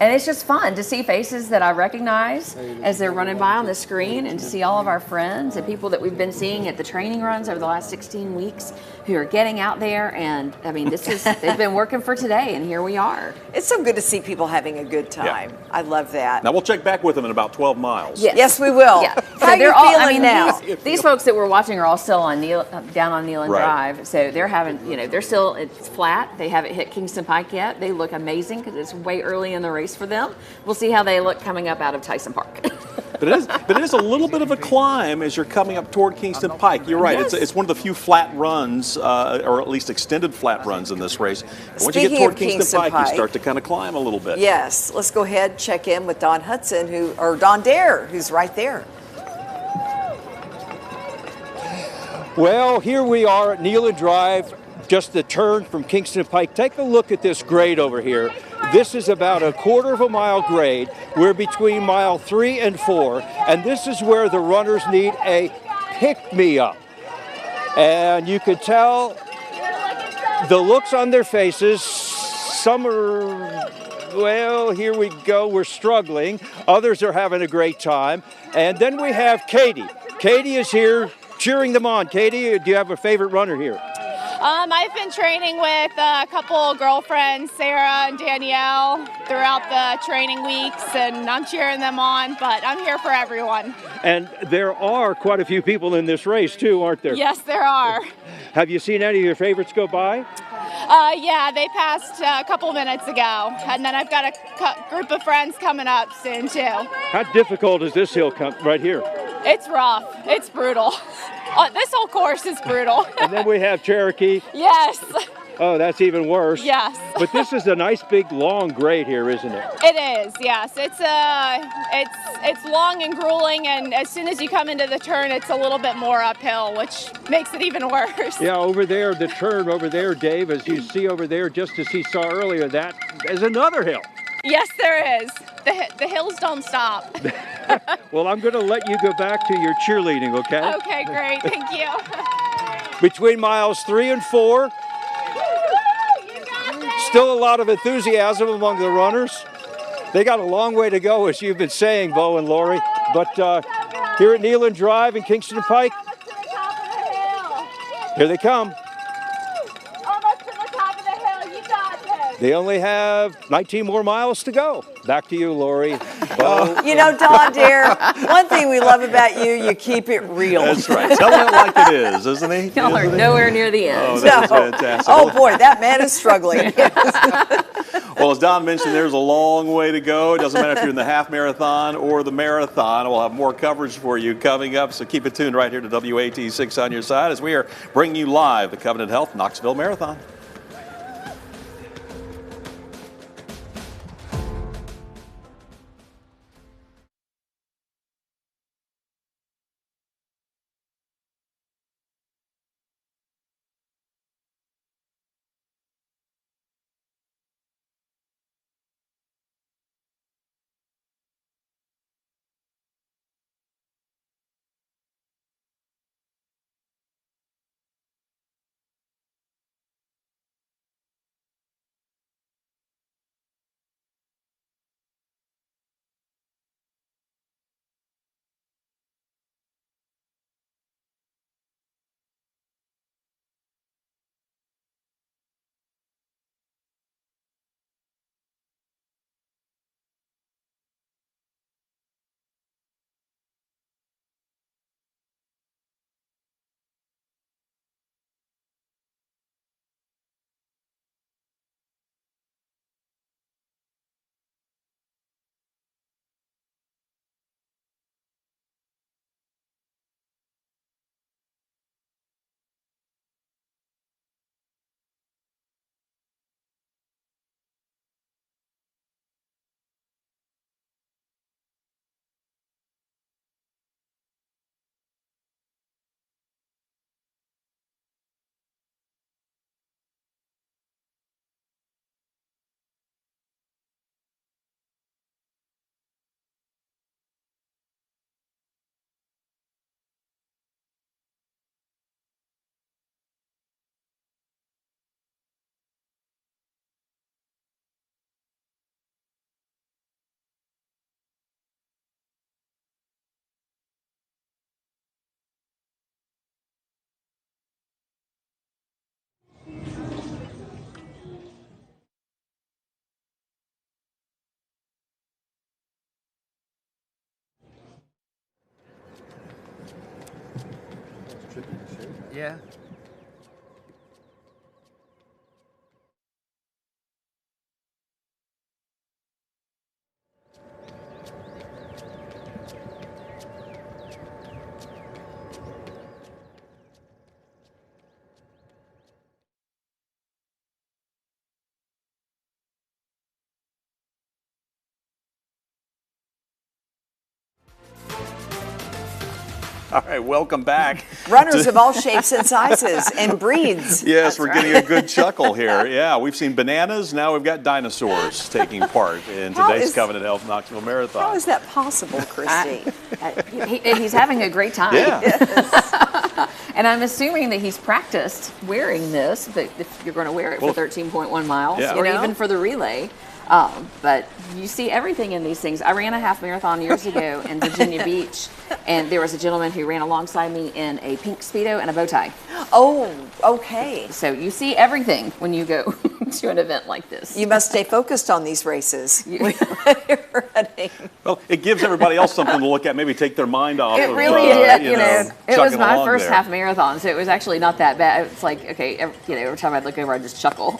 [SPEAKER 4] And it's just fun to see faces that I recognize as they're running by on the screen, and to see all of our friends and people that we've been seeing at the training runs over the last 16 weeks who are getting out there. And I mean, they've been working for today, and here we are.
[SPEAKER 3] It's so good to see people having a good time.
[SPEAKER 2] Yeah.
[SPEAKER 3] I love that.
[SPEAKER 2] Now we'll check back with them in about 12 miles.
[SPEAKER 3] Yes, we will.
[SPEAKER 4] Yeah.
[SPEAKER 3] How are you
[SPEAKER 4] they're all,
[SPEAKER 3] feeling
[SPEAKER 4] I mean,
[SPEAKER 3] now?
[SPEAKER 4] These folks that we're watching are all still on down on Neyland
[SPEAKER 2] Right.
[SPEAKER 4] Drive. So they're having, they're still, it's flat. They haven't hit Kingston Pike yet. They look amazing because it's way early in the race for them. We'll see how they look coming up out of Tyson Park.
[SPEAKER 2] But it is a little bit of a climb as you're coming up toward Kingston Pike. You're right.
[SPEAKER 3] Yes.
[SPEAKER 2] It's one of the few flat runs, or at least extended flat runs in this race. And once you
[SPEAKER 3] Speaking
[SPEAKER 2] get toward
[SPEAKER 3] of
[SPEAKER 2] Kingston
[SPEAKER 3] Kingston
[SPEAKER 2] Pike,
[SPEAKER 3] Pike,
[SPEAKER 2] you start to kind of climb a little bit.
[SPEAKER 3] Yes, let's go ahead, check in with Don Hudson, or Don Dare, who's right there.
[SPEAKER 5] Well, here we are at Neyland Drive, just the turn from Kingston Pike. Take a look at this grade over here. This is about a quarter of a mile grade. We're between mile 3 and 4, and this is where the runners need a pick-me-up. And you could tell the looks on their faces. Some are, well, here we go, we're struggling. Others are having a great time. And then we have Katie. Katie is here cheering them on. Katie, do you have a favorite runner here?
[SPEAKER 10] I've been training with a couple girlfriends, Sarah and Danielle, throughout the training weeks, and I'm cheering them on, but I'm here for everyone.
[SPEAKER 5] And there are quite a few people in this race too, aren't there?
[SPEAKER 10] Yes, there are.
[SPEAKER 5] Have you seen any of your favorites go by?
[SPEAKER 10] Yeah, they passed a couple minutes ago, and then I've got a group of friends coming up soon too.
[SPEAKER 5] How difficult is this hill right here?
[SPEAKER 10] It's rough. It's brutal. This whole course is brutal.
[SPEAKER 5] And then we have Cherokee.
[SPEAKER 10] Yes.
[SPEAKER 5] Oh, that's even worse.
[SPEAKER 10] Yes.
[SPEAKER 5] But this is a nice big long grade here, isn't it?
[SPEAKER 10] It is. Yes. It's long and grueling, and as soon as you come into the turn, it's a little bit more uphill, which makes it even worse.
[SPEAKER 5] Yeah, over there, the turn over there, Dave, as you see over there, just as he saw earlier, that is another hill.
[SPEAKER 10] Yes, there is. The hills don't stop.
[SPEAKER 5] Well, I'm going to let you go back to your cheerleading, okay?
[SPEAKER 10] Okay, great. Thank you.
[SPEAKER 5] Between miles 3 and 4, still a lot of enthusiasm among the runners. They got a long way to go, as you've been saying, Bo and Lori. But here at Neyland Drive in Kingston Pike, here they come.
[SPEAKER 10] Almost to the top of the hill. You got this.
[SPEAKER 5] They only have 19 more miles to go. Back to you, Lori. Bo.
[SPEAKER 3] You know, Don Dare, one thing we love about you, you keep it real.
[SPEAKER 2] That's right. Tell it like it is, isn't he?
[SPEAKER 4] Y'all are nowhere near the end.
[SPEAKER 2] Oh, that is fantastic.
[SPEAKER 3] Oh, boy, that man is struggling.
[SPEAKER 2] Well, as Don mentioned, there's a long way to go. It doesn't matter if you're in the half marathon or the marathon. We'll have more coverage for you coming up, so keep it tuned right here to WATE 6 on your side as we are bringing you live the Covenant Health Knoxville Marathon.
[SPEAKER 6] Yeah.
[SPEAKER 2] All right, welcome back.
[SPEAKER 3] Runners of all shapes and sizes and breeds.
[SPEAKER 2] Yes, we're getting a good chuckle here. Yeah, we've seen bananas. Now we've got dinosaurs taking part in today's Covenant Health Knoxville Marathon.
[SPEAKER 3] How is that possible, Christy?
[SPEAKER 4] He's having a great time.
[SPEAKER 2] Yeah.
[SPEAKER 4] Yes. And I'm assuming that he's practiced wearing this, but if you're going to wear it for 13.1 miles, or even for the relay. But you see everything in these things. I ran a half marathon years ago in Virginia Beach, and there was a gentleman who ran alongside me in a pink Speedo and a bow tie.
[SPEAKER 3] Oh, okay.
[SPEAKER 4] So you see everything when you go to an event like this.
[SPEAKER 3] You must stay focused on these races when you're running.
[SPEAKER 2] Well, it gives everybody else something to look at, maybe take their mind off
[SPEAKER 4] It
[SPEAKER 2] of,
[SPEAKER 4] really did, It was
[SPEAKER 2] chugging
[SPEAKER 4] my
[SPEAKER 2] along
[SPEAKER 4] first
[SPEAKER 2] there.
[SPEAKER 4] half marathon, so it was actually not that bad. It's like, okay, every time I'd look over, I'd just chuckle.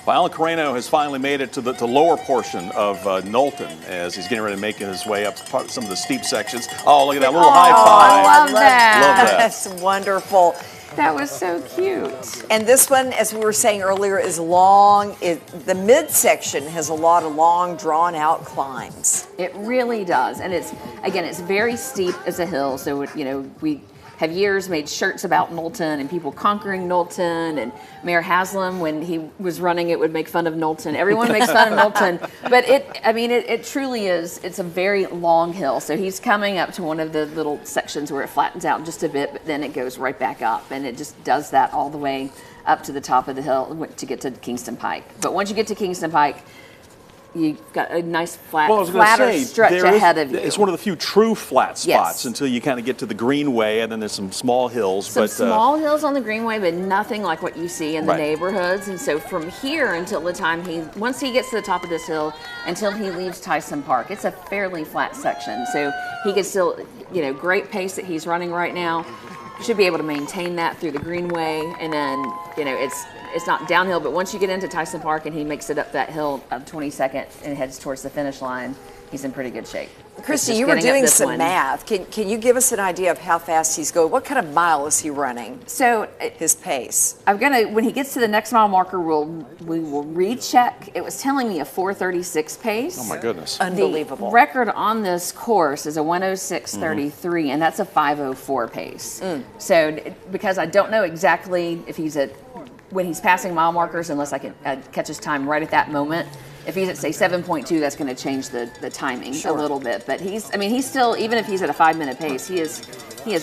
[SPEAKER 2] Well, Alan Carreno has finally made it to the lower portion of Knowlton as he's getting ready to make his way up some of the steep sections. Oh, look at that little high five.
[SPEAKER 4] I love that.
[SPEAKER 2] Love that.
[SPEAKER 3] That's wonderful.
[SPEAKER 4] That was so cute.
[SPEAKER 3] And this one, as we were saying earlier, is long. The midsection has a lot of long, drawn-out climbs.
[SPEAKER 4] It really does. And it's very steep as a hill. So, we have years made shirts about Knowlton and people conquering Knowlton, and Mayor Haslam, when he was running it, would make fun of Knowlton. Everyone makes fun of Knowlton, but it truly is. It's a very long hill. So he's coming up to one of the little sections where it flattens out just a bit, but then it goes right back up, and it just does that all the way up to the top of the hill to get to Kingston Pike. But once you get to Kingston Pike, you've got a nice flatter stretch ahead of you.
[SPEAKER 2] It's one of the few true flat spots
[SPEAKER 4] Yes.
[SPEAKER 2] until you kind of get to the Greenway, and then there's some small hills.
[SPEAKER 4] Some small hills on the Greenway, but nothing like what you see in the neighborhoods. And so from here until the time once he gets to the top of this hill, until he leaves Tyson Park, it's a fairly flat section. So he can still, great pace that he's running right now. Should be able to maintain that through the Greenway, and then, it's not downhill, but once you get into Tyson Park and he makes it up that hill of 22nd and heads towards the finish line, he's in pretty good shape.
[SPEAKER 3] Christy, you were doing some math. Can you give us an idea of how fast he's going? What kind of mile is he running?
[SPEAKER 4] So
[SPEAKER 3] his pace.
[SPEAKER 4] When he gets to the next mile marker, we will recheck. It was telling me a 4:36 pace.
[SPEAKER 2] Oh my goodness.
[SPEAKER 3] Unbelievable.
[SPEAKER 4] The record on this course is a 1:06:33, and that's a 5:04 pace. So because I don't know exactly if he's when he's passing mile markers, unless I can catch his time right at that moment. If he's at, say, 7.2, that's going to change the timing a little bit. But he's still, even if he's at a 5-minute pace, he is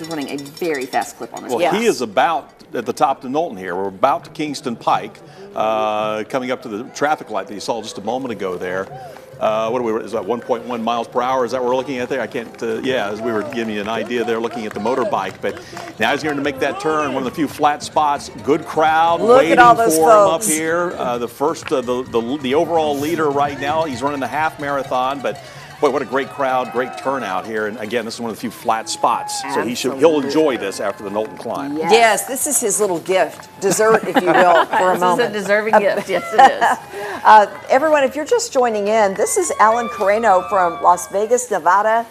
[SPEAKER 4] running a very fast clip on this.
[SPEAKER 2] Well, he is about at the top of Knowlton here. We're about to Kingston Pike, coming up to the traffic light that you saw just a moment ago there. Is that 1.1 miles per hour? Is that what we're looking at there? I can't, as we were giving you an idea there looking at the motorbike. But now he's going to make that turn, one of the few flat spots. Good crowd waiting for him up here. The overall leader right now, he's running the half marathon, but boy, what a great crowd, great turnout here. And again, this is one of the few flat spots.
[SPEAKER 3] Absolutely.
[SPEAKER 2] So he'll enjoy this after the Knowlton climb.
[SPEAKER 3] Yes, this is his little gift, dessert, if you will, for a moment.
[SPEAKER 4] This is a deserving gift, yes it is.
[SPEAKER 3] Everyone, if you're just joining in, this is Alan Carreno from Las Vegas, Nevada,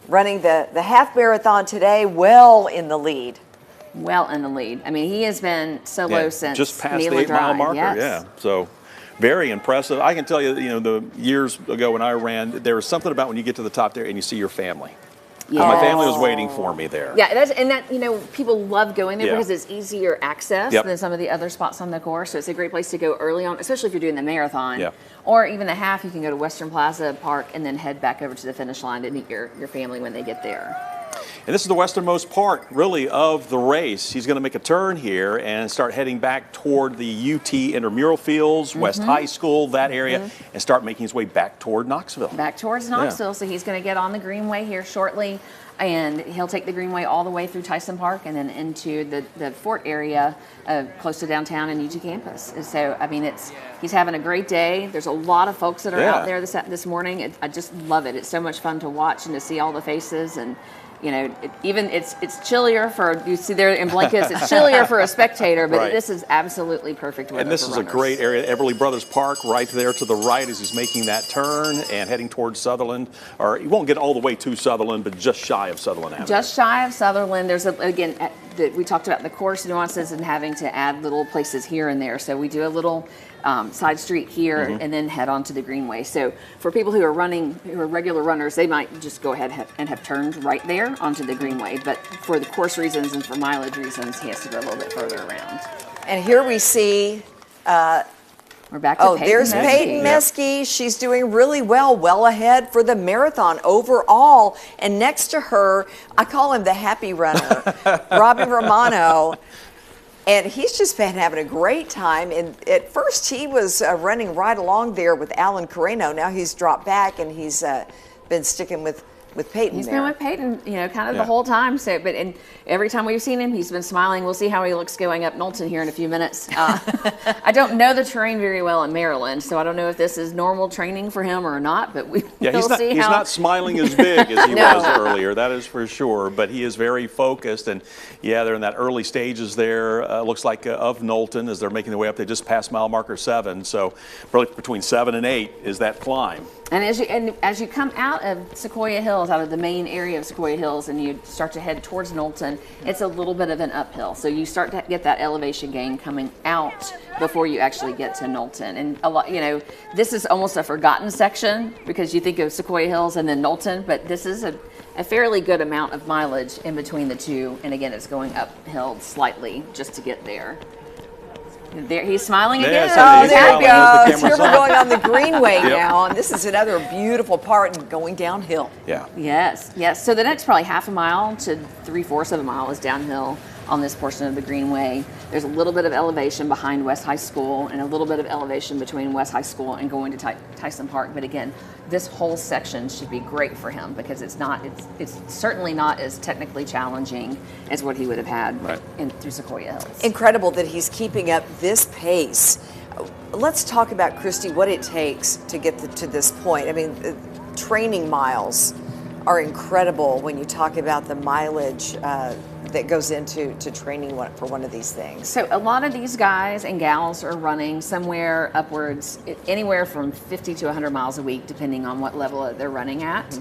[SPEAKER 3] running the half marathon today, well in the lead.
[SPEAKER 4] Well in the lead. I mean, he has been solo since
[SPEAKER 2] just past the
[SPEAKER 4] Nealon
[SPEAKER 2] 8 mile
[SPEAKER 4] Drive.
[SPEAKER 2] marker.
[SPEAKER 4] Yes.
[SPEAKER 2] Yeah, so very impressive. I can tell you, the years ago when I ran, there was something about when you get to the top there and you see your family.
[SPEAKER 4] Yes.
[SPEAKER 2] My family was waiting for me there.
[SPEAKER 4] Yeah, people love going there because it's easier access
[SPEAKER 2] Yep.
[SPEAKER 4] than some of the other spots on the course. So it's a great place to go early on, especially if you're doing the marathon.
[SPEAKER 2] Yeah.
[SPEAKER 4] Or even the half, you can go to Western Plaza Park and then head back over to the finish line to meet your family when they get there.
[SPEAKER 2] And this is the westernmost part, really, of the race. He's going to make a turn here and start heading back toward the UT intramural fields, West High School, that area, and start making his way back toward Knoxville.
[SPEAKER 4] Back towards Knoxville. So he's going to get on the Greenway here shortly, and he'll take the Greenway all the way through Tyson Park and then into the Fort area close to downtown and UT campus. And so, he's having a great day. There's a lot of folks that are out there this morning. I just love it. It's so much fun to watch and to see all the faces, and You know, it's chillier for, you see there in blankets, it's chillier for a spectator, but this is absolutely perfect weather.
[SPEAKER 2] And this is a great area, Everly Brothers Park, right there to the right as he's making that turn and heading towards Sutherland. Or you won't get all the way to Sutherland, but just shy of Sutherland Avenue.
[SPEAKER 4] Just shy of Sutherland. There's, again, we talked about the course nuances and having to add little places here and there. So we do a little side street here and then head on to the Greenway. So for people who are regular runners, they might just go ahead and have turned right there onto the Greenway. But for the course reasons and for mileage reasons, he has to go a little bit further around.
[SPEAKER 3] And here we see...
[SPEAKER 4] we're back to Peyton
[SPEAKER 3] there's
[SPEAKER 4] Meskey.
[SPEAKER 3] Peyton Meskey. She's doing really well ahead for the marathon overall. And next to her, I call him the happy runner, Robin Romano. And he's just been having a great time. And at first, he was running right along there with Alan Carreno. Now he's dropped back, and he's been sticking with Peyton.
[SPEAKER 4] He's been with Peyton, you know, kind of the whole time. So, and every time we've seen him, he's been smiling. We'll see how he looks going up Knowlton here in a few minutes. I don't know the terrain very well in Maryland, so I don't know if this is normal training for him or not. But we'll see.
[SPEAKER 2] He's not smiling as big as he was earlier. That is for sure. But he is very focused, and they're in that early stages there. Looks like of Knowlton as they're making their way up. They just passed mile marker 7, so probably between 7 and 8 is that climb.
[SPEAKER 4] And as you come out of Sequoia Hills, out of the main area of Sequoia Hills, and you start to head towards Knowlton, it's a little bit of an uphill. So you start to get that elevation gain coming out before you actually get to Knowlton. And a lot, you know, this is almost a forgotten section because you think of Sequoia Hills and then Knowlton, but this is a fairly good amount of mileage in between the two. And again, it's going uphill slightly just to get there. There, he's smiling again.
[SPEAKER 3] Oh, there he goes. Here we're going on the Greenway now, and this is another beautiful part and going downhill.
[SPEAKER 2] Yeah.
[SPEAKER 4] Yes. So the next probably half a mile to 3/4 of a mile is downhill on this portion of the Greenway. There's a little bit of elevation behind West High School and a little bit of elevation between West High School and going to Tyson Park. But again, this whole section should be great for him because it's certainly not as technically challenging as what he would have had through Sequoia Hills.
[SPEAKER 3] Incredible that he's keeping up this pace. Let's talk about, Christy, what it takes to get to this point. I mean, training miles are incredible when you talk about the mileage that goes into training for one of these things.
[SPEAKER 4] So a lot of these guys and gals are running somewhere upwards, anywhere from 50 to 100 miles a week, depending on what level they're running at.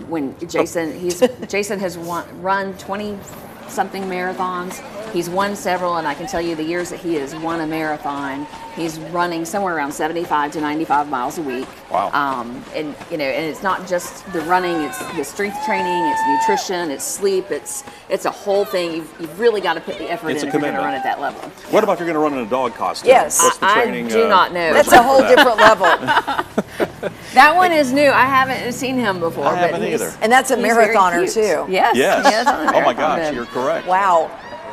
[SPEAKER 4] When Jason has run 20-something marathons. He's won several, and I can tell you the years that he has won a marathon, he's running somewhere around 75 to 95 miles a week.
[SPEAKER 2] Wow.
[SPEAKER 4] And you know, and it's not just the running; it's the strength training, it's nutrition, it's sleep, it's a whole thing. You've really got to put the effort in if you're going to run at that level.
[SPEAKER 2] What about if you're going to run in a dog costume?
[SPEAKER 3] Yes,
[SPEAKER 2] what's the training?
[SPEAKER 4] I do not know.
[SPEAKER 3] That's a whole different level.
[SPEAKER 4] That one is new. I haven't seen him before.
[SPEAKER 2] I haven't either.
[SPEAKER 3] And that's a marathoner too.
[SPEAKER 4] Yes.
[SPEAKER 2] Yes. Oh my gosh, you're correct.
[SPEAKER 3] Wow.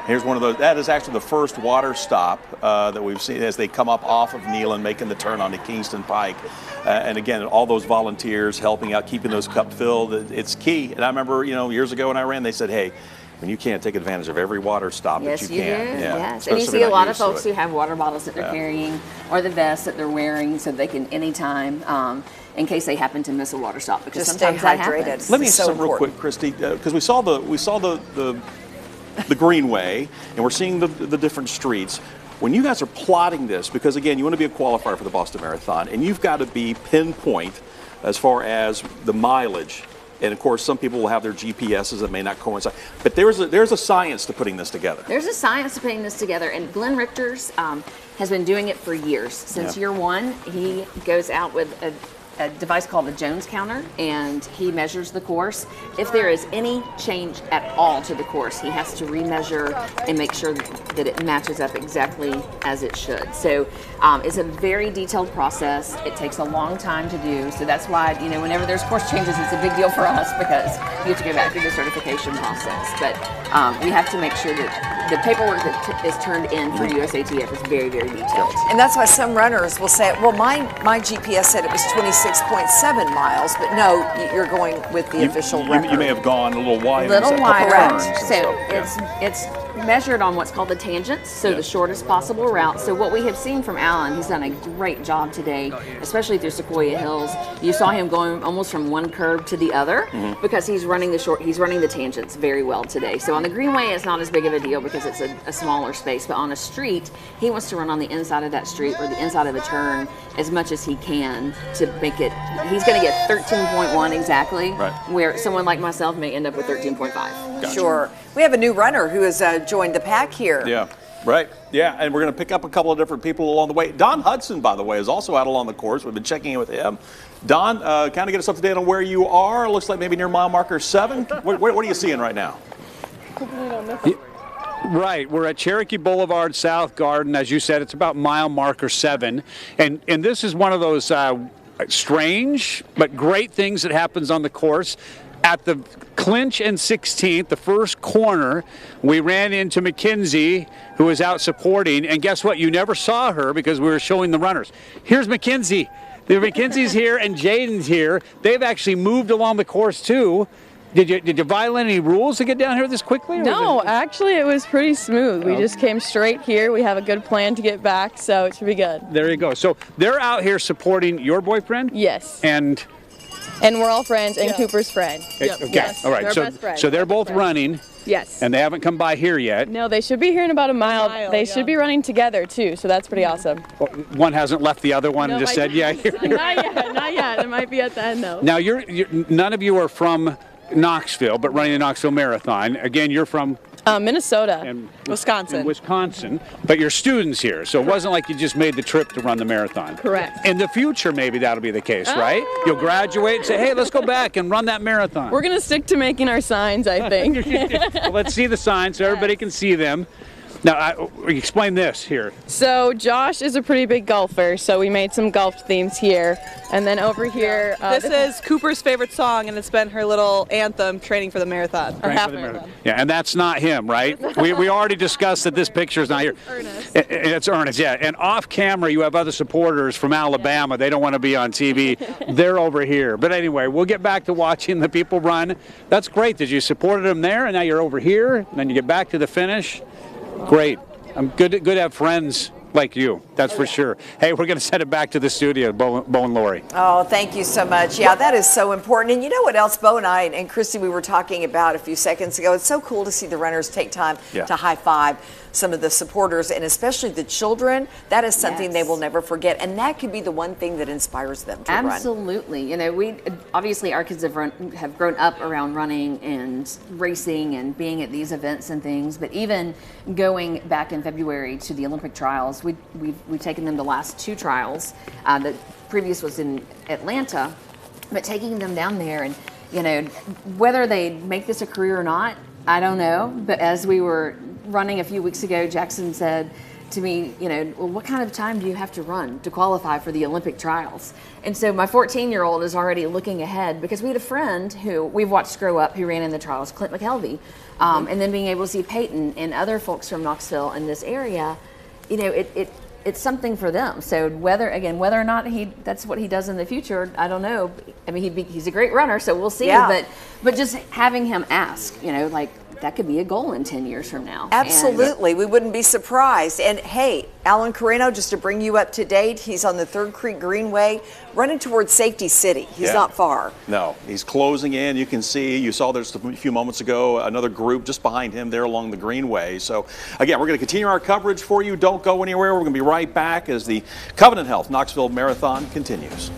[SPEAKER 2] Here's one of those. That is actually the first water stop that we've seen as they come up off of Neyland, making the turn onto Kingston Pike. And again, all those volunteers helping out, keeping those cups filled. It's key. And I remember, years ago when I ran, they said, hey, when you can't take advantage of every water stop that you can.
[SPEAKER 4] Yes, and you see a lot of folks who have water bottles that they're carrying or the vests that they're wearing so they can anytime in case they happen to miss a water stop, because
[SPEAKER 3] just
[SPEAKER 4] sometimes
[SPEAKER 3] stay
[SPEAKER 4] that
[SPEAKER 3] hydrated.
[SPEAKER 4] happens.
[SPEAKER 2] Let me say something real quick, Christy, because we saw the Greenway, and we're seeing the different streets. When you guys are plotting this, because again, you want to be a qualifier for the Boston Marathon, and you've got to be pinpoint as far as the mileage. And of course, some people will have their GPSs that may not coincide. But there's a science to putting this together.
[SPEAKER 4] There's a science to putting this together, and Glenn Richter's has been doing it for years. Since year one, he goes out with a device called the Jones counter, and he measures the course. If there is any change at all to the course, he has to remeasure and make sure that it matches up exactly as it should. So it's a very detailed process. It takes a long time to do. So that's why, whenever there's course changes, it's a big deal for us because you have to go back through the certification process. But we have to make sure that the paperwork that is turned in for USATF is very, very detailed.
[SPEAKER 3] And that's why some runners will say, well, my GPS said it was 26.7 miles, but no, you're going with the official record.
[SPEAKER 2] You may have gone a little wider.
[SPEAKER 4] Correct. So
[SPEAKER 2] it's
[SPEAKER 4] measured on what's called the tangents, so the shortest possible route. So what we have seen from Alan, he's done a great job today, especially through Sequoia Hills. You saw him going almost from one curve to the other because he's running the tangents very well today. So on the greenway, it's not as big of a deal because it's a smaller space, but on a street, he wants to run on the inside of that street or the inside of a turn as much as he can to make it. He's going to get 13.1 exactly, where someone like myself may end up with 13.5.
[SPEAKER 2] Gotcha.
[SPEAKER 3] Sure. We have a new runner who has joined the pack here.
[SPEAKER 2] Yeah, right. Yeah, and we're going to pick up a couple of different people along the way. Don Hudson, by the way, is also out along the course. We've been checking in with him. Don, kind of get us up to date on where you are. It looks like maybe near mile marker 7. What are you seeing right now?
[SPEAKER 9] Right, we're at Cherokee Boulevard South Garden. As you said, it's about mile marker 7. And this is one of those strange but great things that happens on the course. At the clinch and 16th, the first corner, we ran into Mackenzie, who was out supporting. And guess what? You never saw her because we were showing the runners. Here's Mackenzie. Mackenzie's here and Jaden's here. They've actually moved along the course too. Did you violate any rules to get down here this quickly?
[SPEAKER 21] No, actually it was pretty smooth. We just came straight here. We have a good plan to get back, so it should be good.
[SPEAKER 9] There you go. So they're out here supporting your boyfriend?
[SPEAKER 21] Yes.
[SPEAKER 9] And
[SPEAKER 21] we're all friends, and Cooper's friend.
[SPEAKER 9] Okay,
[SPEAKER 21] Yes.
[SPEAKER 9] all right.
[SPEAKER 21] They're best friends.
[SPEAKER 9] So they're both running.
[SPEAKER 21] Yes.
[SPEAKER 9] And they haven't come by here yet.
[SPEAKER 21] No, they should be here in about a mile. They should be running together too, so that's pretty awesome.
[SPEAKER 9] Well, one hasn't left the other one and just said, yeah.
[SPEAKER 21] Not yet. It might be at the end though.
[SPEAKER 9] Now none of you are from Knoxville, but running the Knoxville Marathon. Again, you're from
[SPEAKER 21] Minnesota
[SPEAKER 9] and
[SPEAKER 21] Wisconsin.
[SPEAKER 9] Wisconsin, but you're students here, so it wasn't like you just made the trip to run the marathon.
[SPEAKER 21] Correct.
[SPEAKER 9] In the future, maybe that'll be the case, right? You'll graduate and say, hey, let's go back and run that marathon.
[SPEAKER 21] We're gonna stick to making our signs, I think.
[SPEAKER 9] Well, let's see the signs so everybody can see them. Now, explain this here.
[SPEAKER 21] So Josh is a pretty big golfer, so we made some golf themes here. And then over here...
[SPEAKER 18] this is Cooper's favorite song, and it's been her little anthem training for the marathon, or half marathon.
[SPEAKER 9] Yeah, and that's not him, right? we already discussed that this picture is not here.
[SPEAKER 18] Ernest.
[SPEAKER 9] It's Ernest, yeah. And off camera, you have other supporters from Alabama. They don't want to be on TV. They're over here. But anyway, we'll get back to watching the people run. That's great that you supported them there, and now you're over here, and then you get back to the finish. Great. I'm good to have friends like you, that's for sure. Hey, we're going to send it back to the studio, Bo and Lori.
[SPEAKER 3] Oh, thank you so much. Yeah, that is so important. And you know what else, Bo and I and Christy, we were talking about a few seconds ago. It's so cool to see the runners take time to high five some of the supporters, and especially the children. That is something they will never forget, and that could be the one thing that inspires them to run.
[SPEAKER 4] Absolutely. You know, we obviously our kids have grown up around running and racing and being at these events and things. But even going back in February to the Olympic trials, we've taken them the last 2 trials. The previous was in Atlanta, but taking them down there, and you know, whether they make this a career or not, I don't know. But as we were running a few weeks ago, Jackson said to me, you know, well, what kind of time do you have to run to qualify for the Olympic trials? And so my 14-year-old is already looking ahead, because we had a friend who we've watched grow up who ran in the trials, Clint McKelvey, and then being able to see Peyton and other folks from Knoxville in this area, you know, it's something for them. So whether or not that's what he does in the future, I don't know. I mean, he's a great runner, so we'll see. Yeah. But just having him ask, you know, like, that could be a goal in 10 years from now.
[SPEAKER 3] Absolutely. We wouldn't be surprised. And hey, Alan Carreno, just to bring you up to date, he's on the 3rd Creek Greenway running towards Safety City. He's not far.
[SPEAKER 2] No, he's closing in. You can see, you saw there's a few moments ago, another group just behind him there along the Greenway. So again, we're going to continue our coverage for you. Don't go anywhere. We're going to be right back as the Covenant Health Knoxville Marathon continues.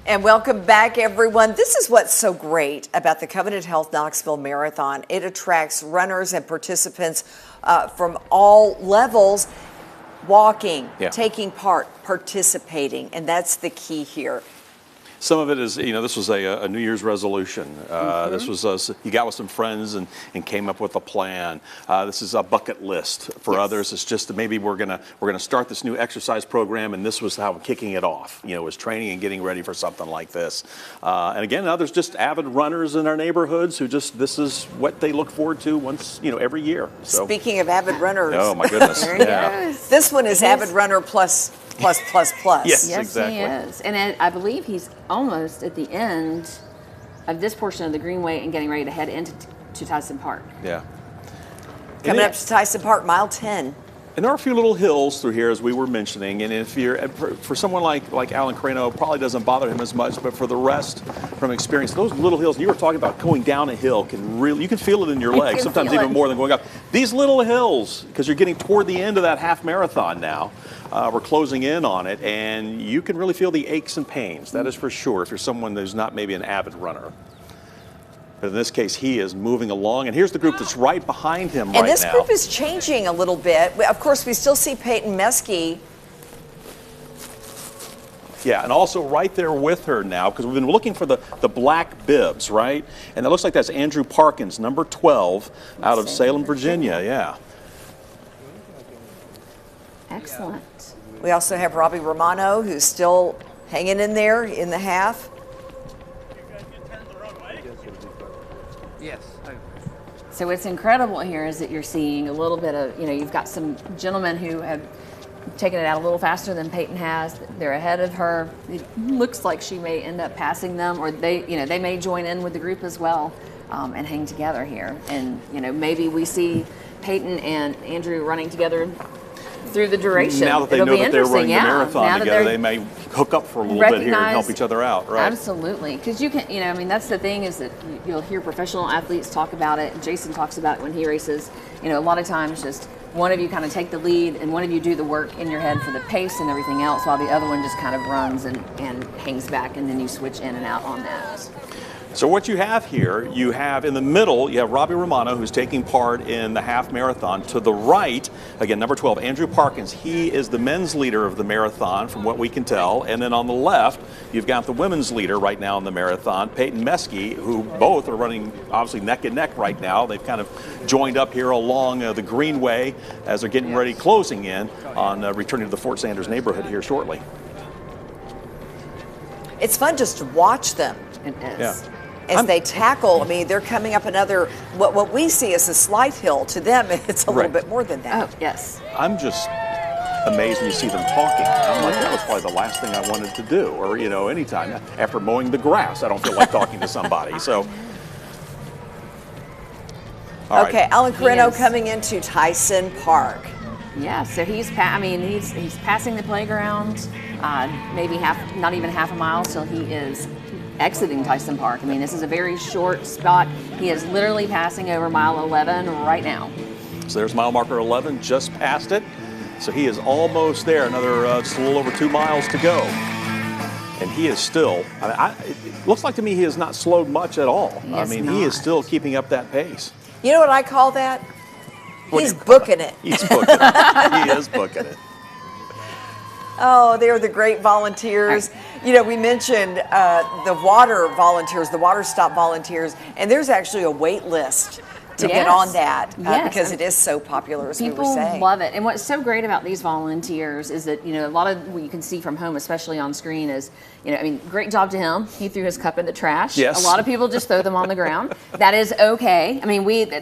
[SPEAKER 3] And welcome back, everyone. This is what's so great about the Covenant Health Knoxville Marathon. It attracts runners and participants from all levels, walking, taking part, participating, and that's the key here.
[SPEAKER 2] Some of it is, this was a New Year's resolution. This was you got with some friends and came up with a plan. This is a bucket list for others. It's just that maybe we're gonna start this new exercise program, and this was how we're kicking it off. Was training and getting ready for something like this. And again, others just avid runners in our neighborhoods who this is what they look forward to once every year. So,
[SPEAKER 3] speaking of avid runners,
[SPEAKER 2] oh my goodness,
[SPEAKER 3] there he goes. This one is avid runner plus.
[SPEAKER 2] Yes,
[SPEAKER 4] exactly. He is. And I believe he's almost at the end of this portion of the Greenway and getting ready to head into Tyson Park.
[SPEAKER 2] Yeah.
[SPEAKER 3] Coming up to Tyson Park, mile 10.
[SPEAKER 2] And there are a few little hills through here, as we were mentioning. And if you're for someone like Alan Crano, probably doesn't bother him as much. But for the rest, from experience, those little hills. And you were talking about going down a hill you can feel it in your legs. Sometimes even more than going up. These little hills, because you're getting toward the end of that half marathon now. We're closing in on it, and you can really feel the aches and pains. That is for sure. If you're someone who's not maybe an avid runner. But in this case, he is moving along, and here's the group that's right behind him right now.
[SPEAKER 3] And this group is changing a little bit. Of course, we still see Peyton Meskey.
[SPEAKER 2] Yeah, and also right there with her now, because we've been looking for the black bibs, right? And it looks like that's Andrew Parkins, number 12, out of Salem, Virginia. Yeah.
[SPEAKER 4] Excellent.
[SPEAKER 3] We also have Robbie Romano, who's still hanging in there in the half.
[SPEAKER 6] Yes.
[SPEAKER 4] So what's incredible here is that you're seeing a little bit of, you've got some gentlemen who have taken it out a little faster than Peyton has. They're ahead of her. It looks like she may end up passing them, or they may join in with the group as well and hang together here. And, maybe we see Peyton and Andrew running together through the duration.
[SPEAKER 2] Now that they know that they're running the marathon together, they may hook up for a little bit here and help each other out, right?
[SPEAKER 4] Absolutely, because you can, that's the thing is that you'll hear professional athletes talk about it. Jason talks about it when he races. A lot of times just one of you kind of take the lead and one of you do the work in your head for the pace and everything else, while the other one just kind of runs and hangs back, and then you switch in and out on that.
[SPEAKER 2] So what you have here, you have in the middle, you have Robbie Romano, who's taking part in the half marathon. To the right, again, number 12, Andrew Parkins. He is the men's leader of the marathon, from what we can tell. And then on the left, you've got the women's leader right now in the marathon, Peyton Meskey, who both are running obviously neck and neck right now. They've kind of joined up here along the Greenway as they're getting ready, closing in on returning to the Fort Sanders neighborhood here shortly.
[SPEAKER 3] It's fun just to watch them.
[SPEAKER 4] It is.
[SPEAKER 2] Yeah.
[SPEAKER 3] As they tackle, they're coming up another, what we see as a slight hill. To them, it's a little bit more than that.
[SPEAKER 4] Oh, yes.
[SPEAKER 2] I'm just amazed when you see them talking. I'm like, that was probably the last thing I wanted to do. Or, anytime after mowing the grass, I don't feel like talking to somebody. So, all
[SPEAKER 3] okay,
[SPEAKER 2] right.
[SPEAKER 3] Alan Carreno coming into Tyson Park.
[SPEAKER 4] Yeah, so he's passing the playground, maybe not even half a mile till he is exiting Tyson Park. This is a very short spot. He is literally passing over mile 11 right now.
[SPEAKER 2] So there's mile marker 11, just past it. So he is almost there. Another just a little over 2 miles to go. And he is still, it looks like to me he has not slowed much at all. He is still keeping up that pace.
[SPEAKER 3] You know what I call that? He's booking it.
[SPEAKER 2] He's booking it. He is booking it.
[SPEAKER 3] Oh, they're the great volunteers. We mentioned the water volunteers, the water stop volunteers, and there's actually a wait list to get on that because it is so popular, as we were saying.
[SPEAKER 4] People love it. And what's so great about these volunteers is that, a lot of what you can see from home, especially on screen, is, great job to him. He threw his cup in the trash.
[SPEAKER 2] Yes.
[SPEAKER 4] A lot of people just throw them on the ground. That is okay.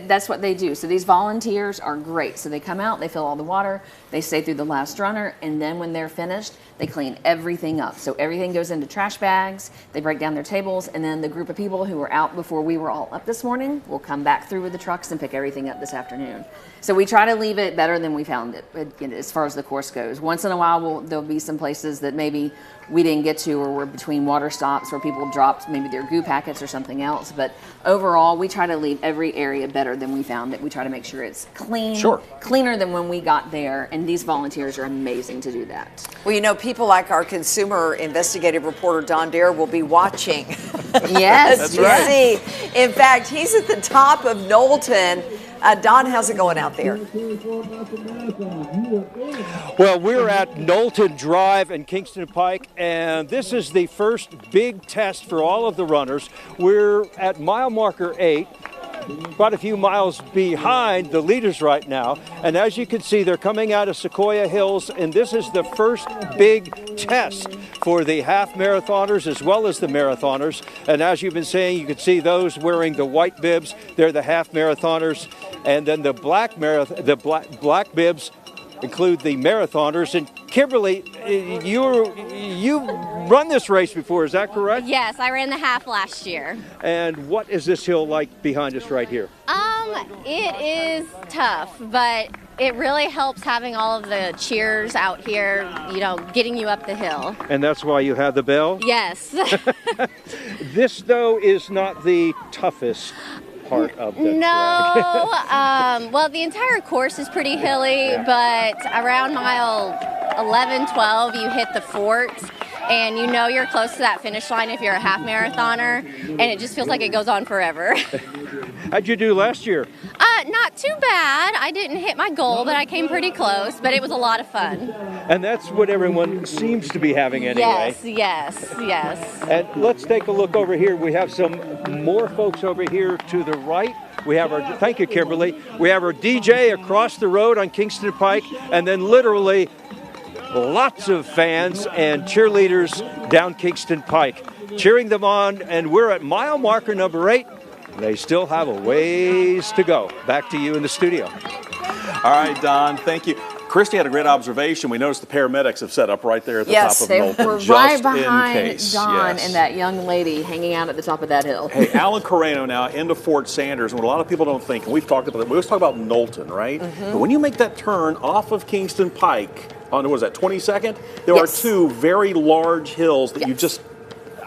[SPEAKER 4] That's what they do. So these volunteers are great. So they come out, they fill all the water, they stay through the last runner, and then when they're finished, they clean everything up. So everything goes into trash bags, they break down their tables, and then the group of people who were out before we were all up this morning will come back through with the trucks and pick everything up this afternoon. So we try to leave it better than we found it, as far as the course goes. Once in a while, there'll be some places that maybe we didn't get to, or we're between water stops where people dropped maybe their goo packets or something else. But overall, we try to leave every area better than we found it. We try to make sure it's clean, cleaner than when we got there. And these volunteers are amazing to do that.
[SPEAKER 3] Well, you know, people like our consumer investigative reporter, Don Dare, will be watching.
[SPEAKER 4] Yes,
[SPEAKER 3] that's right. See. In fact, he's at the top of Knowlton. Don, how's it going out there?
[SPEAKER 5] Well, we're at Knowlton Drive and Kingston Pike, and this is the first big test for all of the runners. We're at mile marker 8, quite a few miles behind the leaders right now. And as you can see, they're coming out of Sequoia Hills, and this is the first big test for the half marathoners as well as the marathoners. And as you've been saying, you can see those wearing the white bibs. They're the half marathoners. And then the black bibs include the marathoners. And Kimberly, you've run this race before, is that correct?
[SPEAKER 1] Yes, I ran the half last year.
[SPEAKER 5] And what is this hill like behind us right here?
[SPEAKER 1] It is tough, but it really helps having all of the cheers out here, you know, getting you up the hill.
[SPEAKER 5] And that's why you have the bell?
[SPEAKER 1] Yes.
[SPEAKER 5] This, though, is not the toughest part of the track.
[SPEAKER 1] Well, the entire course is pretty hilly, but around mile 11, 12, you hit the fort, and you know you're close to that finish line if you're a half marathoner, and it just feels like it goes on forever.
[SPEAKER 5] How'd you do last year?
[SPEAKER 1] Not too bad. I didn't hit my goal, but I came pretty close, but it was a lot of fun.
[SPEAKER 5] And that's what everyone seems to be having anyway.
[SPEAKER 1] Yes.
[SPEAKER 5] And let's take a look over here. We have some more folks over here to the right. We have our, thank you, Kimberly. We have our DJ across the road on Kingston Pike, and then literally lots of fans and cheerleaders down Kingston Pike, cheering them on, and we're at mile marker number 8. They still have a ways to go. Back to you in the studio.
[SPEAKER 2] All right, Don, thank you. Christy had a great observation. We noticed the paramedics have set up right there at the top of Knowlton.
[SPEAKER 4] Yes, they were
[SPEAKER 2] just
[SPEAKER 4] right
[SPEAKER 2] in
[SPEAKER 4] behind
[SPEAKER 2] case.
[SPEAKER 4] Don
[SPEAKER 2] Yes.
[SPEAKER 4] and that young lady hanging out at the top of that hill.
[SPEAKER 2] Hey, Alan Carreno now into Fort Sanders, and what a lot of people don't think, and we've talked about it, we always talk about Knowlton, right? But when you make that turn off of Kingston Pike, on, what was that, 22nd? There are two very large hills that you just,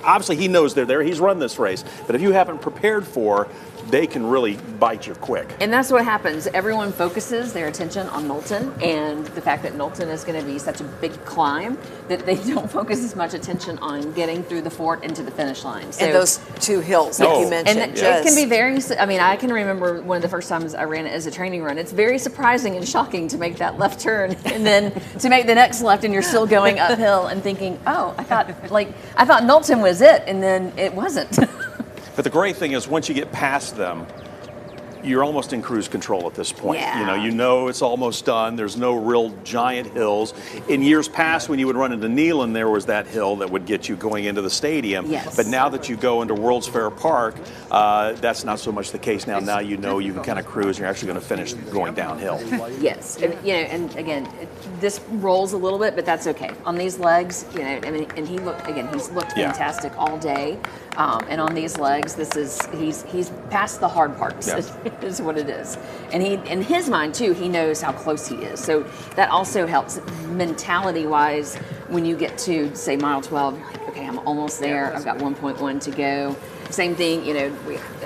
[SPEAKER 2] obviously he knows they're there, he's run this race, but if you haven't prepared for, they can really bite you quick.
[SPEAKER 4] And that's what happens. Everyone focuses their attention on Knowlton, and the fact that Knowlton is going to be such a big climb that they don't focus as much attention on getting through the fort into the finish line. So,
[SPEAKER 3] and those two hills that you mentioned.
[SPEAKER 4] And it can be very, I mean, I can remember one of the first times I ran it as a training run. It's very surprising and shocking to make that left turn and then to make the next left and you're still going uphill and thinking, oh, I thought Knowlton was it, and then it wasn't.
[SPEAKER 2] But the great thing is once you get past them, you're almost in cruise control at this point.
[SPEAKER 3] Yeah.
[SPEAKER 2] You know it's almost done. There's no real giant hills. In years past, when you would run into Neyland, there was that hill that would get you going into the stadium.
[SPEAKER 4] Yes.
[SPEAKER 2] But now that you go into World's Fair Park, that's not so much the case now. Now you know you can kind of cruise and you're actually going to finish going downhill.
[SPEAKER 4] Yes, and, and again, this rolls a little bit, but that's okay. On these legs, and he's looked fantastic all day. And on these legs, he's past the hard parts.
[SPEAKER 2] Yes.
[SPEAKER 4] Is what it is. And in his mind too, he knows how close he is. So that also helps mentality-wise when you get to, say, mile 12, you're like, okay, I'm almost there. I've got 1.1 to go. Same thing,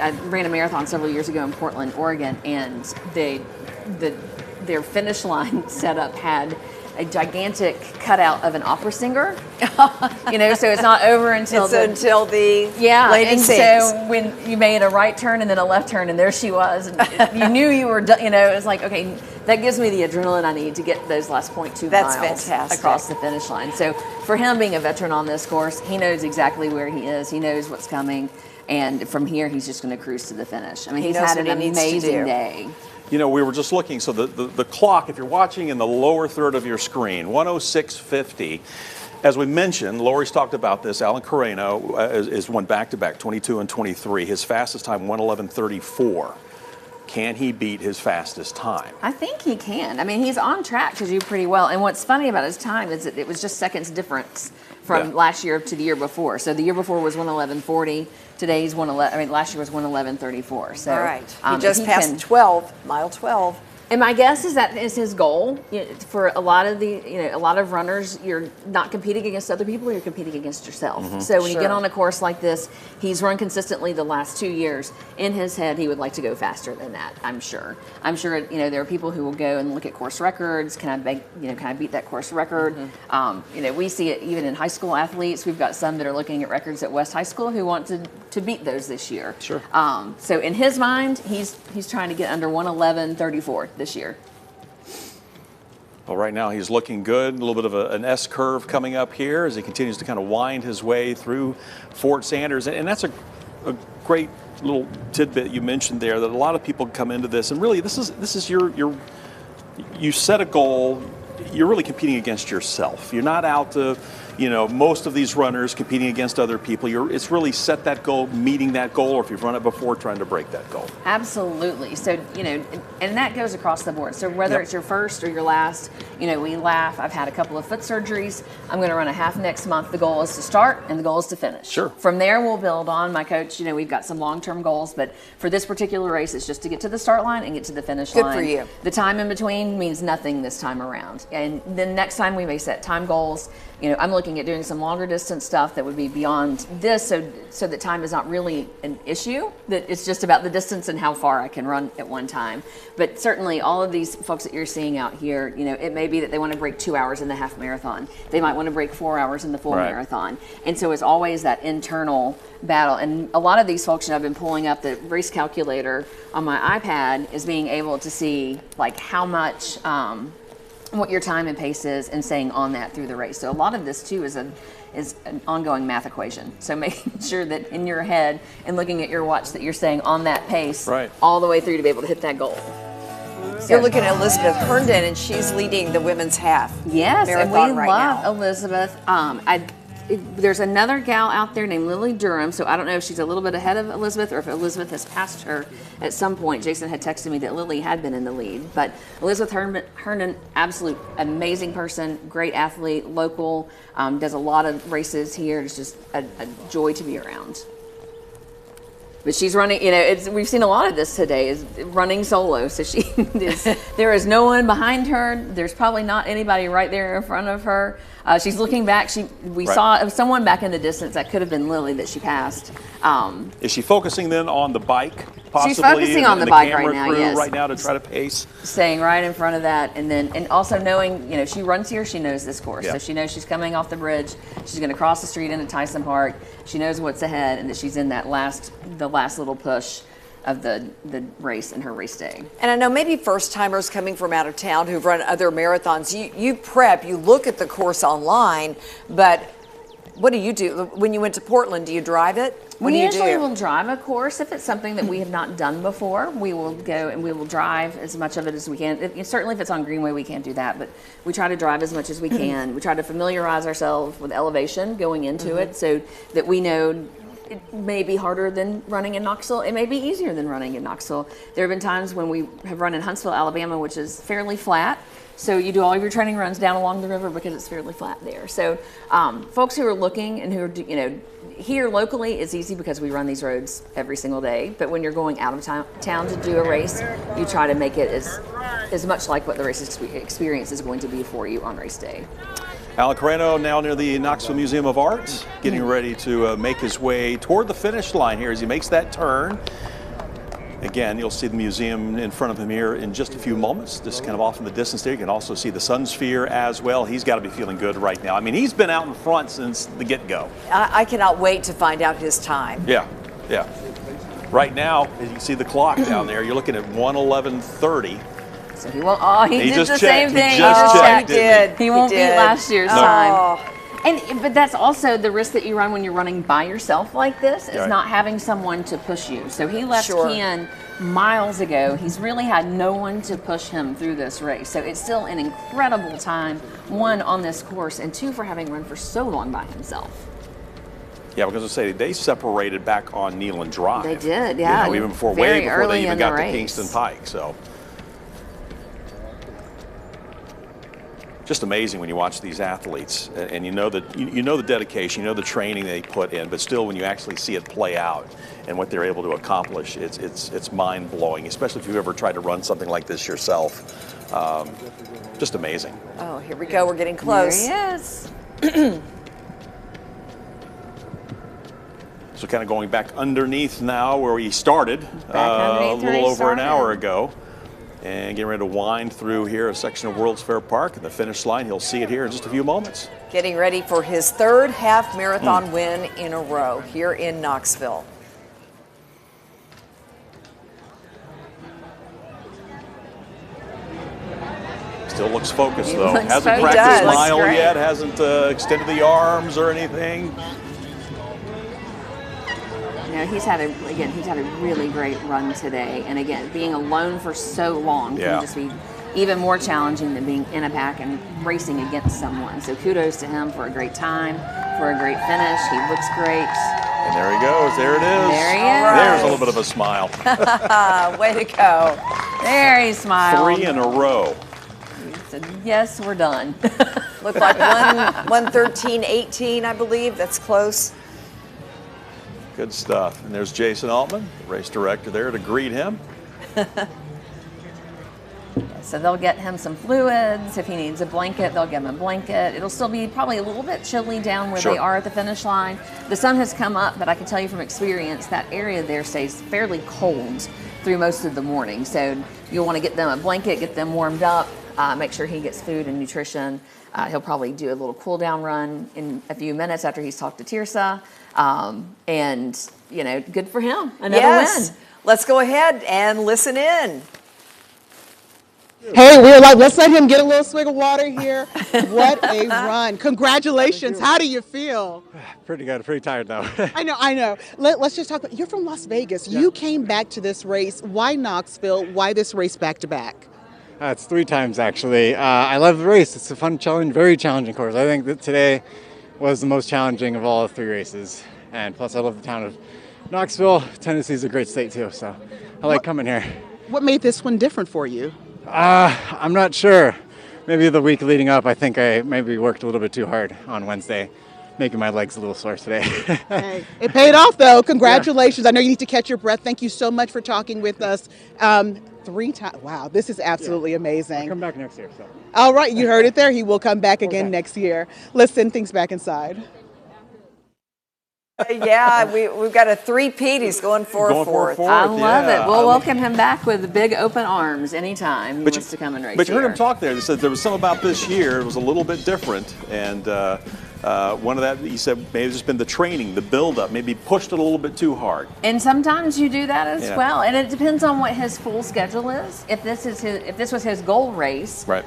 [SPEAKER 4] I ran a marathon several years ago in Portland, Oregon, and their finish line setup had a gigantic cutout of an opera singer. So it's not over until the lady
[SPEAKER 3] sings.
[SPEAKER 4] So when you made a right turn and then a left turn, and there she was, and you knew you were done. It was like, okay, that gives me the adrenaline I need to get those last 0.2
[SPEAKER 3] That's
[SPEAKER 4] miles
[SPEAKER 3] fantastic.
[SPEAKER 4] across the finish line. So for him being a veteran on this course, he knows exactly where he is. He knows what's coming, and from here he's just going to cruise to the finish. I mean, he's had an amazing day.
[SPEAKER 2] We were just looking, so the clock, if you're watching in the lower third of your screen, 106.50. As we mentioned, Lori's talked about this. Alan Carreno is won back-to-back, 22 and 23. His fastest time, 1:11:34. Can he beat his fastest time?
[SPEAKER 4] I think he can. I mean, he's on track to do pretty well. And what's funny about his time is that it was just seconds difference from last year to the year before. So the year before was 1:11:40. Today's 1:11. I mean, last year was 1:11:34. So
[SPEAKER 3] all right, he just passed 12, mile 12.
[SPEAKER 4] And my guess is that is his goal. For a lot of a lot of runners, you're not competing against other people, you're competing against yourself. So when you get on a course like this, he's run consistently the last 2 years. In his head, he would like to go faster than that, I'm sure. I'm sure, there are people who will go and look at course records. Can I beat that course record? We see it even in high school athletes. We've got some that are looking at records at West High School who want to beat those this year.
[SPEAKER 2] Sure.
[SPEAKER 4] So in his mind, he's trying to get under 1:11:34 this year.
[SPEAKER 2] Well, right now he's looking good. A little bit of an S curve coming up here as he continues to kind of wind his way through Fort Sanders. And that's a great little tidbit you mentioned there, that a lot of people come into this, and really this is you set a goal. You're really competing against yourself. You're not out to, most of these runners competing against other people. It's really set that goal, meeting that goal, or if you've run it before, trying to break that goal.
[SPEAKER 4] Absolutely. So, and that goes across the board. So whether it's your first or your last, we laugh. I've had a couple of foot surgeries. I'm going to run a half next month. The goal is to start and the goal is to finish.
[SPEAKER 2] Sure.
[SPEAKER 4] From there, we'll build on. My coach, we've got some long-term goals, but for this particular race, it's just to get to the start line and get to the finish line.
[SPEAKER 3] Good for you.
[SPEAKER 4] The time in between means nothing this time around. And then next time we may set time goals. I'm looking at doing some longer distance stuff that would be beyond this, so that time is not really an issue, that it's just about the distance and how far I can run at one time. But certainly all of these folks that you're seeing out here, it may be that they want to break 2 hours in the half marathon. They might want to break 4 hours in the full marathon. And so it's always that internal battle. And a lot of these folks, I've been pulling up the race calculator on my iPad, is being able to see like how much, what your time and pace is, and staying on that through the race. So a lot of this too is an ongoing math equation. So making sure that in your head and looking at your watch that you're staying on that pace all the way through to be able to hit that goal.
[SPEAKER 3] You're looking at Elizabeth Herndon, and she's leading the women's half marathon right now.
[SPEAKER 4] Elizabeth. There's another gal out there named Lily Durham, so I don't know if she's a little bit ahead of Elizabeth or if Elizabeth has passed her at some point. Jason had texted me that Lily had been in the lead, but Elizabeth Herndon, absolute amazing person, great athlete, local, does a lot of races here. It's just a joy to be around. But she's running, we've seen a lot of this today, is running solo. So there is no one behind her. There's probably not anybody right there in front of her. She's looking back. We saw someone back in the distance. That could have been Lily that she passed.
[SPEAKER 2] Is she focusing then on the bike, possibly?
[SPEAKER 4] She's focusing on the bike right now, yes.
[SPEAKER 2] Right now to try to pace.
[SPEAKER 4] Staying right in front of that, and also knowing, she runs here, she knows this course. So she knows she's coming off the bridge. She's going to cross the street into Tyson Park. She knows what's ahead, and that she's in that last little push of the race in her race day.
[SPEAKER 3] And I know maybe first timers coming from out of town who've run other marathons, you prep, you look at the course online, but what do you do? When you went to Portland, do you drive it? What do you do?
[SPEAKER 4] We usually will drive a course. If it's something that we have not done before, we will go and we will drive as much of it as we can. Certainly if it's on Greenway, we can't do that, but we try to drive as much as we can. We try to familiarize ourselves with elevation going into it, so that we know it may be harder than running in Knoxville. It may be easier than running in Knoxville. There have been times when we have run in Huntsville, Alabama, which is fairly flat. So you do all of your training runs down along the river because it's fairly flat there. So folks who are looking and who are, here locally, it's easy because we run these roads every single day. But when you're going out of town to do a race, you try to make it as much like what the race experience is going to be for you on race day.
[SPEAKER 2] Alan Carreno now near the Knoxville Museum of Art, getting ready to make his way toward the finish line here as he makes that turn. Again, you'll see the museum in front of him here in just a few moments, just kind of off in the distance there. You can also see the Sun Sphere as well. He's got to be feeling good right now. I mean, he's been out in front since the get-go.
[SPEAKER 3] I cannot wait to find out his time.
[SPEAKER 2] Yeah. Right now, as you can see the clock down there, you're looking at 1:11:30.
[SPEAKER 4] So he won't. Oh, he did the same thing.
[SPEAKER 2] He did.
[SPEAKER 4] He won't beat last year's time. But that's also the risk that you run when you're running by yourself like this, is not having someone to push you. So he left Ken miles ago. He's really had no one to push him through this race. So it's still an incredible time, one, on this course, and two, for having run for so long by himself.
[SPEAKER 2] Yeah, because I say they separated back on Neyland Drive.
[SPEAKER 4] They did, yeah.
[SPEAKER 2] Even before, way before they even got to Kingston Pike. So just amazing when you watch these athletes, and you know that you know the dedication, you know the training they put in, but still when you actually see it play out and what they're able to accomplish, it's mind blowing. Especially if you've ever tried to run something like this yourself, just amazing.
[SPEAKER 3] Oh, here we go. We're getting close.
[SPEAKER 4] There he is.
[SPEAKER 2] So kind of going back underneath now where we started a little over an hour ago. And getting ready to wind through here a section of World's Fair Park and the finish line. He'll see it here in just a few moments.
[SPEAKER 3] Getting ready for his third half marathon win in a row here in Knoxville.
[SPEAKER 2] Still looks focused,
[SPEAKER 3] He
[SPEAKER 2] though.
[SPEAKER 3] looks
[SPEAKER 2] Hasn't
[SPEAKER 3] focused.
[SPEAKER 2] practiced
[SPEAKER 3] He does.
[SPEAKER 2] mile
[SPEAKER 3] Looks great.
[SPEAKER 2] yet, hasn't extended the arms or anything.
[SPEAKER 4] You know, he's had a really great run today. And again, being alone for so long can just be even more challenging than being in a pack and racing against someone. So kudos to him for a great time, for a great finish. He looks great.
[SPEAKER 2] And there he goes. There it is.
[SPEAKER 4] There he is.
[SPEAKER 2] There's a little bit of a smile.
[SPEAKER 3] Way to go.
[SPEAKER 4] There he smiled.
[SPEAKER 2] 3 in a row.
[SPEAKER 4] He said, yes, we're done.
[SPEAKER 3] Looked like 1:13:18, I believe. That's close.
[SPEAKER 2] Good stuff. And there's Jason Altman, race director there to greet him.
[SPEAKER 4] So they'll get him some fluids. If he needs a blanket, they'll give him a blanket. It'll still be probably a little bit chilly down where they are at the finish line. The sun has come up, but I can tell you from experience that area there stays fairly cold through most of the morning. So you'll want to get them a blanket, get them warmed up, make sure he gets food and nutrition. He'll probably do a little cool down run in a few minutes after he's talked to Tirsa. And, you know, good for him. Another win.
[SPEAKER 3] Let's go ahead and listen in.
[SPEAKER 7] Hey, we were like, let's let him get a little swig of water here. What a run. Congratulations. How do you feel?
[SPEAKER 22] Pretty good. Pretty tired, though.
[SPEAKER 7] I know. Let's just talk about, you're from Las Vegas. Yeah. You came back to this race. Why Knoxville? Why this race back-to-back?
[SPEAKER 22] It's 3 times, actually. I love the race. It's a fun, challenge, very challenging course. I think that today was the most challenging of all 3 races. And plus, I love the town of Knoxville. Tennessee is a great state, too, so I like coming here.
[SPEAKER 7] What made this one different for you?
[SPEAKER 22] I'm not sure. Maybe the week leading up, I think I maybe worked a little bit too hard on Wednesday, making my legs a little sore today.
[SPEAKER 7] Hey, it paid off, though. Congratulations. Yeah. I know you need to catch your breath. Thank you so much for talking with us. 3 times. Wow, this is absolutely amazing.
[SPEAKER 22] I'll come back next year. So.
[SPEAKER 7] All right, you heard it there. He will come back again next year. Let's send things back inside.
[SPEAKER 3] Yeah, we've got a 3-peat. He's going for a fourth.
[SPEAKER 4] I love it. We'll welcome him back with big open arms anytime he wants to come and race.
[SPEAKER 2] But you heard him talk there. He said there was something about this year. It was a little bit different. And one of that, he said, maybe it's just been the training, the build-up, maybe pushed it a little bit too hard.
[SPEAKER 4] And sometimes you do that as well. And it depends on what his full schedule is. If this was his goal race,
[SPEAKER 2] right,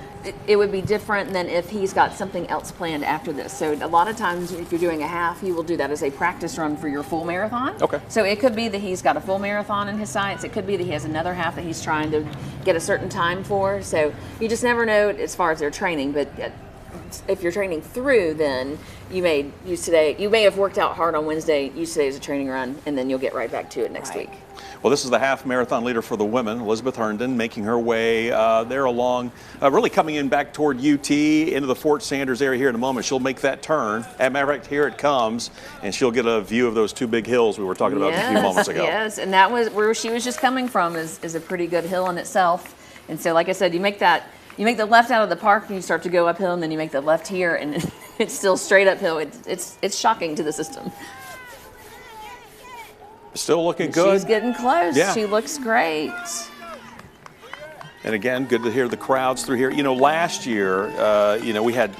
[SPEAKER 4] it would be different than if he's got something else planned after this. So a lot of times if you're doing a half, you will do that as a practice run for your full marathon.
[SPEAKER 2] Okay.
[SPEAKER 4] So it could be that he's got a full marathon in his sights. It could be that he has another half that he's trying to get a certain time for. So you just never know as far as their training. But if you're training through, then you may have worked out hard on Wednesday, use today as a training run, and then you'll get right back to it next week.
[SPEAKER 2] Well, this is the half marathon leader for the women, Elizabeth Herndon, making her way there along, really coming in back toward UT into the Fort Sanders area here in a moment. She'll make that turn. As a matter of fact, here it comes, and she'll get a view of those 2 big hills we were talking about a few moments ago.
[SPEAKER 4] Yes, and that was where she was just coming from is a pretty good hill in itself. And so, like I said, you make the left out of the park and you start to go uphill, and then you make the left here, and it's still straight uphill. It's shocking to the system.
[SPEAKER 2] Still looking good.
[SPEAKER 4] She's getting close.
[SPEAKER 2] Yeah.
[SPEAKER 4] She looks great.
[SPEAKER 2] And again, good to hear the crowds through here. You know, last year, we had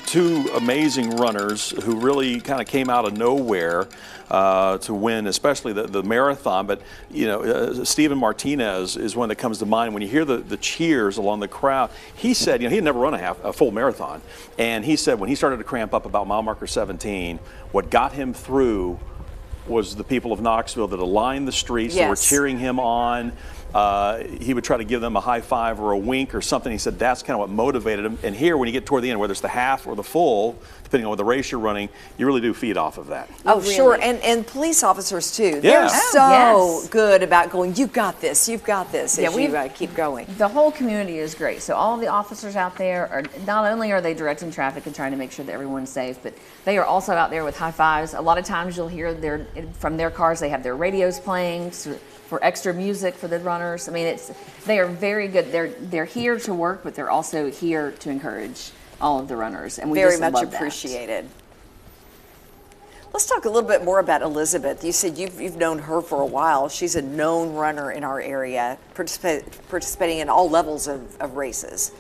[SPEAKER 2] 2 amazing runners who really kind of came out of nowhere to win, especially the marathon. But, Steven Martinez is one that comes to mind. When you hear the cheers along the crowd, he said, he had never run a full marathon. And he said when he started to cramp up about mile marker 17, what got him through was the people of Knoxville that aligned the streets, that were cheering him on. He would try to give them a high five or a wink or something. He said that's kind of what motivated him. And here, when you get toward the end, whether it's the half or the full, depending on the race you're running, you really do feed off of that.
[SPEAKER 3] Oh, sure, and police officers too.
[SPEAKER 2] Yeah.
[SPEAKER 3] They're so good about going, you've got this, as you keep going.
[SPEAKER 4] The whole community is great. So all of the officers out there are not only are they directing traffic and trying to make sure that everyone's safe, but they are also out there with high fives. A lot of times you'll hear from their cars, they have their radios playing for extra music for the runners. I mean, they are very good. They're here to work, but they're also here to encourage all of the runners, and we
[SPEAKER 3] very
[SPEAKER 4] just
[SPEAKER 3] much
[SPEAKER 4] love
[SPEAKER 3] appreciated. Let's talk a little bit more about Elizabeth. You said you've known her for a while. She's a known runner in our area, participating in all levels of races.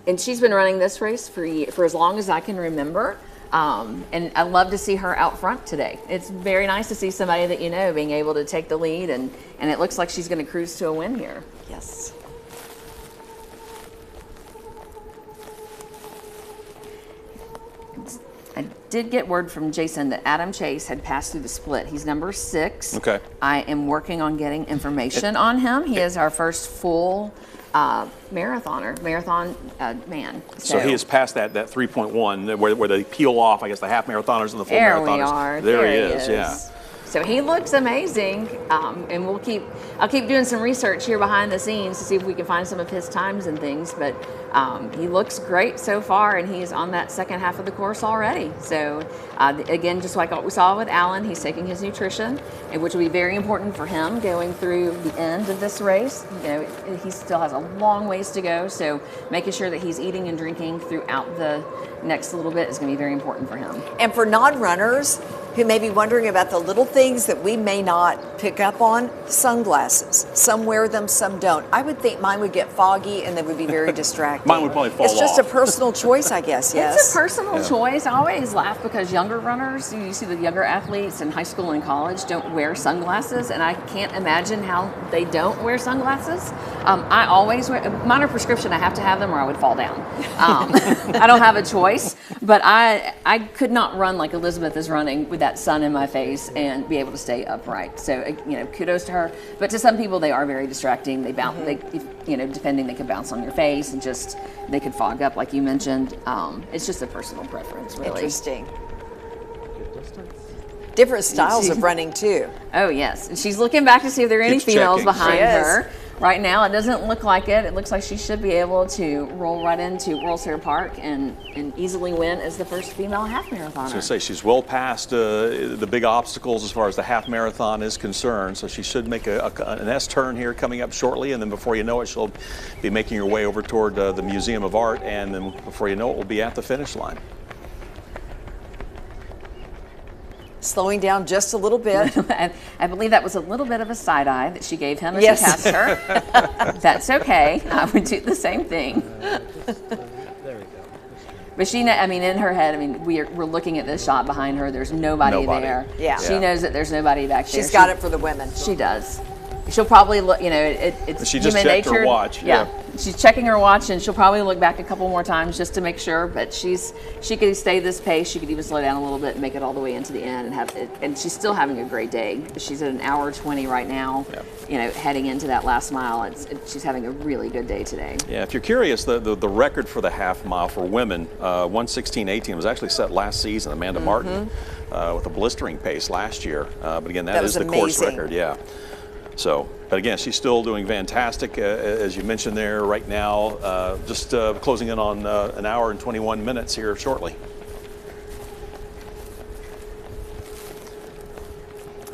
[SPEAKER 4] And she's been running this race for as long as I can remember. And I love to see her out front today. It's very nice to see somebody that you know being able to take the lead, and it looks like she's going to cruise to a win here.
[SPEAKER 3] Yes.
[SPEAKER 4] I did get word from Jason that Adam Chase had passed through the split. He's number 6.
[SPEAKER 2] Okay.
[SPEAKER 4] I am working on getting information on him. He is our first full marathon man.
[SPEAKER 2] So he has passed that 3.1 where they peel off, I guess, the half marathoners and the full marathoners.
[SPEAKER 4] There we are.
[SPEAKER 2] There he is. Yeah.
[SPEAKER 4] So he looks amazing, and I'll keep doing some research here behind the scenes to see if we can find some of his times and things. But he looks great so far, and he's on that second half of the course already. So again, just like what we saw with Alan, he's taking his nutrition, which will be very important for him going through the end of this race. You know, he still has a long ways to go, so making sure that he's eating and drinking throughout the next little bit is going to be very important for him.
[SPEAKER 3] And for non-runners who may be wondering about the little things that we may not pick up on, sunglasses. Some wear them, some don't. I would think mine would get foggy and they would be very distracting.
[SPEAKER 2] Mine would probably fall off.
[SPEAKER 3] It's just a personal choice, I guess, yes.
[SPEAKER 4] It's a personal choice. I always laugh because younger runners, you see the younger athletes in high school and college don't wear sunglasses, and I can't imagine how they don't wear sunglasses. I always wear, mine are prescription, I have to have them or I would fall down. I don't have a choice, but I could not run like Elizabeth is running with that sun in my face and be able to stay upright. So, kudos to her. But to some people, they are very distracting. They bounce, depending, they can bounce on your face and just, they could fog up like you mentioned. It's just a personal preference, really.
[SPEAKER 3] Interesting. Different styles of running too.
[SPEAKER 4] Oh yes, and she's looking back to see if there are any females behind her. Right now, it doesn't look like it. It looks like she should be able to roll right into World's Fair Park and easily win as the first female half marathoner.
[SPEAKER 2] I was going to say, she's well past the big obstacles as far as the half marathon is concerned, so she should make an S-turn here coming up shortly, and then before you know it, she'll be making her way over toward the Museum of Art, and then before you know it, we'll be at the finish line.
[SPEAKER 3] Slowing down just a little bit.
[SPEAKER 4] I believe that was a little bit of a side eye that she gave him as he passed her. That's okay. I would do the same thing. But she, in her head, we're looking at this shot behind her. There's nobody there.
[SPEAKER 3] Yeah.
[SPEAKER 4] She knows that there's nobody back there.
[SPEAKER 3] She's got it for the women.
[SPEAKER 4] She does. She'll probably look, it's
[SPEAKER 2] she just
[SPEAKER 4] human
[SPEAKER 2] checked
[SPEAKER 4] nature.
[SPEAKER 2] Her watch.
[SPEAKER 4] Yeah. She's checking her watch, and she'll probably look back a couple more times just to make sure, but she could stay this pace. She could even slow down a little bit and make it all the way into the end and have it, and she's still having a great day. She's at 1:20 right now, heading into that last mile. She's having a really good day today.
[SPEAKER 2] Yeah, if you're curious, the record for the half mile for women, 1:16.18, was actually set last season. Amanda Martin with a blistering pace last year. But again, that is the course record, yeah. So, but again, she's still doing fantastic, as you mentioned there right now, just closing in on 1 hour and 21 minutes here shortly.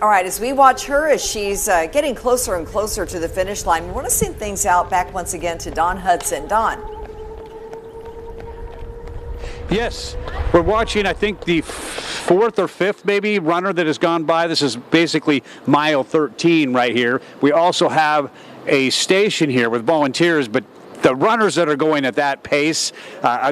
[SPEAKER 3] All right, as we watch her as she's getting closer and closer to the finish line, we want to send things out back once again to Don Hudson. Don.
[SPEAKER 9] Yes, we're watching, I think, the 4th or 5th maybe runner that has gone by. This is basically mile 13 right here. We also have a station here with volunteers, but the runners that are going at that pace,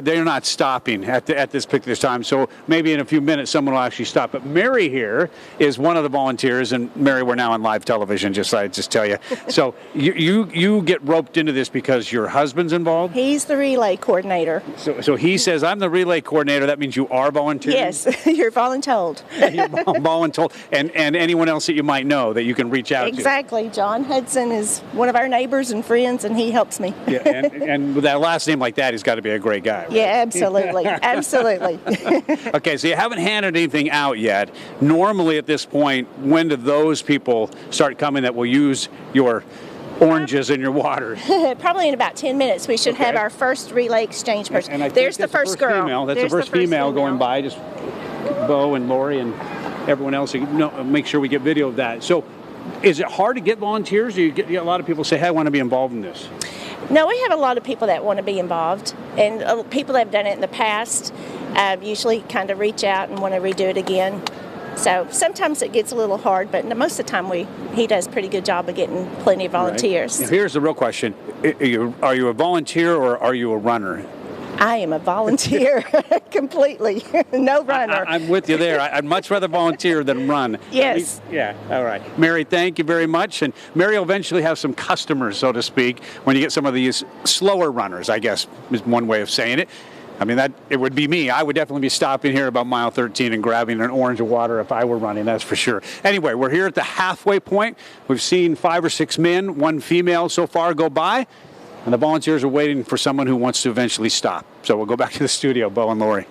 [SPEAKER 9] they're not stopping at this particular time. So maybe in a few minutes someone will actually stop. But Mary here is one of the volunteers, and Mary, we're now on live television, I just tell you. So you get roped into this because your husband's involved?
[SPEAKER 8] He's the relay coordinator.
[SPEAKER 9] So he says, I'm the relay coordinator. That means you are volunteering?
[SPEAKER 8] Yes, you're voluntold.
[SPEAKER 9] You're voluntold. And anyone else that you might know that you can reach out to.
[SPEAKER 8] Exactly. John Hudson is one of our neighbors and friends, and he helps me.
[SPEAKER 9] Yeah, and with that last name like that, he's got to be a great guy. Right?
[SPEAKER 8] Yeah, absolutely. Absolutely.
[SPEAKER 9] Okay, so you haven't handed anything out yet. Normally at this point, when do those people start coming that will use your oranges in your water?
[SPEAKER 8] Probably in about 10 minutes, we should have our first relay exchange person.
[SPEAKER 9] And I think
[SPEAKER 8] There's the
[SPEAKER 9] that's
[SPEAKER 8] first girl.
[SPEAKER 9] Female. That's
[SPEAKER 8] There's
[SPEAKER 9] the first female going by. Just Bo and Lori and everyone else. Make sure we get video of that. So, is it hard to get volunteers? Do you get a lot of people say, "Hey, I want to be involved in this"?
[SPEAKER 8] No, we have a lot of people that want to be involved, and people that have done it in the past usually kind of reach out and want to redo it again. So sometimes it gets a little hard, but most of the time he does a pretty good job of getting plenty of volunteers.
[SPEAKER 9] Right. Here's the real question: Are you a volunteer or are you a runner?
[SPEAKER 8] I am a volunteer, completely. No runner.
[SPEAKER 9] I'm with you there. I'd much rather volunteer than run.
[SPEAKER 8] Yes.
[SPEAKER 9] Yeah, all right. Mary, thank you very much. And Mary will eventually have some customers, so to speak, when you get some of these slower runners, I guess is one way of saying it. I mean, it would be me. I would definitely be stopping here about mile 13 and grabbing an orange of water if I were running, that's for sure. Anyway, we're here at the halfway point. We've seen 5 or 6 men, 1 female so far go by. And the volunteers are waiting for someone who wants to eventually stop. So we'll go back to the studio, Bo and Lori.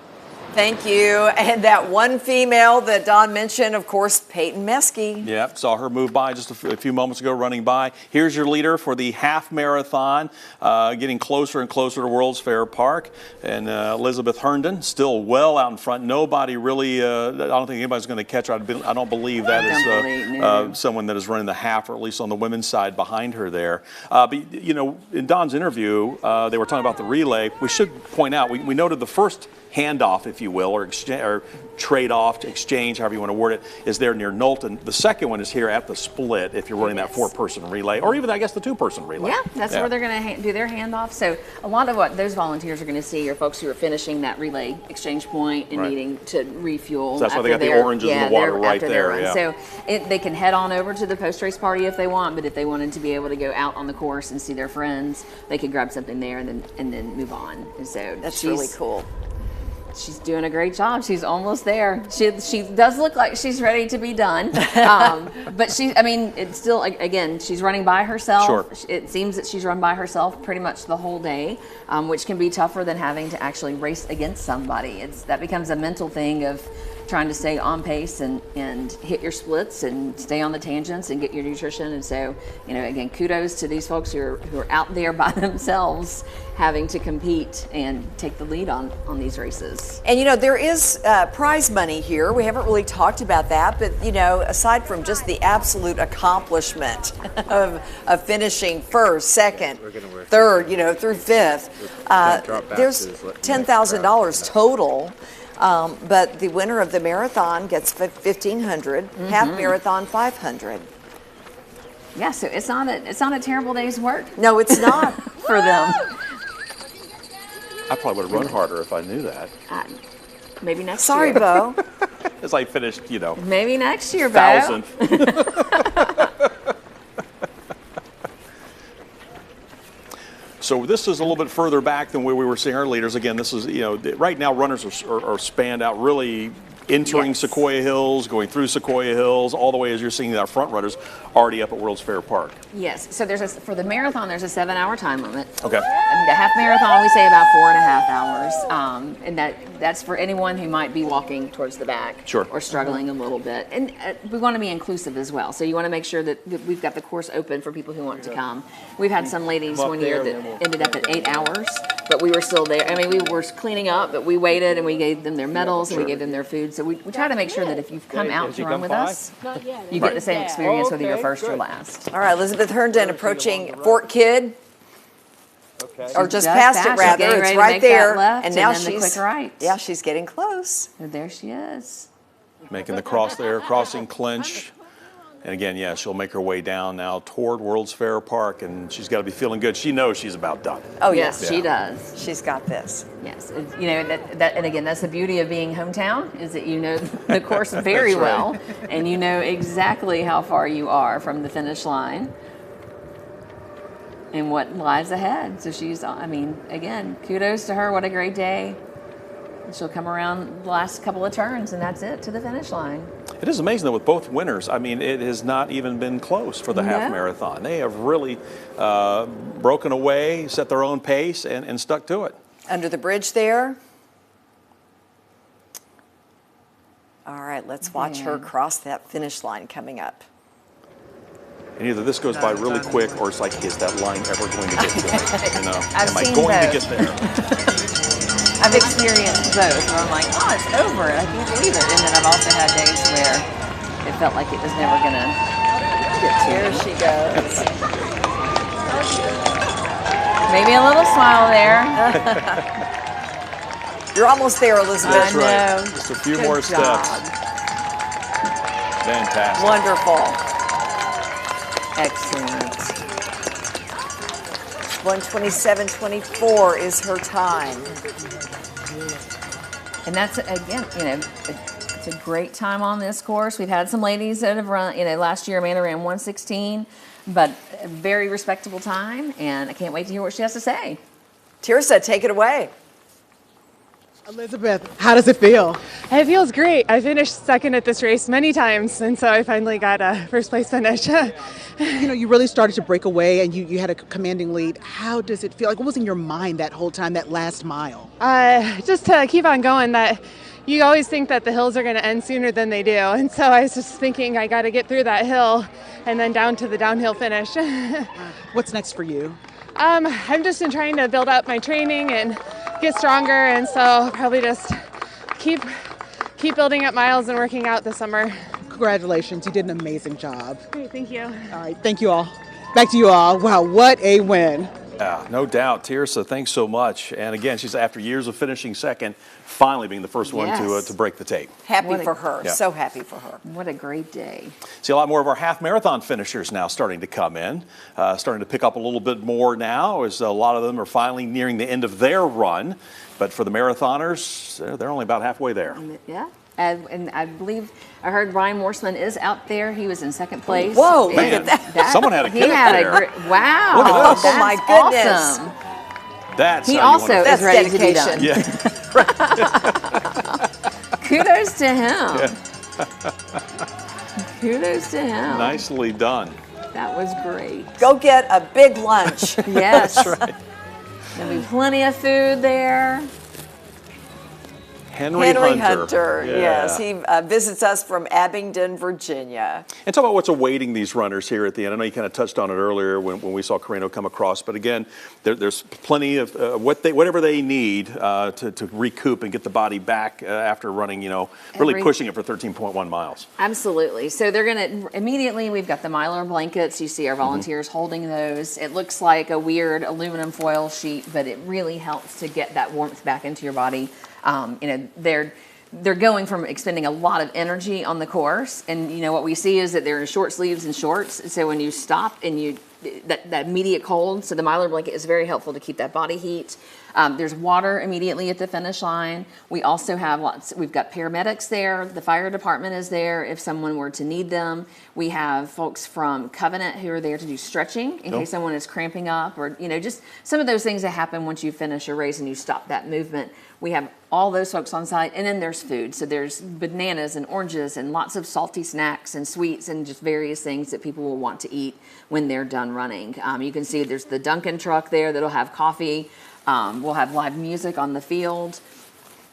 [SPEAKER 3] Thank you. And that one female that Don mentioned, of course, Peyton Meskey.
[SPEAKER 2] Yep, saw her move by just a few moments ago, running by. Here's your leader for the half marathon, getting closer and closer to World's Fair Park. And Elizabeth Herndon, still well out in front. Nobody really, I don't think anybody's going to catch her. I don't believe that is someone that is running the half, or at least on the women's side behind her there. But, you know, in Don's interview, they were talking about the relay. We should point out, we noted the first handoff, if you will, or trade-off, exchange, however you want to word it, is there near Knowlton. The second one is here at the split, if you're running that 4-person relay, or even, I guess, the 2-person relay.
[SPEAKER 4] Yeah, that's where they're going to do their handoff. So a lot of what those volunteers are going to see are folks who are finishing that relay exchange point and needing to refuel.
[SPEAKER 2] So that's why they got the oranges in the water right there. Yeah.
[SPEAKER 4] So they can head on over to the post-race party if they want, but if they wanted to be able to go out on the course and see their friends, they could grab something there and then move on. And so
[SPEAKER 3] that's really cool.
[SPEAKER 4] She's doing a great job. She's almost there. She does look like she's ready to be done. But it's still, again, she's running by herself.
[SPEAKER 2] Sure.
[SPEAKER 4] It seems that she's run by herself pretty much the whole day, which can be tougher than having to actually race against somebody. That becomes a mental thing of trying to stay on pace and hit your splits and stay on the tangents and get your nutrition. And so, again, kudos to these folks who are out there by themselves having to compete and take the lead on these races.
[SPEAKER 3] And there is prize money here. We haven't really talked about that, but aside from just the absolute accomplishment of finishing first, second, third, through fifth, there's $10,000 total. But the winner of the marathon gets $1,500, half marathon $500.
[SPEAKER 4] Yeah, so it's not a terrible day's work.
[SPEAKER 3] No, it's not
[SPEAKER 4] for them.
[SPEAKER 2] I probably would have run harder if I knew that.
[SPEAKER 4] Maybe next
[SPEAKER 3] year. Sorry, Bo.
[SPEAKER 2] As I finished,
[SPEAKER 4] Maybe next year, Bo.
[SPEAKER 2] 1,000th. So this is a little bit further back than where we were seeing our leaders. Again, this is, right now runners are spanned out really entering Sequoia Hills, going through Sequoia Hills, all the way as you're seeing our front runners already up at World's Fair Park.
[SPEAKER 4] Yes, so for the marathon, there's a 7-hour time limit.
[SPEAKER 2] Okay.
[SPEAKER 4] And the half marathon, we say about 4.5 hours. And that's for anyone who might be walking towards the back or struggling a little bit. And we want to be inclusive as well. So you want to make sure that we've got the course open for people who want to come. We've had some ladies one year that ended up at 8 hours, but we were still there. I mean, we were cleaning up, but we waited and we gave them their medals and we gave them their food. So we try to make sure that if you've come out to run with us, you get the same experience whether you're first or last.
[SPEAKER 3] All right, Elizabeth Herndon approaching Fort Kidd. Or just past it, rather. It's right there. And now she's
[SPEAKER 4] the quick right.
[SPEAKER 3] Yeah, she's getting close.
[SPEAKER 4] And there she is.
[SPEAKER 2] Making the cross there, crossing Clinch. And again, she'll make her way down now toward World's Fair Park, and she's got to be feeling good. She knows she's about done.
[SPEAKER 3] Oh, yes,
[SPEAKER 4] she does.
[SPEAKER 3] She's got this.
[SPEAKER 4] Yes, and again, that's the beauty of being hometown, is that you know the course very well, and you know exactly how far you are from the finish line and what lies ahead. So again, kudos to her. What a great day. she'll come around the last couple of turns, and that's it to the finish line.
[SPEAKER 2] It is amazing, though, with both winners. I mean, it has not even been close for the half marathon. They have really broken away, set their own pace, and stuck to it.
[SPEAKER 3] Under the bridge there. All right, let's watch her cross that finish line coming up.
[SPEAKER 2] And either this goes by really quick, or it's like, is that line ever going to get to me? You know,
[SPEAKER 4] I've
[SPEAKER 2] am I
[SPEAKER 4] seen
[SPEAKER 2] going to
[SPEAKER 4] both.
[SPEAKER 2] get there?
[SPEAKER 4] I've experienced both, where I'm like, oh, it's over, I can't believe it. And then I've also had days where it felt like it was never gonna get to me.
[SPEAKER 3] Here she goes.
[SPEAKER 4] Maybe a little smile there.
[SPEAKER 3] You're almost there, Elizabeth.
[SPEAKER 2] That's right. Just a few more steps. Fantastic.
[SPEAKER 3] Wonderful.
[SPEAKER 4] Excellent.
[SPEAKER 3] 1:27.24 is her time.
[SPEAKER 4] And that's, again, it's a great time on this course. We've had some ladies that have run, last year Amanda ran 1:16, but a very respectable time, and I can't wait to hear what she has to say.
[SPEAKER 3] Tirsa, take it away.
[SPEAKER 7] Elizabeth, how does it feel?
[SPEAKER 11] It feels great. I finished second at this race many times, and so I finally got a first place finish.
[SPEAKER 7] You really started to break away, and you had a commanding lead. How does it feel? Like, what was in your mind that whole time, that last mile?
[SPEAKER 11] Just to keep on going, that you always think that the hills are going to end sooner than they do, and so I was just thinking I got to get through that hill and then down to the downhill finish.
[SPEAKER 7] What's next for you?
[SPEAKER 11] I'm just trying to build up my training and get stronger, and so probably just keep building up miles and working out this summer.
[SPEAKER 7] Congratulations, you did an amazing job.
[SPEAKER 11] Great, thank you.
[SPEAKER 7] All right, thank you all. Back to you all. Wow, what a win.
[SPEAKER 2] Yeah, no doubt. Tirsa, thanks so much. And again, she's after years of finishing second, finally being the first one to break the tape.
[SPEAKER 3] Happy for her.
[SPEAKER 2] Yeah.
[SPEAKER 3] So happy for her.
[SPEAKER 4] What a great day.
[SPEAKER 2] See a lot more of our half marathon finishers now starting to come in, starting to pick up a little bit more now, as a lot of them are finally nearing the end of their run. But for the marathoners, they're only about halfway there.
[SPEAKER 4] Yeah. And I believe I heard Ryan Morseman is out there. He was in second place.
[SPEAKER 3] Whoa, look at that.
[SPEAKER 2] Someone had a kick there.
[SPEAKER 4] Wow.
[SPEAKER 2] Look at this.
[SPEAKER 3] Oh, my goodness.
[SPEAKER 4] Awesome.
[SPEAKER 2] That's
[SPEAKER 4] He
[SPEAKER 2] how you
[SPEAKER 4] also
[SPEAKER 2] want
[SPEAKER 4] is ready to be done.
[SPEAKER 2] Yeah.
[SPEAKER 4] Kudos to him. Kudos to him.
[SPEAKER 2] Nicely done.
[SPEAKER 4] That was great.
[SPEAKER 3] Go get a big lunch.
[SPEAKER 4] Yes.
[SPEAKER 2] That's right.
[SPEAKER 4] There'll be plenty of food there.
[SPEAKER 2] Henry Hunter.
[SPEAKER 3] Yes. He visits us from Abingdon, Virginia.
[SPEAKER 2] And talk about what's awaiting these runners here at the end. I know you kind of touched on it earlier when we saw Carreno come across, but again, there's plenty of whatever they need to recoup and get the body back after running, really pushing it for 13.1 miles.
[SPEAKER 4] Absolutely. So they're going to, immediately we've got the Mylar blankets. You see our volunteers holding those. It looks like a weird aluminum foil sheet, but it really helps to get that warmth back into your body. They're going from expending a lot of energy on the course, and what we see is that they're in short sleeves and shorts. So when you stop and that immediate cold, so the Mylar blanket is very helpful to keep that body heat. There's water immediately at the finish line. We also have we've got paramedics there. The fire department is there if someone were to need them. We have folks from Covenant who are there to do stretching in case someone is cramping up, or just some of those things that happen once you finish a race and you stop that movement. We have all those folks on site, and then there's food. So there's bananas and oranges and lots of salty snacks and sweets and just various things that people will want to eat when they're done running. You can see there's the Dunkin' truck there that'll have coffee. We'll have live music on the field.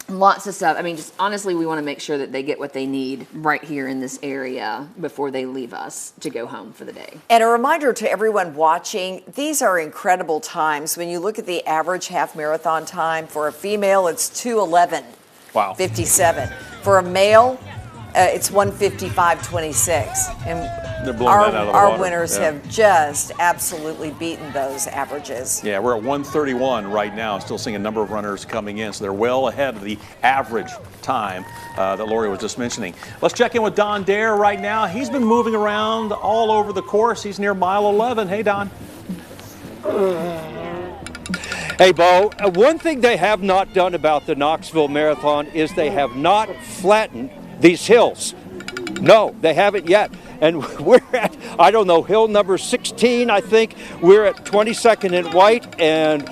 [SPEAKER 4] Lots of stuff. I mean, just honestly, we want to make sure that they get what they need right here in this area before they leave us to go home for the day.
[SPEAKER 3] And a reminder to everyone watching, these are incredible times. When you look at the average half marathon time, for a female, it's 2:11.
[SPEAKER 2] Wow.
[SPEAKER 3] 57. For a male, it's 1:55.26. And
[SPEAKER 2] they're blowing that out of the
[SPEAKER 3] our
[SPEAKER 2] water.
[SPEAKER 3] winners have just absolutely beaten those averages.
[SPEAKER 2] Yeah, we're at 1:31 right now. Still seeing a number of runners coming in, so they're well ahead of the average time that Lori was just mentioning. Let's check in with Don Dare right now. He's been moving around all over the course. He's near mile 11. Hey, Don.
[SPEAKER 5] Hey, Bo, one thing they have not done about the Knoxville Marathon is they have not flattened these hills. No, they haven't yet. And we're at, I don't know, hill number 16, I think. We're at 22nd and White, and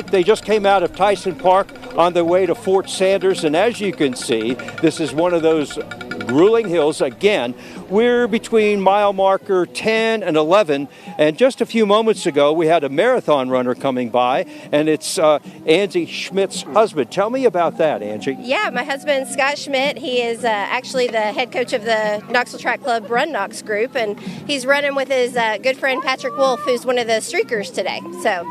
[SPEAKER 5] they just came out of Tyson Park on the way to Fort Sanders. And as you can see, this is one of those grueling hills. Again, we're between mile marker 10 and 11. And just a few moments ago, we had a marathon runner coming by, and it's Angie Schmidt's husband. Tell me about that, Angie.
[SPEAKER 12] Yeah, my husband, Scott Schmidt, he is actually the head coach of the Knoxville Track Club Run Knox group, and he's running with his good friend Patrick Wolf, who's one of the streakers today. So,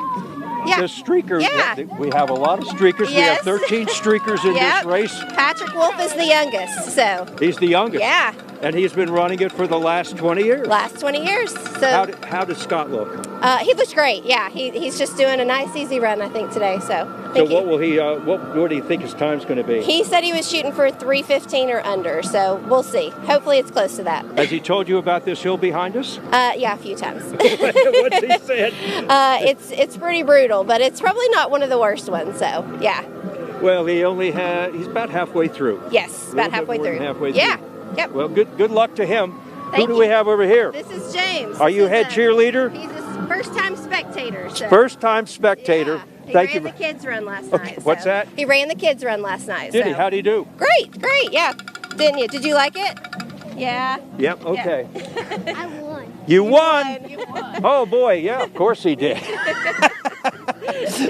[SPEAKER 12] yeah.
[SPEAKER 5] The streakers.
[SPEAKER 12] Yeah.
[SPEAKER 5] We have a lot of streakers.
[SPEAKER 12] Yes.
[SPEAKER 5] We have 13 streakers in
[SPEAKER 12] Yep.
[SPEAKER 5] this race.
[SPEAKER 12] Patrick Wolf is the youngest, so.
[SPEAKER 5] He's the youngest.
[SPEAKER 12] Yeah.
[SPEAKER 5] And he's been running it for the last 20 years.
[SPEAKER 12] Last 20 years. So
[SPEAKER 5] How does Scott look?
[SPEAKER 12] he looks great. Yeah, he's just doing a nice, easy run, I think, today. So
[SPEAKER 5] What will he? What do you think his time's going to be?
[SPEAKER 12] he said he was shooting for 3:15 or under. So we'll see. Hopefully, it's close to that.
[SPEAKER 5] Has he told you about this hill behind us?
[SPEAKER 12] Yeah, a few times.
[SPEAKER 5] What's he said?
[SPEAKER 12] It's pretty brutal, but it's probably not one of the worst ones. So yeah.
[SPEAKER 5] Well, he's about halfway through.
[SPEAKER 12] Yes, about halfway through.
[SPEAKER 5] Halfway
[SPEAKER 12] yeah.
[SPEAKER 5] through.
[SPEAKER 12] Yep.
[SPEAKER 5] Well, good luck to him.
[SPEAKER 12] Thank
[SPEAKER 5] Who do
[SPEAKER 12] you.
[SPEAKER 5] we have over here?
[SPEAKER 12] This is James.
[SPEAKER 5] Are you head cheerleader?
[SPEAKER 12] He's a first-time spectator. So.
[SPEAKER 5] First time spectator.
[SPEAKER 12] He
[SPEAKER 5] Thank
[SPEAKER 12] ran
[SPEAKER 5] you.
[SPEAKER 12] the kids run last
[SPEAKER 5] Okay,
[SPEAKER 12] night.
[SPEAKER 5] what's
[SPEAKER 12] so.
[SPEAKER 5] that?
[SPEAKER 12] He ran the kids run last night.
[SPEAKER 5] Did he?
[SPEAKER 12] so.
[SPEAKER 5] How'd he do?
[SPEAKER 12] Great, yeah. Didn't you? Did you like it? Yeah.
[SPEAKER 5] Yep. Okay.
[SPEAKER 12] I won.
[SPEAKER 5] You won. Oh boy, yeah, of course he did.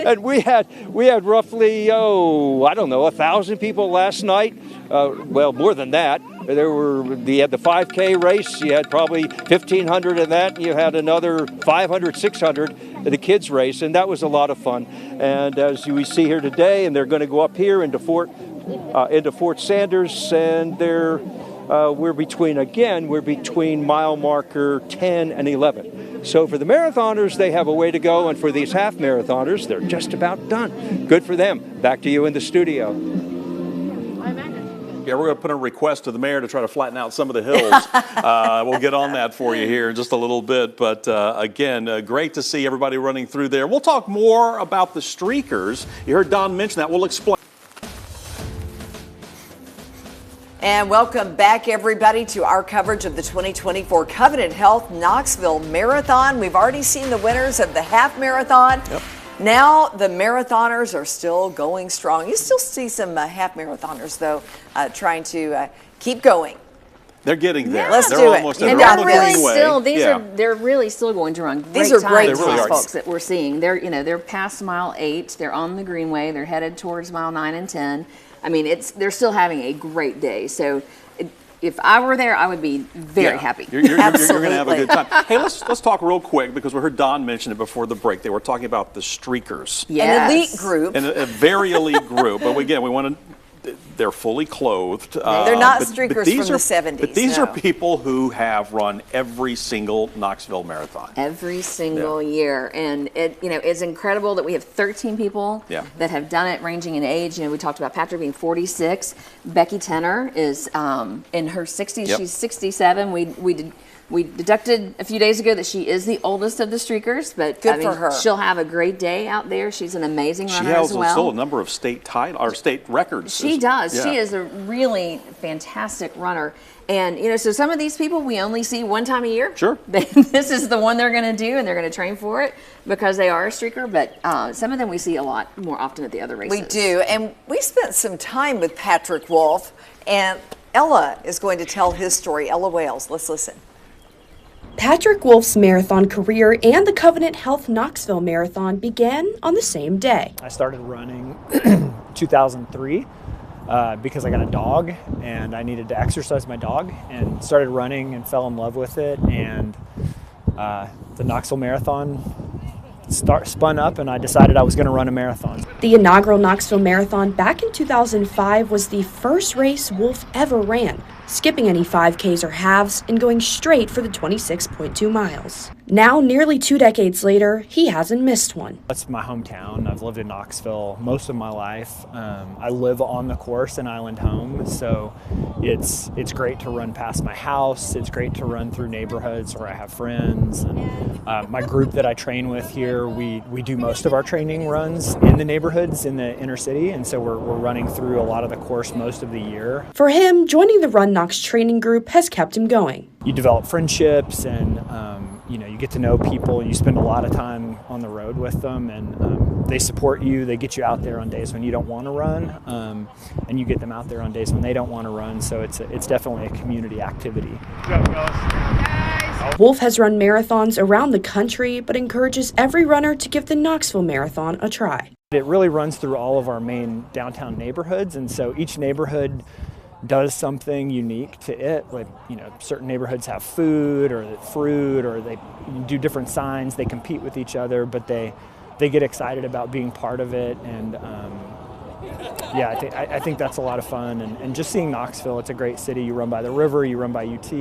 [SPEAKER 5] And we had roughly 1,000 people last night. Well, more than that. You had the 5K race. You had probably 1,500 in that. And you had another 500, 600 at the kids race, and that was a lot of fun. And as we see here today, and they're going to go up here into Fort Sanders, and we're between mile marker 10 and 11. So for the marathoners, they have a way to go, and for these half marathoners, they're just about done. Good for them. Back to you in the studio.
[SPEAKER 2] Yeah, we're going to put a request to the mayor to try to flatten out some of the hills. We'll get on that for you here in just a little bit. But again, great to see everybody running through there. We'll talk more about the streakers. You heard Don mention that. We'll explain.
[SPEAKER 3] And welcome back, everybody, to our coverage of the 2024 Covenant Health Knoxville Marathon. We've already seen the winners of the half marathon. Yep. Now the marathoners are still going strong. You still see some half marathoners, though, trying to keep going.
[SPEAKER 2] They're getting there.
[SPEAKER 3] Let's
[SPEAKER 2] they're
[SPEAKER 3] do
[SPEAKER 2] almost
[SPEAKER 3] it.
[SPEAKER 2] They're
[SPEAKER 4] And
[SPEAKER 2] on
[SPEAKER 4] they're
[SPEAKER 2] the
[SPEAKER 4] really
[SPEAKER 2] green way.
[SPEAKER 4] still,
[SPEAKER 2] Yeah.
[SPEAKER 4] they're really still going to run.
[SPEAKER 3] These are great
[SPEAKER 4] times,
[SPEAKER 3] times.
[SPEAKER 4] these folks that we're seeing. They're past mile 8. They're on the greenway. They're headed towards mile 9 and 10. I mean, they're still having a great day. So if I were there, I would be very happy.
[SPEAKER 2] You're going to have a good time. Hey, let's talk real quick, because we heard Don mention it before the break. They were talking about the streakers.
[SPEAKER 3] An elite group.
[SPEAKER 2] And a very elite group. But again, we want to. They're fully clothed.
[SPEAKER 3] They're not streakers
[SPEAKER 2] these
[SPEAKER 3] from
[SPEAKER 2] are,
[SPEAKER 3] the 70s.
[SPEAKER 2] But these are people who have run every single Knoxville marathon.
[SPEAKER 4] Every single year. And it's incredible that we have 13 people that have done it, ranging in age. We talked about Patrick being 46. Becky Tenner is in her 60s.
[SPEAKER 2] Yep.
[SPEAKER 4] She's 67. We deducted a few days ago that she is the oldest of the streakers, but
[SPEAKER 3] Good for her.
[SPEAKER 4] She'll have a great day out there. She's an amazing runner as well.
[SPEAKER 2] She has still a number of state records.
[SPEAKER 4] She does.
[SPEAKER 2] Yeah.
[SPEAKER 4] She is a really fantastic runner. And, so some of these people we only see one time a year.
[SPEAKER 2] Sure.
[SPEAKER 4] This is the one they're going to do, and they're going to train for it because they are a streaker. But some of them we see a lot more often at the other races.
[SPEAKER 3] We do. And we spent some time with Patrick Wolf, and Ella is going to tell his story. Ella Wales. Let's listen.
[SPEAKER 14] Patrick Wolf's marathon career and the Covenant Health Knoxville Marathon began on the same day.
[SPEAKER 23] I started running 2003 because I got a dog and I needed to exercise my dog, and started running and fell in love with it. And the Knoxville Marathon spun up, and I decided I was going to run a marathon.
[SPEAKER 14] The inaugural Knoxville Marathon back in 2005 was the first race Wolf ever ran, skipping any 5Ks or halves and going straight for the 26.2 miles. Now, nearly 2 decades later, he hasn't missed one.
[SPEAKER 23] That's my hometown. I've lived in Knoxville most of my life. I live on the course in Island Home, so it's great to run past my house. It's great to run through neighborhoods where I have friends. And my group that I train with here, we do most of our training runs in the neighborhoods in the inner city, and so we're running through a lot of the course most of the year.
[SPEAKER 14] For him, joining the Run Knox training group has kept him going.
[SPEAKER 23] You develop friendships, and you get to know people, and you spend a lot of time on the road with them, and they support you. They get you out there on days when you don't want to run, and you get them out there on days when they don't want to run. So it's definitely a community activity.
[SPEAKER 14] Wolf has run marathons around the country, but encourages every runner to give the Knoxville Marathon a try.
[SPEAKER 23] It really runs through all of our main downtown neighborhoods, and so each neighborhood does something unique to it. Like, certain neighborhoods have food or fruit, or they do different signs. They compete with each other, but they get excited about being part of it. And I think that's a lot of fun. And just seeing Knoxville, it's a great city. You run by the river, you run by UT,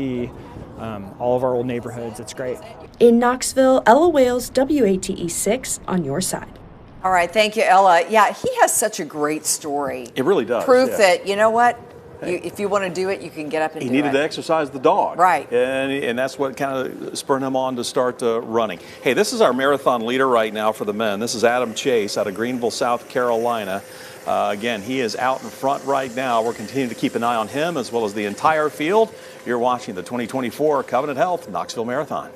[SPEAKER 23] all of our old neighborhoods. It's great.
[SPEAKER 14] In Knoxville, Ella Wales, WATE 6 on your side.
[SPEAKER 3] All right, thank you, Ella. Yeah, he has such a great story.
[SPEAKER 2] It really does.
[SPEAKER 3] Proof that, you know what? If you want to do it, you can get up and do it.
[SPEAKER 2] He needed to exercise the dog.
[SPEAKER 3] Right.
[SPEAKER 2] And that's what kind of spurred him on to start running. Hey, this is our marathon leader right now for the men. This is Adam Chase out of Greenville, South Carolina. Again, he is out in front right now. We're continuing to keep an eye on him as well as the entire field. You're watching the 2024 Covenant Health Knoxville Marathon.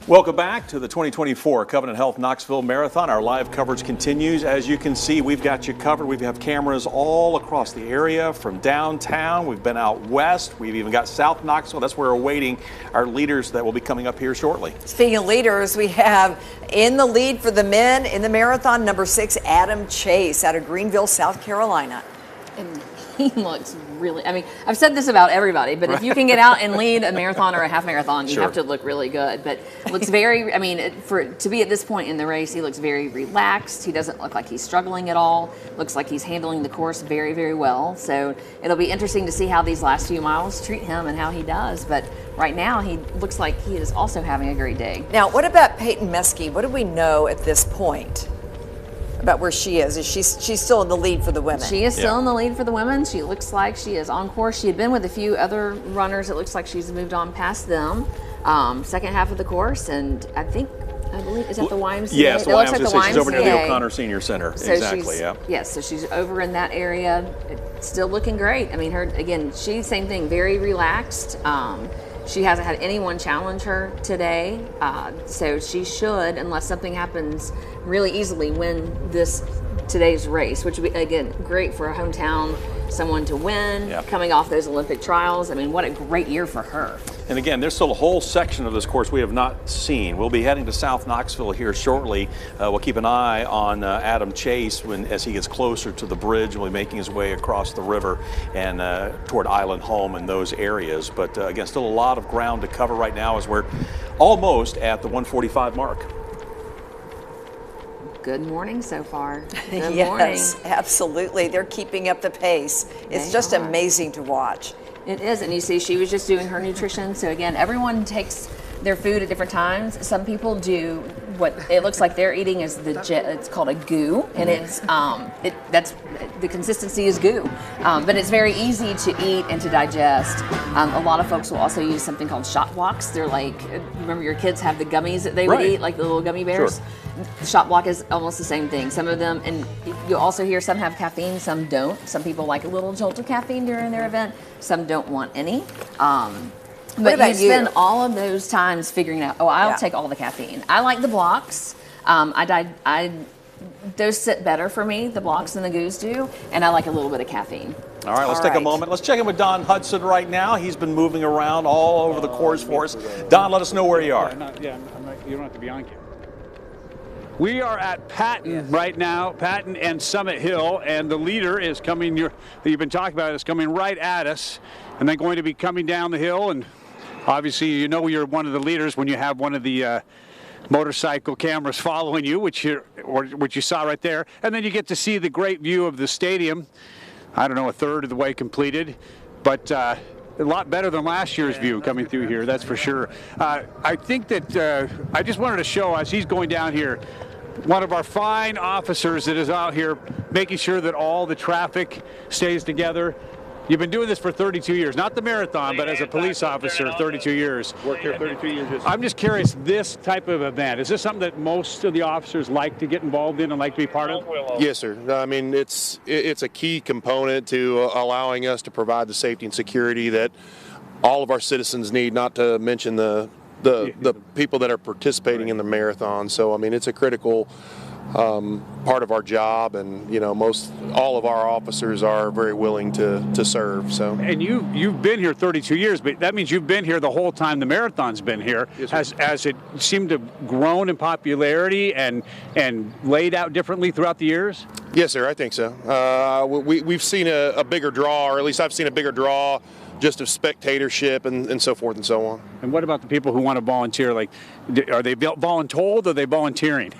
[SPEAKER 2] Welcome back to the 2024 Covenant Health Knoxville Marathon. Our live coverage continues. As you can see, we've got you covered. We have cameras all across the area from downtown. We've been out west. We've even got South Knoxville. That's where we're awaiting our leaders that will be coming up here shortly.
[SPEAKER 3] Speaking of leaders, we have in the lead for the men in the marathon, number 6, Adam Chase out of Greenville, South Carolina.
[SPEAKER 4] And he looks really, I mean, I've said this about everybody, but if you can get out and lead a marathon or a half marathon, you have to look really good. But looks very, I mean, to be at this point in the race, he looks very relaxed. He doesn't look like he's struggling at all. Looks like he's handling the course very, very well. So it'll be interesting to see how these last few miles treat him and how he does. But right now, he looks like he is also having a great day.
[SPEAKER 3] Now, what about Peyton Meskey? What do we know at this point about where she is? She's still in the lead for the women?
[SPEAKER 4] She is still in the lead for the women. She looks like she is on course. She had been with a few other runners. It looks like she's moved on past them second half of the course, and I think I believe, is that the YMCA?
[SPEAKER 2] Yes, the
[SPEAKER 4] It looks
[SPEAKER 2] YMCA.
[SPEAKER 4] like the
[SPEAKER 2] She's over near the
[SPEAKER 4] YMCA.
[SPEAKER 2] O'Connor Senior Center.
[SPEAKER 4] So
[SPEAKER 2] Exactly,
[SPEAKER 4] she's,
[SPEAKER 2] yeah.
[SPEAKER 4] Yes, so she's over in that area. It's still looking great. I mean, her, again, she's same thing, very relaxed. She hasn't had anyone challenge her today. So she should, unless something happens really easily, win today's race, which would be, again, great for a hometown, someone to win, coming off those Olympic trials. I mean, what a great year for her.
[SPEAKER 2] And again, there's still a whole section of this course we have not seen. We'll be heading to South Knoxville here shortly. We'll keep an eye on Adam Chase as he gets closer to the bridge. We'll be making his way across the river and toward Island Home and those areas. But again, still a lot of ground to cover right now as we're almost at the 145 mark.
[SPEAKER 4] Good morning so far. Good
[SPEAKER 3] Yes,
[SPEAKER 4] morning.
[SPEAKER 3] absolutely. They're keeping up the pace. It's just amazing to watch.
[SPEAKER 4] It is, and you see she was just doing her nutrition. So again, everyone takes their food at different times. Some people do what it looks like they're eating is it's called a goo, and it's that's the consistency is goo, but it's very easy to eat and to digest. A lot of folks will also use something called shot walks. They're like, remember your kids have the gummies that they would eat, like the little gummy bears.
[SPEAKER 2] Sure.
[SPEAKER 4] Shot block is almost the same thing. Some of them, and you'll also hear some have caffeine, some don't. Some people like a little jolt of caffeine during their event. Some don't want any. But you spend all of those times figuring out, I'll take all the caffeine. I like the blocks. Those sit better for me, the blocks than the goos do, and I like a little bit of caffeine.
[SPEAKER 2] All right, let's take a moment. Let's check in with Don Hudson right now. He's been moving around all over the course for us. Don, let us know where you are.
[SPEAKER 9] You don't have to be on camera. We are at Patton right now, Patton and Summit Hill, and the leader is coming, that you've been talking about, is coming right at us, and then going to be coming down the hill. And obviously, you know you're one of the leaders when you have one of the motorcycle cameras following you, which you saw right there. And then you get to see the great view of the stadium. I don't know, a third of the way completed, but a lot better than last year's view coming through here, that's for sure. I think that I just wanted to show, as he's going down here, one of our fine officers that is out here making sure that all the traffic stays together. You've been doing this for 32 years, not the marathon, but as a police officer, 32 years.
[SPEAKER 15] Worked here 32 years.
[SPEAKER 9] I'm just curious, this type of event, is this something that most of the officers like to get involved in and like to be part of?
[SPEAKER 15] Yes, sir. I mean, it's a key component to allowing us to provide the safety and security that all of our citizens need, not to mention the people that are participating in the marathon. So, I mean, it's a critical part of our job, and all of our officers are very willing to serve. So,
[SPEAKER 9] and you've been here 32 years, but that means you've been here the whole time the marathon's been here.
[SPEAKER 15] Yes,
[SPEAKER 9] has it seemed to have grown in popularity and laid out differently throughout the years?
[SPEAKER 15] Yes, sir. I think so. We've seen a bigger draw, or at least I've seen a bigger draw, just of spectatorship and so forth and so on.
[SPEAKER 9] And what about the people who want to volunteer? Like, are they voluntold or are they volunteering?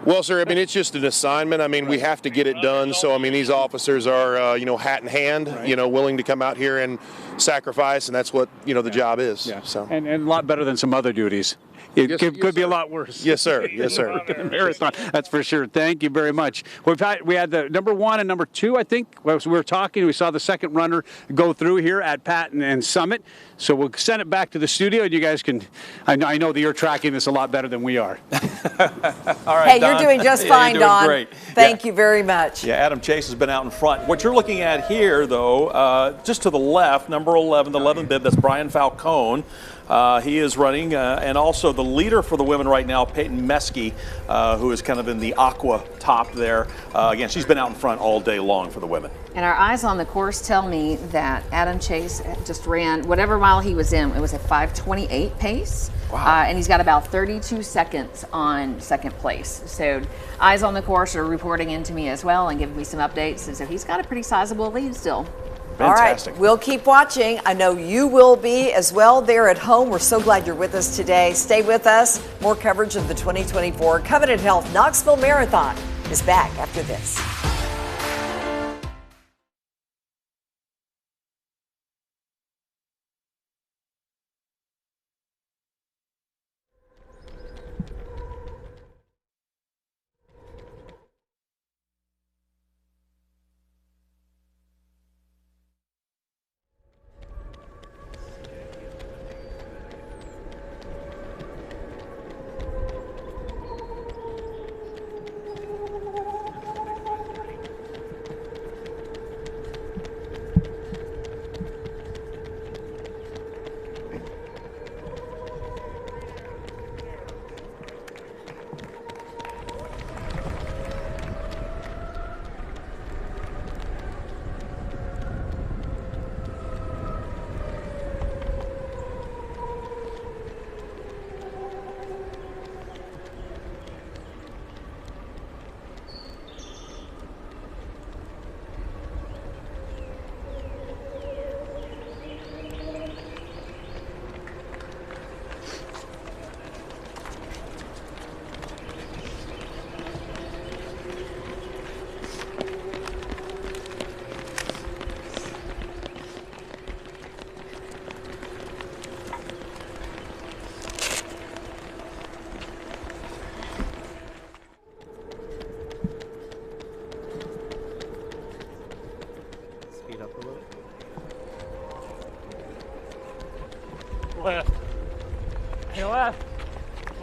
[SPEAKER 15] Well, sir, I mean, it's just an assignment. I mean, we have to get it done. So, I mean, these officers are, hat in hand, willing to come out here and sacrifice, and that's what, the job is.
[SPEAKER 9] Yeah.
[SPEAKER 15] So.
[SPEAKER 9] And a lot better than some other duties. It could be a lot worse.
[SPEAKER 15] Yes, sir. Yes, sir.
[SPEAKER 9] Marathon, that's for sure. Thank you very much. We had the number 1 and number 2, I think. As we were talking, we saw the second runner go through here at Patton and Summit. So we'll send it back to the studio, and you guys can. I know that you're tracking this a lot better than we are.
[SPEAKER 2] All right,
[SPEAKER 3] hey,
[SPEAKER 2] Don.
[SPEAKER 3] you're doing just
[SPEAKER 2] Yeah,
[SPEAKER 3] fine,
[SPEAKER 2] you're doing
[SPEAKER 3] Don.
[SPEAKER 2] great.
[SPEAKER 3] Thank you very much.
[SPEAKER 2] Yeah, Adam Chase has been out in front. What you're looking at here, though, just to the left, number 11, the 11 bib, that's Brian Falcone. He is running, and also the leader for the women right now, Peyton Meskey, who is kind of in the aqua top there. Again, she's been out in front all day long for the women.
[SPEAKER 4] And our eyes on the course tell me that Adam Chase just ran whatever mile he was in. It was a 5:28 pace. Wow. And he's got about 32 seconds on second place. So eyes on the course are reporting into me as well and giving me some updates. And so he's got a pretty sizable lead still.
[SPEAKER 2] Fantastic.
[SPEAKER 3] All right, we'll keep watching. I know you will be as well there at home. We're so glad you're with us today. Stay with us. More coverage of the 2024 Covenant Health Knoxville Marathon is back after this.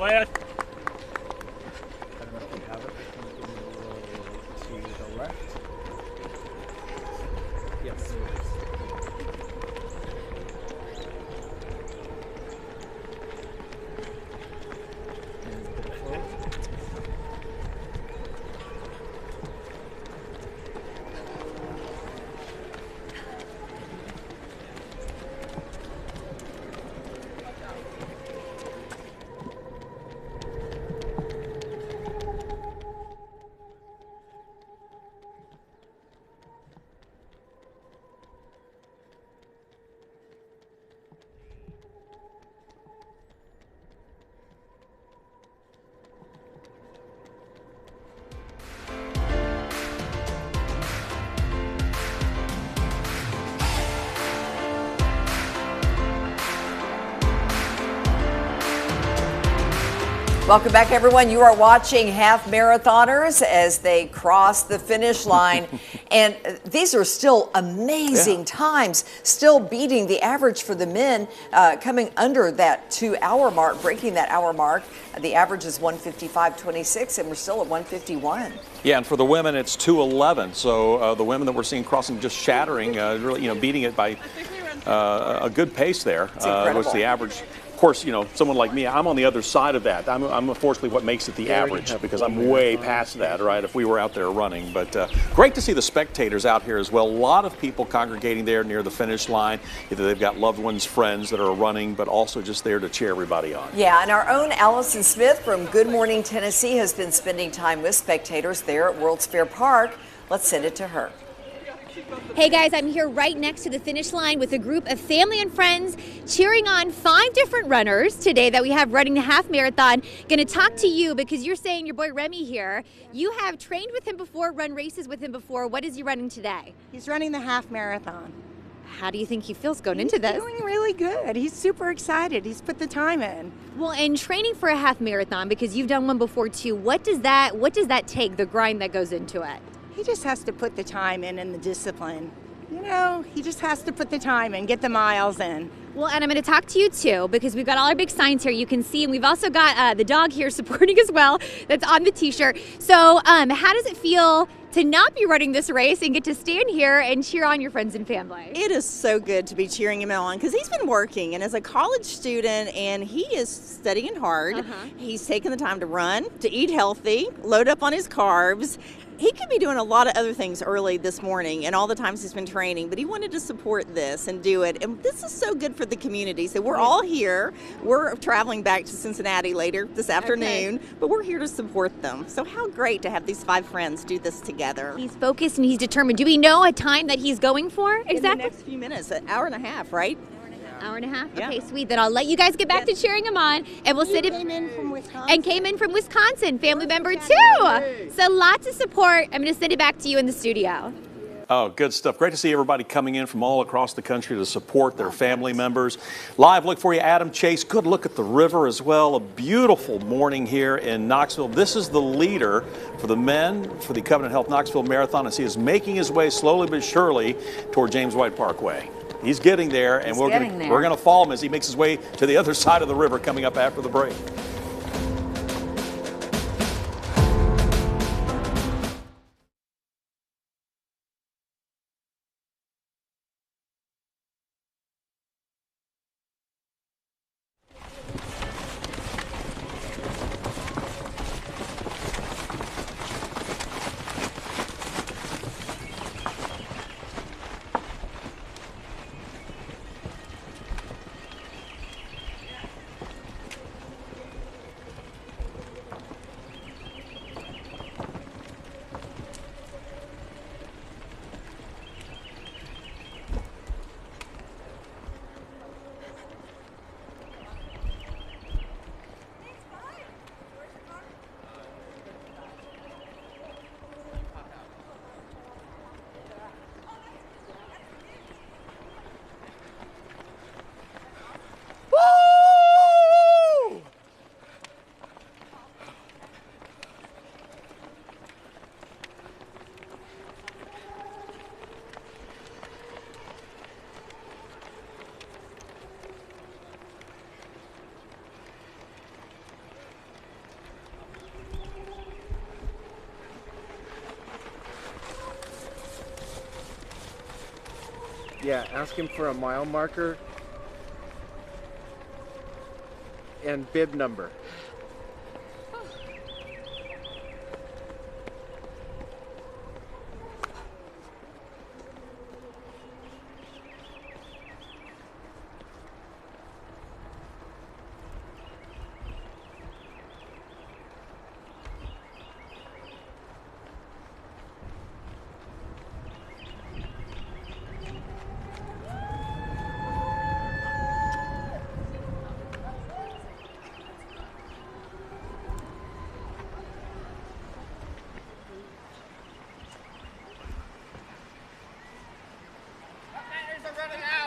[SPEAKER 23] left. I don't know if you have it. To the left. Yes.
[SPEAKER 3] Welcome back, everyone. You are watching half marathoners as they cross the finish line. And these are still amazing times, still beating the average for the men, coming under that 2-hour mark, breaking that hour mark. The average is 1:55.26, and we're still at 1:51.
[SPEAKER 2] Yeah, and for the women, it's 2:11. So the women that we're seeing crossing just shattering, really, beating it by a good pace there, which the average. Of course, someone like me, I'm on the other side of that. I'm unfortunately what makes it the average because I'm way past that, right, if we were out there running. But great to see the spectators out here as well. A lot of people congregating there near the finish line. Either they've got loved ones, friends that are running, but also just there to cheer everybody on.
[SPEAKER 3] Yeah, and our own Allison Smith from Good Morning Tennessee has been spending time with spectators there at World's Fair Park. Let's send it to her.
[SPEAKER 13] Hey guys, I'm here right next to the finish line with a group of family and friends cheering on 5 different runners today that we have running the half marathon. Going to talk to you because you're saying your boy Remy here, you have trained with him before, run races with him before. What is he running today?
[SPEAKER 16] He's running the half marathon.
[SPEAKER 13] How do you think he feels going into this?
[SPEAKER 16] He's doing really good. He's super excited. He's put the time in.
[SPEAKER 13] Well, and training for a half marathon, because you've done one before too, what does that take, the grind that goes into it?
[SPEAKER 16] He just has to put the time in and the discipline. He just has to put the time in, get the miles in.
[SPEAKER 13] Well, and I'm going to talk to you too, because we've got all our big signs here you can see, and we've also got the dog here supporting as well that's on the t-shirt. So how does it feel to not be running this race and get to stand here and cheer on your friends and family?
[SPEAKER 17] It is so good to be cheering him on because he's been working, and as a college student, and he is studying hard. He's taking the time to run, to eat healthy, load up on his carbs. He could be doing a lot of other things early this morning and all the times he's been training, but he wanted to support this and do it. And this is so good for the community. So we're all here. We're traveling back to Cincinnati later this afternoon, but we're here to support them. So how great to have these 5 friends do this together.
[SPEAKER 13] He's focused and he's determined. Do we know a time that he's going for exactly?
[SPEAKER 17] In the next few minutes, an hour and a half, right?
[SPEAKER 13] Hour and a half?
[SPEAKER 17] Yeah.
[SPEAKER 13] Okay, sweet. Then I'll let you guys get back to cheering him on, and we'll sit
[SPEAKER 16] came in from Wisconsin.
[SPEAKER 13] And came in from Wisconsin, family member too. So lots of support. I'm going to send it back to you in the studio.
[SPEAKER 2] Oh, good stuff. Great to see everybody coming in from all across the country to support their family members. Live look for you, Adam Chase. Good look at the river as well. A beautiful morning here in Knoxville. This is the leader for the men for the Covenant Health Knoxville Marathon as he is making his way slowly but surely toward James White Parkway. He's getting there, and we're going to follow him as he makes his way to the other side of the river coming up after the break.
[SPEAKER 10] Yeah, ask him for a mile marker and bib number.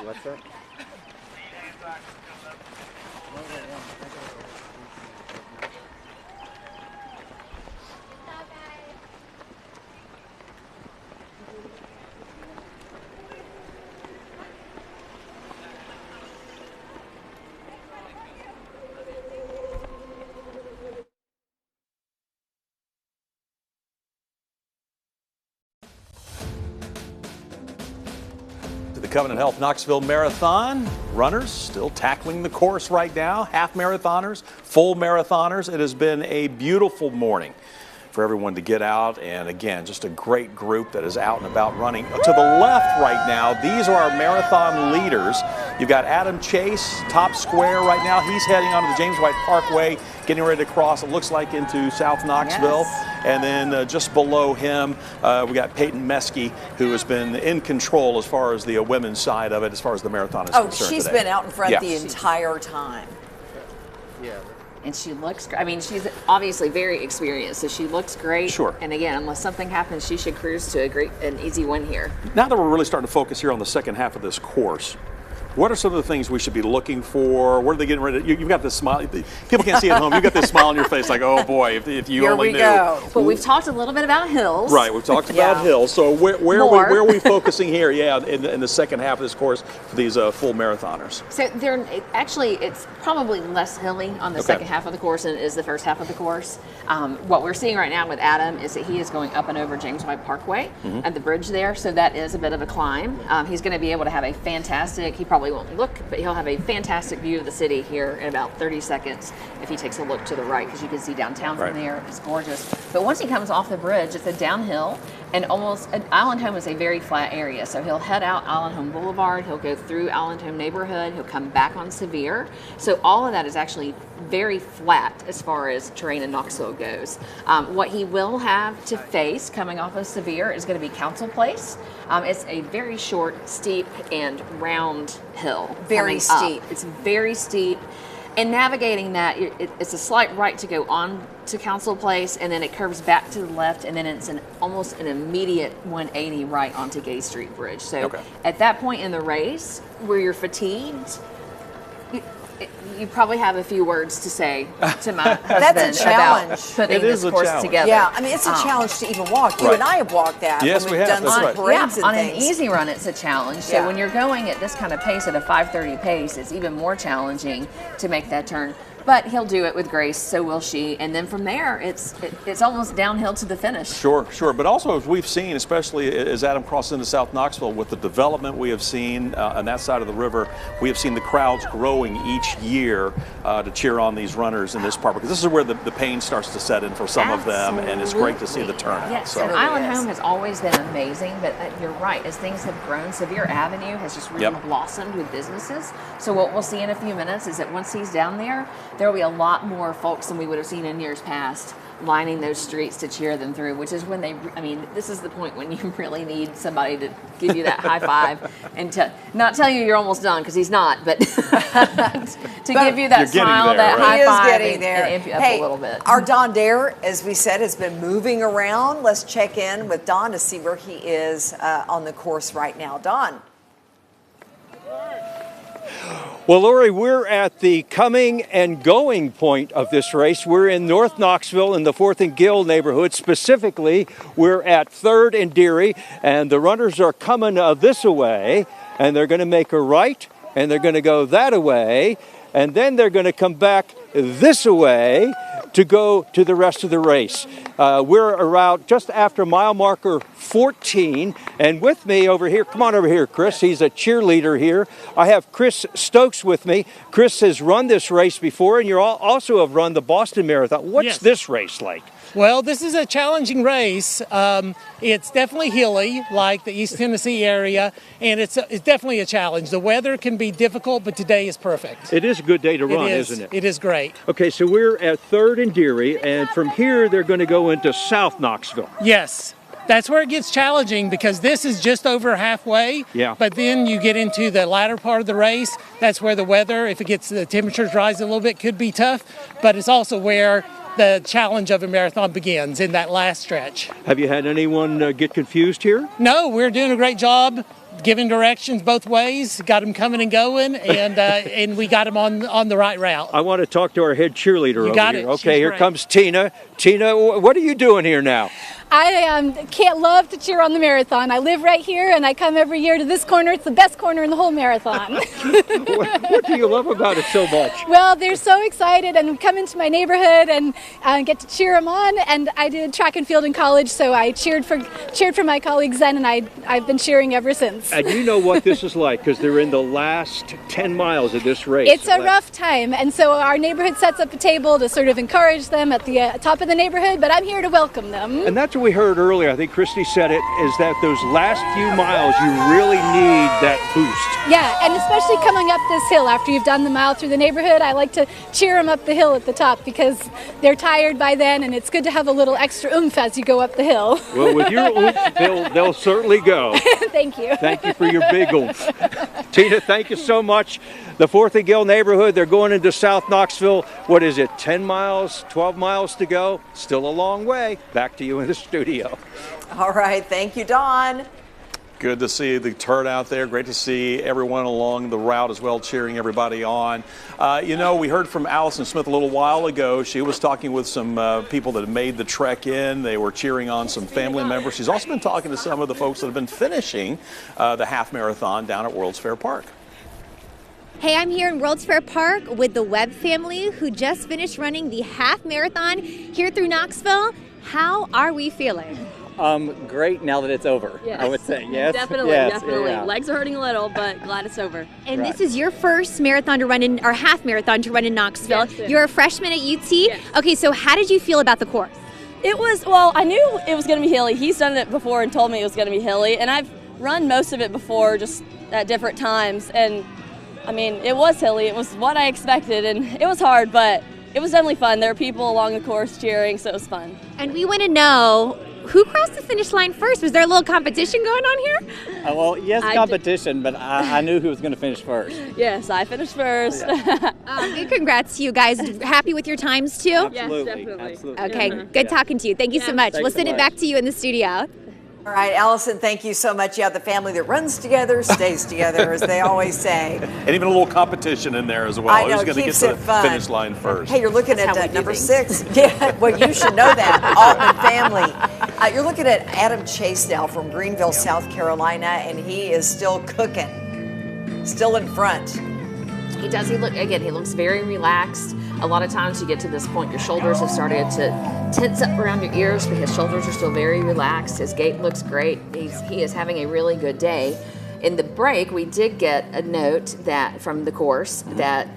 [SPEAKER 10] What's that?
[SPEAKER 2] The Covenant Health Knoxville Marathon runners still tackling the course right now. Half marathoners, full marathoners. It has been a beautiful morning for everyone to get out, and again, just a great group that is out and about running. To the left right now, these are our marathon leaders. You've got Adam Chase, top square right now. He's heading onto the James White Parkway, getting ready to cross, it looks like, into South Knoxville. Yes. And then just below him, we got Peyton Meskey, who has been in control as far as the women's side of it, as far as the marathon is concerned
[SPEAKER 3] today. She's been out in front the entire time.
[SPEAKER 10] Yeah.
[SPEAKER 4] And she looks great. I mean, she's obviously very experienced, so she looks great.
[SPEAKER 2] Sure.
[SPEAKER 4] And again, unless something happens, she should cruise to an easy win here.
[SPEAKER 2] Now that we're really starting to focus here on the second half of this course, what are some of the things we should be looking for? What are they getting ready to, you've got this smile. People can't see it at home. You've got this smile on your face like, oh boy, if you only knew.
[SPEAKER 4] But we've talked a little bit about hills.
[SPEAKER 2] Right, we've talked about hills. So where are we focusing here? Yeah, in the second half of this course for these full marathoners.
[SPEAKER 4] So it's probably less hilly on the second half of the course than it is the first half of the course. What we're seeing right now with Adam is that he is going up and over James White Parkway and the bridge there, so that is a bit of a climb. He's going to be able to have a fantastic, he probably won't look, but he'll have a fantastic view of the city here in about 30 seconds if he takes a look to the right, because you can see downtown from there. It's gorgeous. But once he comes off the bridge, it's a downhill, and Island Home is a very flat area, so he'll head out Island Home Boulevard, he'll go through Island Home neighborhood, he'll come back on Sevier. So all of that is actually very flat as far as terrain in Knoxville goes. What he will have to face coming off of Sevier is going to be Council Place. It's a very short, steep, and round hill.
[SPEAKER 3] Very steep.
[SPEAKER 4] It's very steep. And navigating that, it's a slight right to go on to Council Place, and then it curves back to the left, and then it's almost an immediate 180 right onto Gay Street Bridge. So at that point in the race, where you're fatigued, you probably have a few words to say to my husband about putting this course together.
[SPEAKER 3] Yeah, I mean, it's a challenge to even walk. You and I have walked that.
[SPEAKER 2] Yes, we have.
[SPEAKER 3] Done some parades and
[SPEAKER 4] on
[SPEAKER 3] things.
[SPEAKER 4] An easy run, it's a challenge. So when you're going at this kind of pace, at a 5:30 pace, it's even more challenging to make that turn. But he'll do it with grace, so will she. And then from there, it's almost downhill to the finish.
[SPEAKER 2] Sure. But also, as we've seen, especially as Adam crosses into South Knoxville, with the development we have seen on that side of the river, we have seen the crowds growing each year to cheer on these runners in this part, because this is where the pain starts to set in for some of them, and it's great to see the turnout.
[SPEAKER 4] Yes, and Island Home has always been amazing, but you're right, as things have grown, Sevier Avenue has just really blossomed with businesses. So what we'll see in a few minutes is that once he's down there will be a lot more folks than we would have seen in years past lining those streets to cheer them through, which is when this is the point when you really need somebody to give you that high five and to not tell you you're almost done, because he's not, but to give you that smile, that high five, and amp you up a little bit.
[SPEAKER 3] Our Don Dare, as we said, has been moving around. Let's check in with Don to see where he is on the course right now. Don.
[SPEAKER 5] Well, Lori, we're at the coming and going point of this race. We're in North Knoxville in the 4th and Gill neighborhood. Specifically, we're at 3rd and Deary, and the runners are coming this way, and they're going to make a right, and they're going to go that way, and then they're going to come back this way, to go to the rest of the race. We're around just after mile marker 14, and with me over here, come on over here, Chris. He's a cheerleader here. I have Chris Stokes with me. Chris has run this race before, and you also have run the Boston Marathon. What's this race like?
[SPEAKER 19] Well, this is a challenging race. It's definitely hilly, like the East Tennessee area, and it's definitely a challenge. The weather can be difficult, but today is perfect.
[SPEAKER 5] It is a good day to run, isn't it?
[SPEAKER 19] It is great.
[SPEAKER 5] Okay, so we're at 3rd and Deary, and from here they're going to go into South Knoxville.
[SPEAKER 19] Yes. That's where it gets challenging because this is just over halfway.
[SPEAKER 5] Yeah.
[SPEAKER 19] But then you get into the latter part of the race. That's where the weather, if the temperatures rise a little bit, could be tough. But it's also where the challenge of a marathon begins in that last stretch.
[SPEAKER 5] Have you had anyone get confused here?
[SPEAKER 19] No, we're doing a great job giving directions both ways, got them coming and going, and and we got them on the right route.
[SPEAKER 5] I want to talk to our head cheerleader over
[SPEAKER 19] got
[SPEAKER 5] here.
[SPEAKER 19] it.
[SPEAKER 5] Okay,
[SPEAKER 19] She's
[SPEAKER 5] here
[SPEAKER 19] great.
[SPEAKER 5] comes Tina. Tina, what are you doing here now?
[SPEAKER 20] I can't love to cheer on the marathon. I live right here and I come every year to this corner. It's the best corner in the whole marathon.
[SPEAKER 5] What do you love about it so much?
[SPEAKER 20] Well, they're so excited and come into my neighborhood and get to cheer them on. And I did track and field in college, so I cheered for my colleagues then, and I've been cheering ever since.
[SPEAKER 5] And you know what this is like because they're in the last 10 miles of this race.
[SPEAKER 20] It's a rough time, and so our neighborhood sets up a table to sort of encourage them at the top of the neighborhood, but I'm here to welcome them.
[SPEAKER 5] And that's what we heard earlier. I think Christy said it, is that those last few miles, you really need that boost.
[SPEAKER 20] Yeah, and especially coming up this hill after you've done the mile through the neighborhood, I like to cheer them up the hill at the top because they're tired by then, and it's good to have a little extra oomph as you go up the hill.
[SPEAKER 5] Well, with your oomph, they'll certainly go.
[SPEAKER 20] Thank you.
[SPEAKER 5] Thank you for your big oomph. Tina, thank you so much. The 4th and Gill neighborhood, they're going into South Knoxville. What is it, 10 miles, 12 miles to go? Still a long way. Back to you in the studio.
[SPEAKER 3] All right, thank you, Dawn.
[SPEAKER 2] Good to see the turnout there. Great to see everyone along the route as well, cheering everybody on. You know, we heard from Allison Smith a little while ago. She was talking with some people that have made the trek in. They were cheering on some family members. She's also been talking to some of the folks that have been finishing the half marathon down at World's Fair Park.
[SPEAKER 13] Hey, I'm here in World's Fair Park with the Webb family who just finished running the half marathon here through Knoxville. How are we feeling?
[SPEAKER 21] Great now that it's over,
[SPEAKER 24] yes.
[SPEAKER 21] I would say. Yes,
[SPEAKER 24] Definitely,
[SPEAKER 21] yes,
[SPEAKER 24] definitely.
[SPEAKER 21] yeah.
[SPEAKER 24] Legs are hurting a little, but glad it's over.
[SPEAKER 13] And this is your first marathon to run in, or half marathon to run in Knoxville.
[SPEAKER 24] Yes.
[SPEAKER 13] You're a freshman at UT.
[SPEAKER 24] Yes.
[SPEAKER 13] Okay, so how did you feel about the course?
[SPEAKER 24] It was, well, I knew it was going to be hilly. He's done it before and told me it was going to be hilly, and I've run most of it before, just at different times, and I mean, it was hilly. It was what I expected, and it was hard, but it was definitely fun. There were people along the course cheering, so it was fun.
[SPEAKER 13] And we want to know, who crossed the finish line first? Was there a little competition going on here?
[SPEAKER 21] Well, yes, competition, but I knew who was going to finish first.
[SPEAKER 24] Yes, I finished first.
[SPEAKER 21] Yeah.
[SPEAKER 13] Big congrats to you guys. Happy with your times too?
[SPEAKER 21] Absolutely.
[SPEAKER 24] Yes, definitely.
[SPEAKER 21] Absolutely.
[SPEAKER 13] Okay,
[SPEAKER 24] Yeah.
[SPEAKER 13] good talking to you. Thank you so much.
[SPEAKER 21] Thanks
[SPEAKER 13] We'll
[SPEAKER 21] so
[SPEAKER 13] send it
[SPEAKER 21] much.
[SPEAKER 13] back to you in the studio.
[SPEAKER 3] All right, Allison, thank you so much. Yeah, the family that runs together stays together, as they always say.
[SPEAKER 2] And even a little competition in there as well.
[SPEAKER 3] I know,
[SPEAKER 2] Who's going to get
[SPEAKER 3] keeps
[SPEAKER 2] to
[SPEAKER 3] it
[SPEAKER 2] the
[SPEAKER 3] fun.
[SPEAKER 2] finish line first?
[SPEAKER 3] Hey, you're looking
[SPEAKER 4] That's how
[SPEAKER 3] at
[SPEAKER 4] we do
[SPEAKER 3] number
[SPEAKER 4] things.
[SPEAKER 3] 6. Yeah, well, you should know that. Altman family. You're looking at Adam Chase now from Greenville, South Carolina, and he is still cooking, still in front.
[SPEAKER 4] He does. He looks very relaxed. A lot of times you get to this point, your shoulders have started to tense up around your ears, but his shoulders are still very relaxed. His gait looks great. He is having a really good day. In the break, we did get a note that from the course that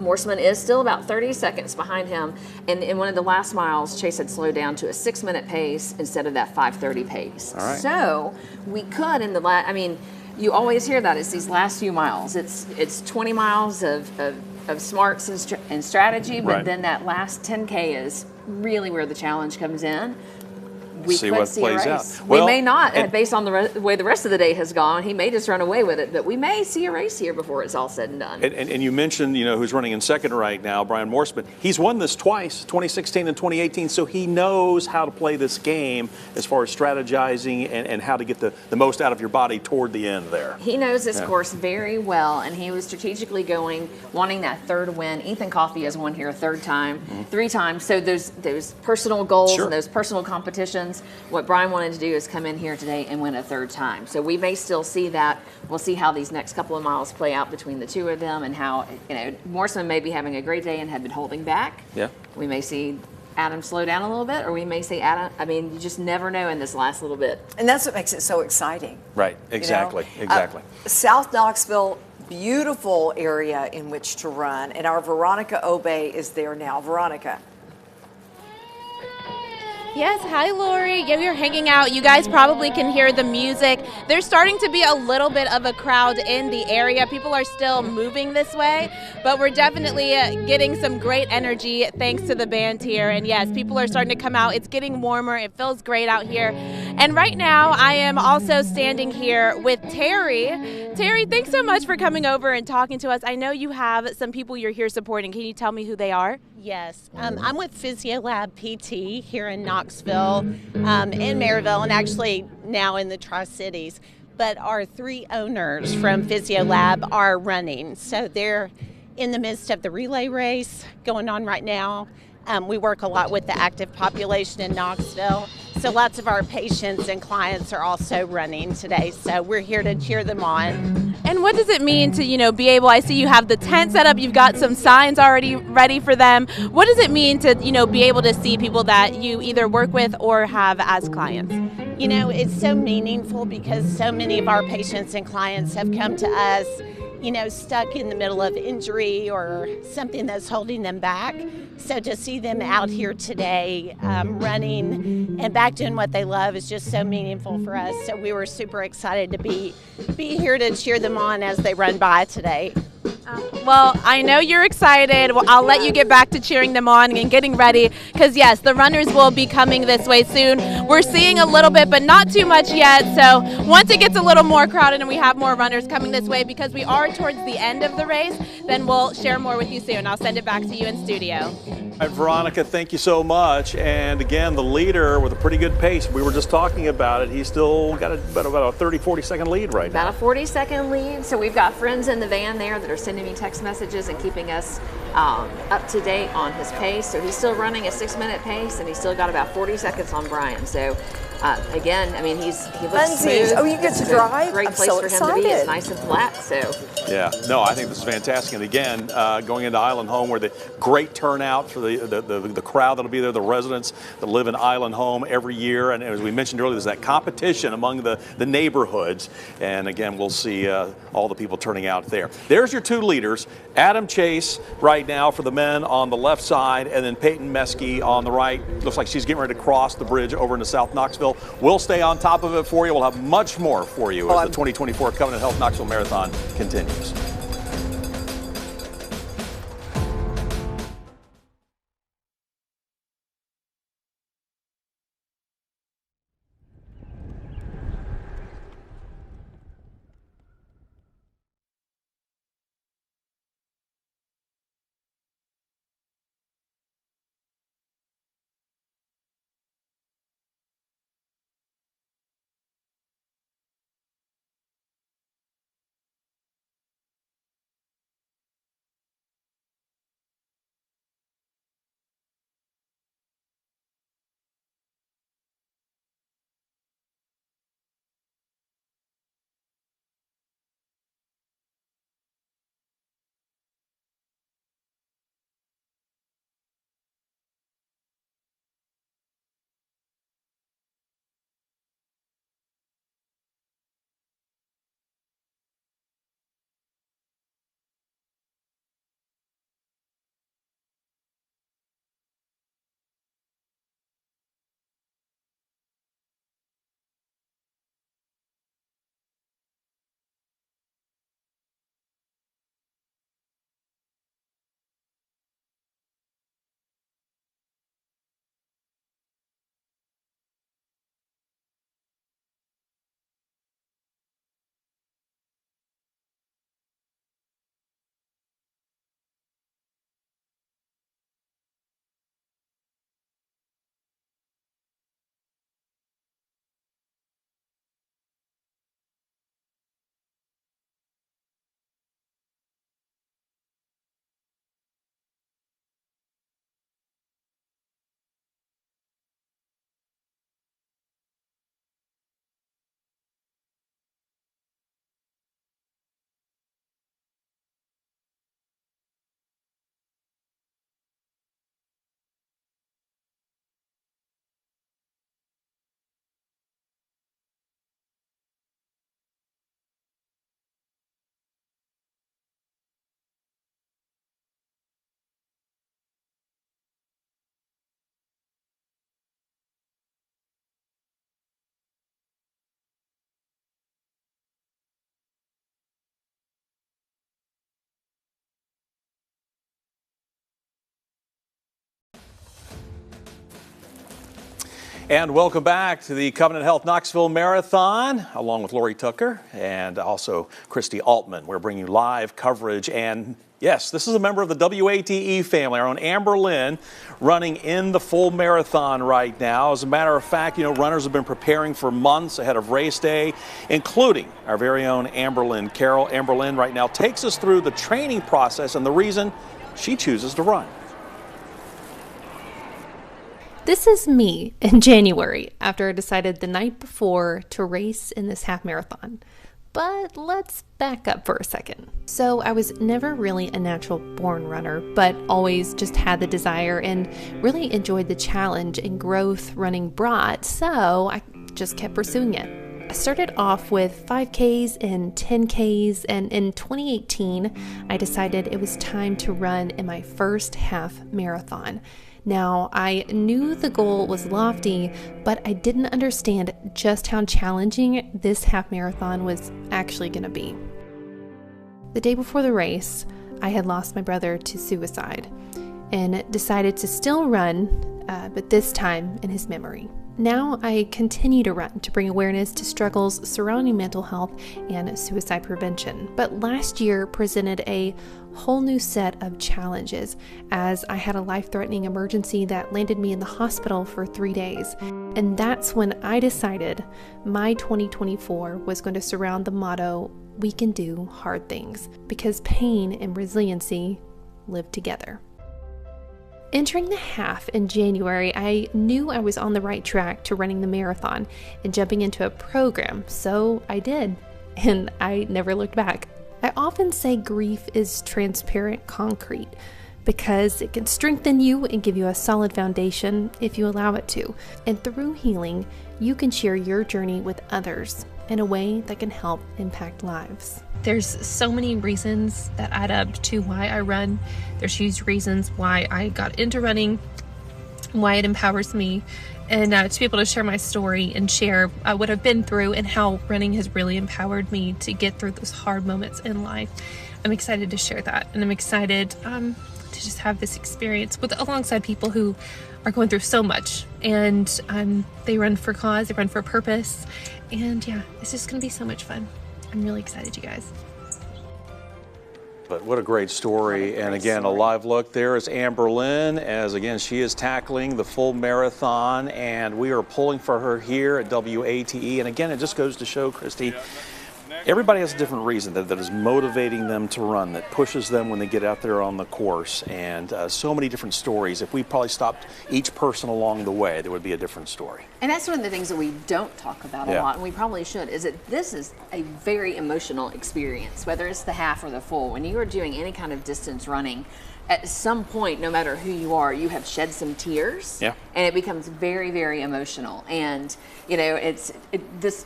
[SPEAKER 4] Morseman is still about 30 seconds behind him. And in one of the last miles, Chase had slowed down to a 6-minute pace instead of that 5:30 pace.
[SPEAKER 2] All right.
[SPEAKER 4] So we could in the last, I mean, you always hear that it's these last few miles. It's 20 miles of smarts and strategy, but
[SPEAKER 2] Right.
[SPEAKER 4] then that last 10K is really where the challenge comes in. We
[SPEAKER 2] See
[SPEAKER 4] could
[SPEAKER 2] what
[SPEAKER 4] see
[SPEAKER 2] plays
[SPEAKER 4] a
[SPEAKER 2] out.
[SPEAKER 4] race.
[SPEAKER 2] Well,
[SPEAKER 4] we may not,
[SPEAKER 2] and-
[SPEAKER 4] based on the way the rest of the day has gone. He may just run away with it, but we may see a race here before it's all said and done.
[SPEAKER 2] And you mentioned, you know, who's running in second right now, Brian Morseman. He's won this twice, 2016 and 2018, so he knows how to play this game as far as strategizing and how to get the most out of your body toward the end there.
[SPEAKER 4] He knows this
[SPEAKER 2] Yeah.
[SPEAKER 4] course very well, and he was strategically wanting that third win. Ethan Coffey has won here a third time, 3 times. So those personal goals
[SPEAKER 2] Sure.
[SPEAKER 4] and those personal competitions, what Brian wanted to do is come in here today and win a third time. So we may still see that We'll see how these next couple of miles play out between the two of them, and how, Morrison may be having a great day and have been holding back.
[SPEAKER 2] Yeah.
[SPEAKER 4] We may see Adam slow down a little bit, or we may see Adam, you just never know in this last little bit.
[SPEAKER 3] And that's what makes it so exciting.
[SPEAKER 2] Right, exactly, exactly.
[SPEAKER 3] South Knoxville, beautiful area in which to run, and our Veronica Obey is there now. Veronica.
[SPEAKER 1] Yes, hi Lori. Yeah, we are hanging out. You guys probably can hear the music. There's starting to be a little bit of a crowd in the area. People are still moving this way, but we're definitely getting some great energy thanks to the band here. And yes, people are starting to come out. It's getting warmer. It feels great out here. And right now, I am also standing here with Terry. Terry, thanks so much for coming over and talking to us. I know you have some people you're here supporting. Can you tell me who they are?
[SPEAKER 6] Yes, I'm with Physiolab PT here in Knoxville, in Maryville, and actually now in the Tri-Cities. But our 3 owners from Physiolab are running, so they're in the midst of the relay race going on right now. We work a lot with the active population in Knoxville, so lots of our patients and clients are also running today, so we're here to cheer them on.
[SPEAKER 1] And what does it mean to, be able, I see you have the tent set up, you've got some signs already ready for them. What does it mean to, be able to see people that you either work with or have as clients?
[SPEAKER 6] It's so meaningful because so many of our patients and clients have come to us, stuck in the middle of injury or something that's holding them back. So to see them out here today running and back doing what they love is just so meaningful for us. So we were super excited to be here to cheer them on as they run by today.
[SPEAKER 1] Well, I know you're excited. Well, I'll let you get back to cheering them on and getting ready because, yes, the runners will be coming this way soon. We're seeing a little bit, but not too much yet. So once it gets a little more crowded and we have more runners coming this way, because we are towards the end of the race, then we'll share more with you soon. I'll send it back to you in studio.
[SPEAKER 2] All right, Veronica, thank you so much. And again, the leader with a pretty good pace. We were just talking about it. He's still got about a 30, 40-second lead right now.
[SPEAKER 4] About a 40-second lead. So we've got friends in the van there that are sending me text messages and keeping us up to date on his pace. So he's still running a 6-minute pace, and he's still got about 40 seconds on Brian. So again, he looks smooth.
[SPEAKER 3] Oh, you get to drive?
[SPEAKER 4] Great
[SPEAKER 3] I'm
[SPEAKER 4] place
[SPEAKER 3] so
[SPEAKER 4] for him to be. It's
[SPEAKER 3] excited.
[SPEAKER 4] nice and flat. So
[SPEAKER 2] Yeah, no, I think this is fantastic. And again, going into Island Home, where the great turnout for the crowd that'll be there, the residents that live in Island Home every year. And as we mentioned earlier, there's that competition among the neighborhoods. And again, we'll see all the people turning out there. There's your 2 leaders, Adam Chase right now for the men on the left side, and then Peyton Meskey on the right. Looks like she's getting ready to cross the bridge over into South Knoxville. We'll stay on top of it for you. We'll have much more for you as the 2024 Covenant Health Knoxville Marathon continues. And welcome back to the Covenant Health Knoxville Marathon, along with Lori Tucker and also Christy Altman. We're bringing you live coverage. And yes, this is a member of the WATE family, our own Amber Lynn, running in the full marathon right now. As a matter of fact, you know, runners have been preparing for months ahead of race day, including our very own Amber Lynn Carroll. Amber Lynn right now takes us through the training process and the reason she chooses to run.
[SPEAKER 8] This is me in January after I decided the night before to race in this half marathon. But let's back up for a second. So I was never really a natural born runner, but always just had the desire and really enjoyed the challenge and growth running brought, so I just kept pursuing it. I started off with 5Ks and 10Ks, and in 2018, I decided it was time to run in my first half marathon. Now, I knew the goal was lofty, but I didn't understand just how challenging this half marathon was actually going to be. The day before the race, I had lost my brother to suicide and decided to still run, but this time in his memory. Now I continue to run to bring awareness to struggles surrounding mental health and suicide prevention. But last year presented a whole new set of challenges as I had a life-threatening emergency that landed me in the hospital for 3 days. And that's when I decided my 2024 was going to surround the motto, "We can do hard things," because pain and resiliency live together. Entering the half in January, I knew I was on the right track to running the marathon and jumping into a program, so I did, and I never looked back. I often say grief is transparent concrete because it can strengthen you and give you a solid foundation if you allow it to. And through healing, you can share your journey with others in a way that can help impact lives. There's so many reasons that add up to why I run. There's huge reasons why I got into running, why it empowers me, and to be able to share my story and share what I've been through and how running has really empowered me to get through those hard moments in life. I'm excited to share that, and I'm excited to just have this experience alongside people who are going through so much, and they run for cause, they run for purpose, and yeah, it's just gonna be so much fun. I'm really excited, you guys.
[SPEAKER 2] But what a great story. And again, a live look there is Amber Lynn, as again, she is tackling the full marathon, and we are pulling for her here at WATE. And again, it just goes to show, Christy, everybody has a different reason that is motivating them to run, that pushes them when they get out there on the course. And so many different stories. If we probably stopped each person along the way, there would be a different story.
[SPEAKER 11] And that's one of the things that we don't talk about a lot, and we probably should, is that this is a very emotional experience, whether it's the half or the full. When you are doing any kind of distance running, at some point, no matter who you are, you have shed some tears, and it becomes very, very emotional. And, you know, this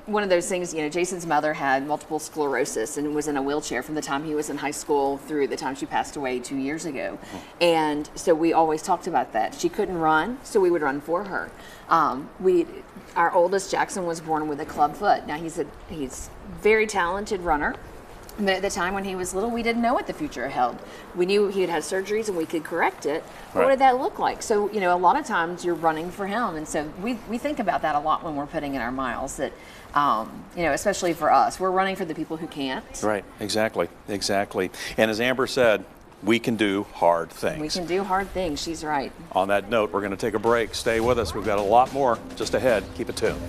[SPEAKER 11] one of those things, you know, Jason's mother had multiple sclerosis and was in a wheelchair from the time he was in high school through the time she passed away 2 years ago. And so we always talked about that. She couldn't run, so we would run for her. Our oldest, Jackson, was born with a club foot. Now he's very talented runner. But at the time when he was little, we didn't know what the future held. We knew he had had surgeries and we could correct it. But what did that look like? So, you know, a lot of times you're running for him. And so we think about that a lot when we're putting in our miles, that, you know, especially for us, we're running for the people who can't.
[SPEAKER 2] Right, exactly, exactly. And as Amber said, we can do hard things.
[SPEAKER 11] We can do hard things. She's right.
[SPEAKER 2] On that note, we're going to take a break. Stay with us. We've got a lot more just ahead. Keep it tuned.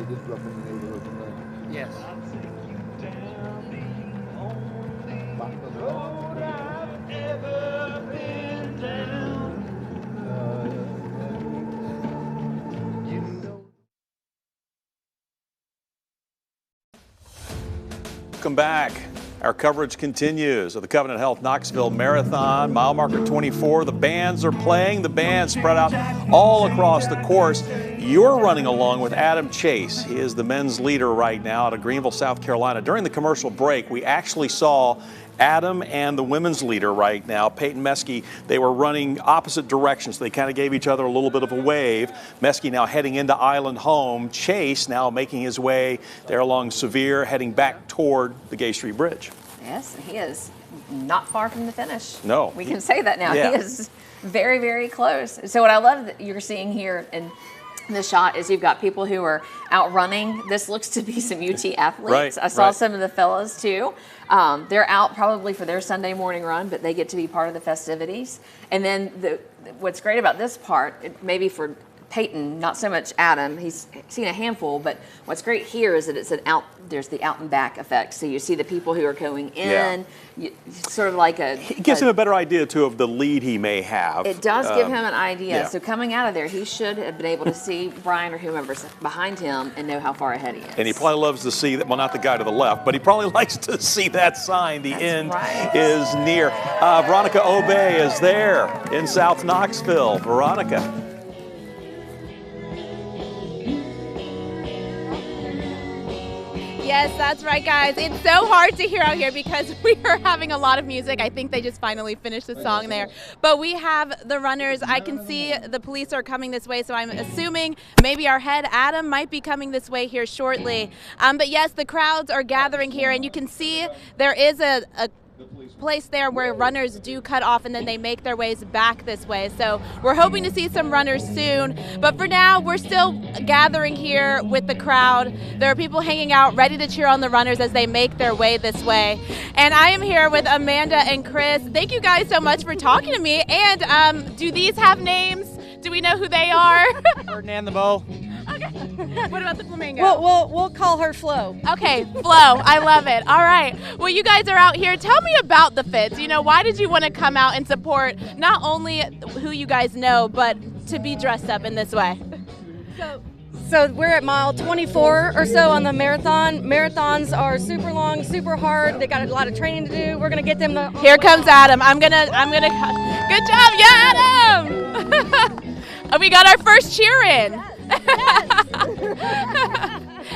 [SPEAKER 10] they did grow up in the neighborhood, didn't they?
[SPEAKER 7] Yes.
[SPEAKER 2] Welcome back. Our coverage continues of the Covenant Health Knoxville Marathon, mile marker 24. The bands are playing. The bands spread out all across the course. You're running along with Adam Chase. He is the men's leader right now out of Greenville, South Carolina. During the commercial break, we actually saw Adam and the women's leader right now, Peyton Meskey. They were running opposite directions. They kind of gave each other a little bit of a wave. Meskey now heading into Island Home. Chase now making his way there along Sevier, heading back toward the Gay Street Bridge.
[SPEAKER 4] Yes, he is not far from the finish.
[SPEAKER 2] No.
[SPEAKER 4] We can say that now.
[SPEAKER 2] Yeah.
[SPEAKER 4] He is very, very close. So what I love that you're seeing here in the shot is you've got people who are out running. This looks to be some UT athletes.
[SPEAKER 2] Right,
[SPEAKER 4] I saw
[SPEAKER 2] right.
[SPEAKER 4] some of the fellas too. They're out probably for their Sunday morning run, but they get to be part of the festivities. And then what's great about this part, maybe for Peyton, not so much Adam, he's seen a handful, but what's great here is that it's there's the out and back effect. So you see the people who are going in, sort of like
[SPEAKER 2] It gives him a better idea, too, of the lead he may have.
[SPEAKER 4] It does give him an idea.
[SPEAKER 2] yeah.
[SPEAKER 4] So coming out of there, he should have been able to see Brian or whomever's behind him and know how far ahead he is.
[SPEAKER 2] And he probably loves to see that, well, not the guy to the left, but he probably likes to see that sign. The end is near. Veronica Obey is there in South Knoxville. Veronica.
[SPEAKER 1] Yes, that's right, guys. It's so hard to hear out here because we are having a lot of music. I think they just finally finished the song there. But we have the runners. I can see the police are coming this way, so I'm assuming maybe our head, Adam, might be coming this way here shortly. But yes, the crowds are gathering here, and you can see there is a place there where runners do cut off and then they make their ways back this way. So we're hoping to see some runners soon. But for now, we're still gathering here with the crowd. There are people hanging out ready to cheer on the runners as they make their way this way. And I am here with Amanda and Chris. Thank you guys so much for talking to me. And do these have names? Do we know who they are?
[SPEAKER 7] Ferdinand the Bow.
[SPEAKER 1] Okay. What about the flamingo?
[SPEAKER 12] We'll call her Flo.
[SPEAKER 1] Okay, Flo. I love it. All right. Well, you guys are out here. Tell me about the fits. You know, why did you want to come out and support not only who you guys know, but to be dressed up in this way?
[SPEAKER 12] So we're at mile 24 or so on the marathon. Marathons are super long, super hard. They got a lot of training to do. We're gonna get them the.
[SPEAKER 1] Here comes Adam. I'm gonna. Good job, yeah, Adam. We got our first cheer in.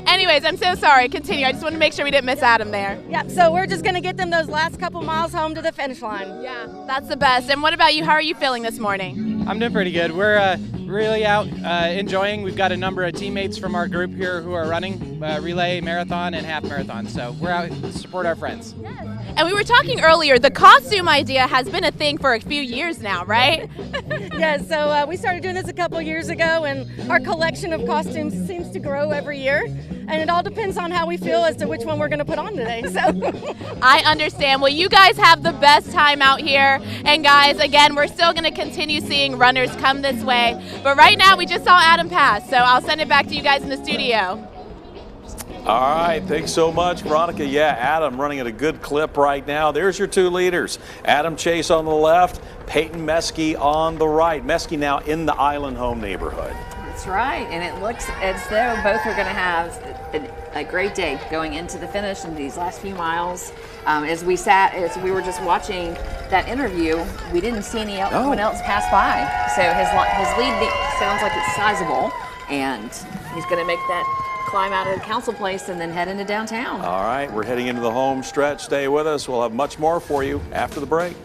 [SPEAKER 1] Anyways, I'm so sorry. Continue. I just want to make sure we didn't miss Adam there.
[SPEAKER 12] Yeah, so we're just going to get them those last couple miles home to the finish line.
[SPEAKER 1] Yeah, that's the best. And what about you? How are you feeling this morning?
[SPEAKER 7] I'm doing pretty good. We're really out enjoying. We've got a number of teammates from our group here who are running relay, marathon, and half marathon. So we're out to support our friends.
[SPEAKER 1] And we were talking earlier, the costume idea has been a thing for a few years now, right?
[SPEAKER 12] Yeah, so we started doing this a couple years ago, and our collection of costumes seems to grow every year. And it all depends on how we feel as to which one we're going to put on today. So
[SPEAKER 1] I understand. Well, you guys have the best time out here. And guys, again, we're still going to continue seeing runners come this way. But right now, we just saw Adam pass. So I'll send it back to you guys in the studio.
[SPEAKER 2] All right, thanks so much, Veronica. Yeah, Adam running at a good clip right now. There's your two leaders. Adam Chase on the left, Peyton Meskey on the right. Meskey now in the Island Home neighborhood.
[SPEAKER 4] That's right, and it looks as though both are going to have a great day going into the finish in these last few miles. As we were just watching that interview, we didn't see anyone else pass by. So his lead sounds like it's sizable, and he's going to make that climb out of the council place and then head into downtown.
[SPEAKER 2] All right, we're heading into the home stretch. Stay with us. We'll have much more for you after the break.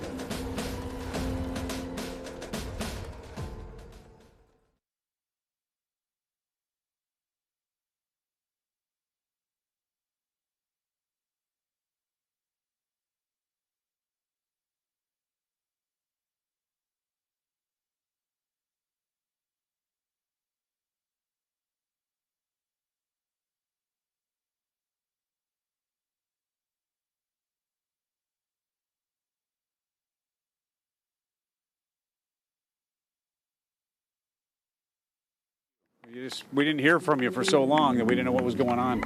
[SPEAKER 9] We didn't hear from you for so long that we didn't know what was going on.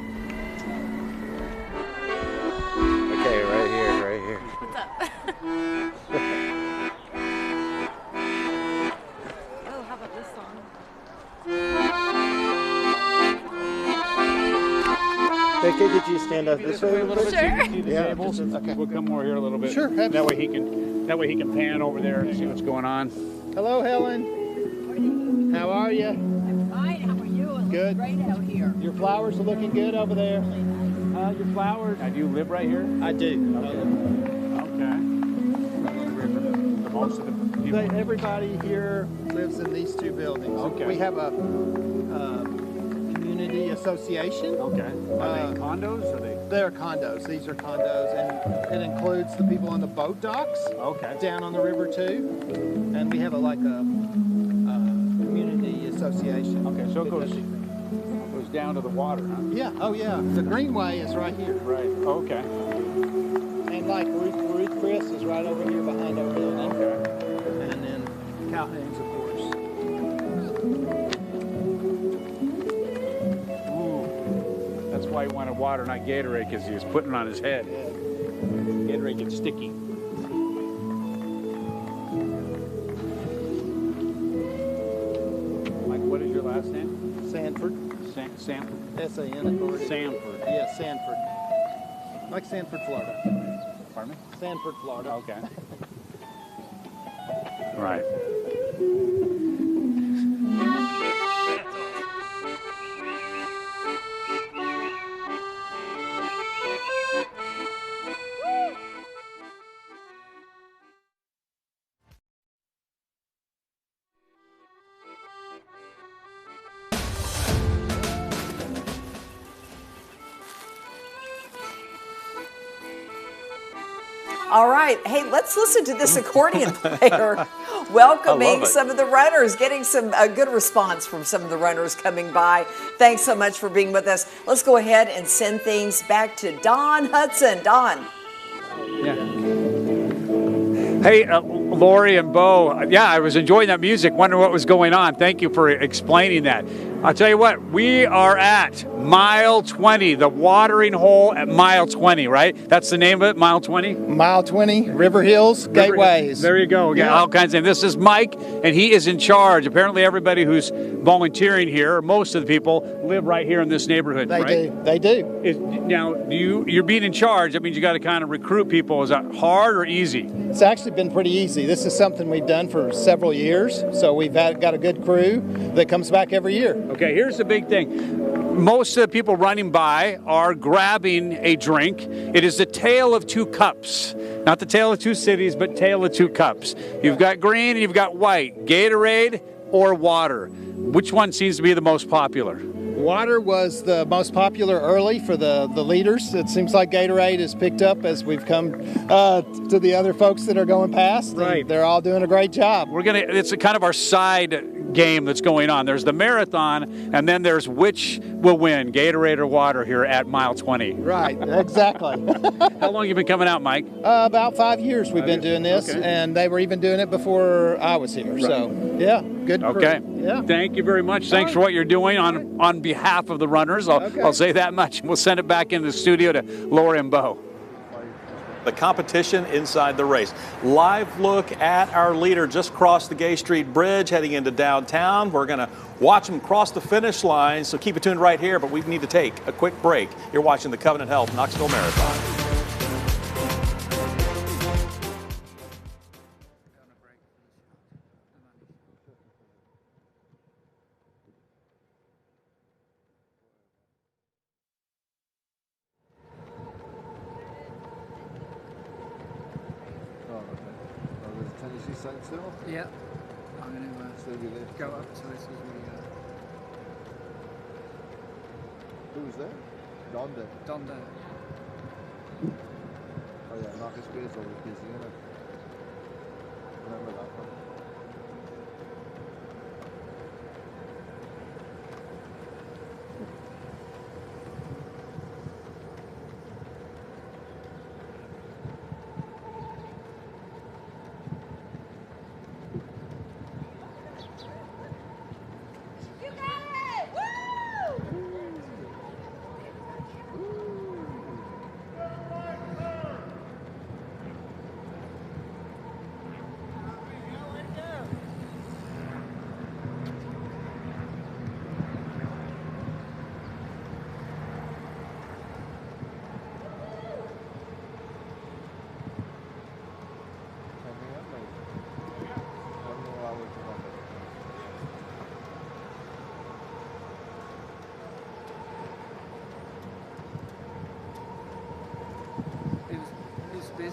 [SPEAKER 10] Okay, right here.
[SPEAKER 11] What's up? Oh, how about this song?
[SPEAKER 10] Hey, could you stand up this way a little bit?
[SPEAKER 9] Sure.
[SPEAKER 10] Yeah.
[SPEAKER 9] Okay. We'll come over here a little bit.
[SPEAKER 10] Sure.
[SPEAKER 9] That way he can pan over there and see what's going on.
[SPEAKER 10] Hello, Helen. How are you?
[SPEAKER 14] I'm fine. How are you? It
[SPEAKER 10] Good.
[SPEAKER 14] looks great out here.
[SPEAKER 10] Your flowers are looking good over there.
[SPEAKER 9] Your flowers. Do you live right here?
[SPEAKER 10] I do.
[SPEAKER 9] Okay. Most of the people.
[SPEAKER 10] Everybody here lives in these two buildings.
[SPEAKER 9] Okay.
[SPEAKER 10] We have a community association.
[SPEAKER 9] Okay. Are they condos? Or they?
[SPEAKER 10] They're condos. These are condos, and it includes the people on the boat docks.
[SPEAKER 9] Okay.
[SPEAKER 10] Down on the river too, and we have a community association.
[SPEAKER 9] Okay, so it goes down to the water, huh?
[SPEAKER 10] Yeah. Oh yeah. The Greenway is right here.
[SPEAKER 9] Right. Okay.
[SPEAKER 10] And like Ruth Chris is right over here behind our building.
[SPEAKER 9] Okay.
[SPEAKER 10] And then Calhoun's, of course.
[SPEAKER 9] Ooh. That's why he wanted water, not Gatorade, because he was putting it on his head.
[SPEAKER 10] Yeah.
[SPEAKER 9] Gatorade gets sticky. Mike, what is your last name?
[SPEAKER 10] Sanford.
[SPEAKER 9] Sanford?
[SPEAKER 10] S-A-N, of course.
[SPEAKER 9] Sanford.
[SPEAKER 10] Yeah, Sanford. Like Sanford, Florida.
[SPEAKER 9] Pardon me?
[SPEAKER 10] Sanford, Florida.
[SPEAKER 9] Okay. Right.
[SPEAKER 3] All right. Hey, let's listen to this accordion player welcoming some of the runners, getting some good response from some of the runners coming by. Thanks so much for being with us. Let's go ahead and send things back to Don Hudson. Don.
[SPEAKER 9] Yeah. Hey, Lori and Bo. Yeah, I was enjoying that music. Wondering what was going on. Thank you for explaining that. I'll tell you what, we are at mile 20, the watering hole at mile 20, right? That's the name of it, mile 20?
[SPEAKER 10] Mile 20, River Hills, Gateways.
[SPEAKER 9] There you go.
[SPEAKER 10] Yeah.
[SPEAKER 9] All kinds of things. This is Mike, and he is in charge. Apparently everybody who's volunteering here, most of the people, live right here in this neighborhood,
[SPEAKER 10] They
[SPEAKER 9] right?
[SPEAKER 10] do. They do.
[SPEAKER 9] Now, you're being in charge. That means you got to kind of recruit people. Is that hard or easy?
[SPEAKER 10] It's actually been pretty easy. This is something we've done for several years, so we've got a good crew that comes back every year.
[SPEAKER 9] Okay, here's the big thing. Most of the people running by are grabbing a drink. It is the tale of two cups. Not the tale of two cities, but tale of two cups. You've got green and you've got white. Gatorade or water. Which one seems to be the most popular?
[SPEAKER 10] Water was the most popular early for the leaders. It seems like Gatorade has picked up as we've come to the other folks that are going past.
[SPEAKER 9] Right.
[SPEAKER 10] They're all doing a great job.
[SPEAKER 9] It's a kind of our side game that's going on. There's the marathon, and then there's which will win, Gatorade or water here at mile 20.
[SPEAKER 10] Right, exactly.
[SPEAKER 9] How long have you been coming out, Mike?
[SPEAKER 10] About 5 years we've been doing this,
[SPEAKER 9] okay.
[SPEAKER 10] And they were even doing it before I was here.
[SPEAKER 9] Right.
[SPEAKER 10] So, yeah, good crew.
[SPEAKER 9] Okay.
[SPEAKER 10] Yeah.
[SPEAKER 9] Thank you very much. Thanks for what you're doing on behalf of the runners. I'll say that much. We'll send it back into the studio to Laura and Bo.
[SPEAKER 2] The competition inside the race. Live look at our leader just crossed the Gay Street Bridge heading into downtown. We're going to watch him cross the finish line, so keep it tuned right here, but we need to take a quick break. You're watching the Covenant Health Knoxville Marathon.
[SPEAKER 15] Still? Yeah. I'm going to go up to this as we
[SPEAKER 10] Who's there? Donda.
[SPEAKER 15] Donda.
[SPEAKER 10] Oh yeah, Marcus Beer's always busy, isn't it? Remember that one?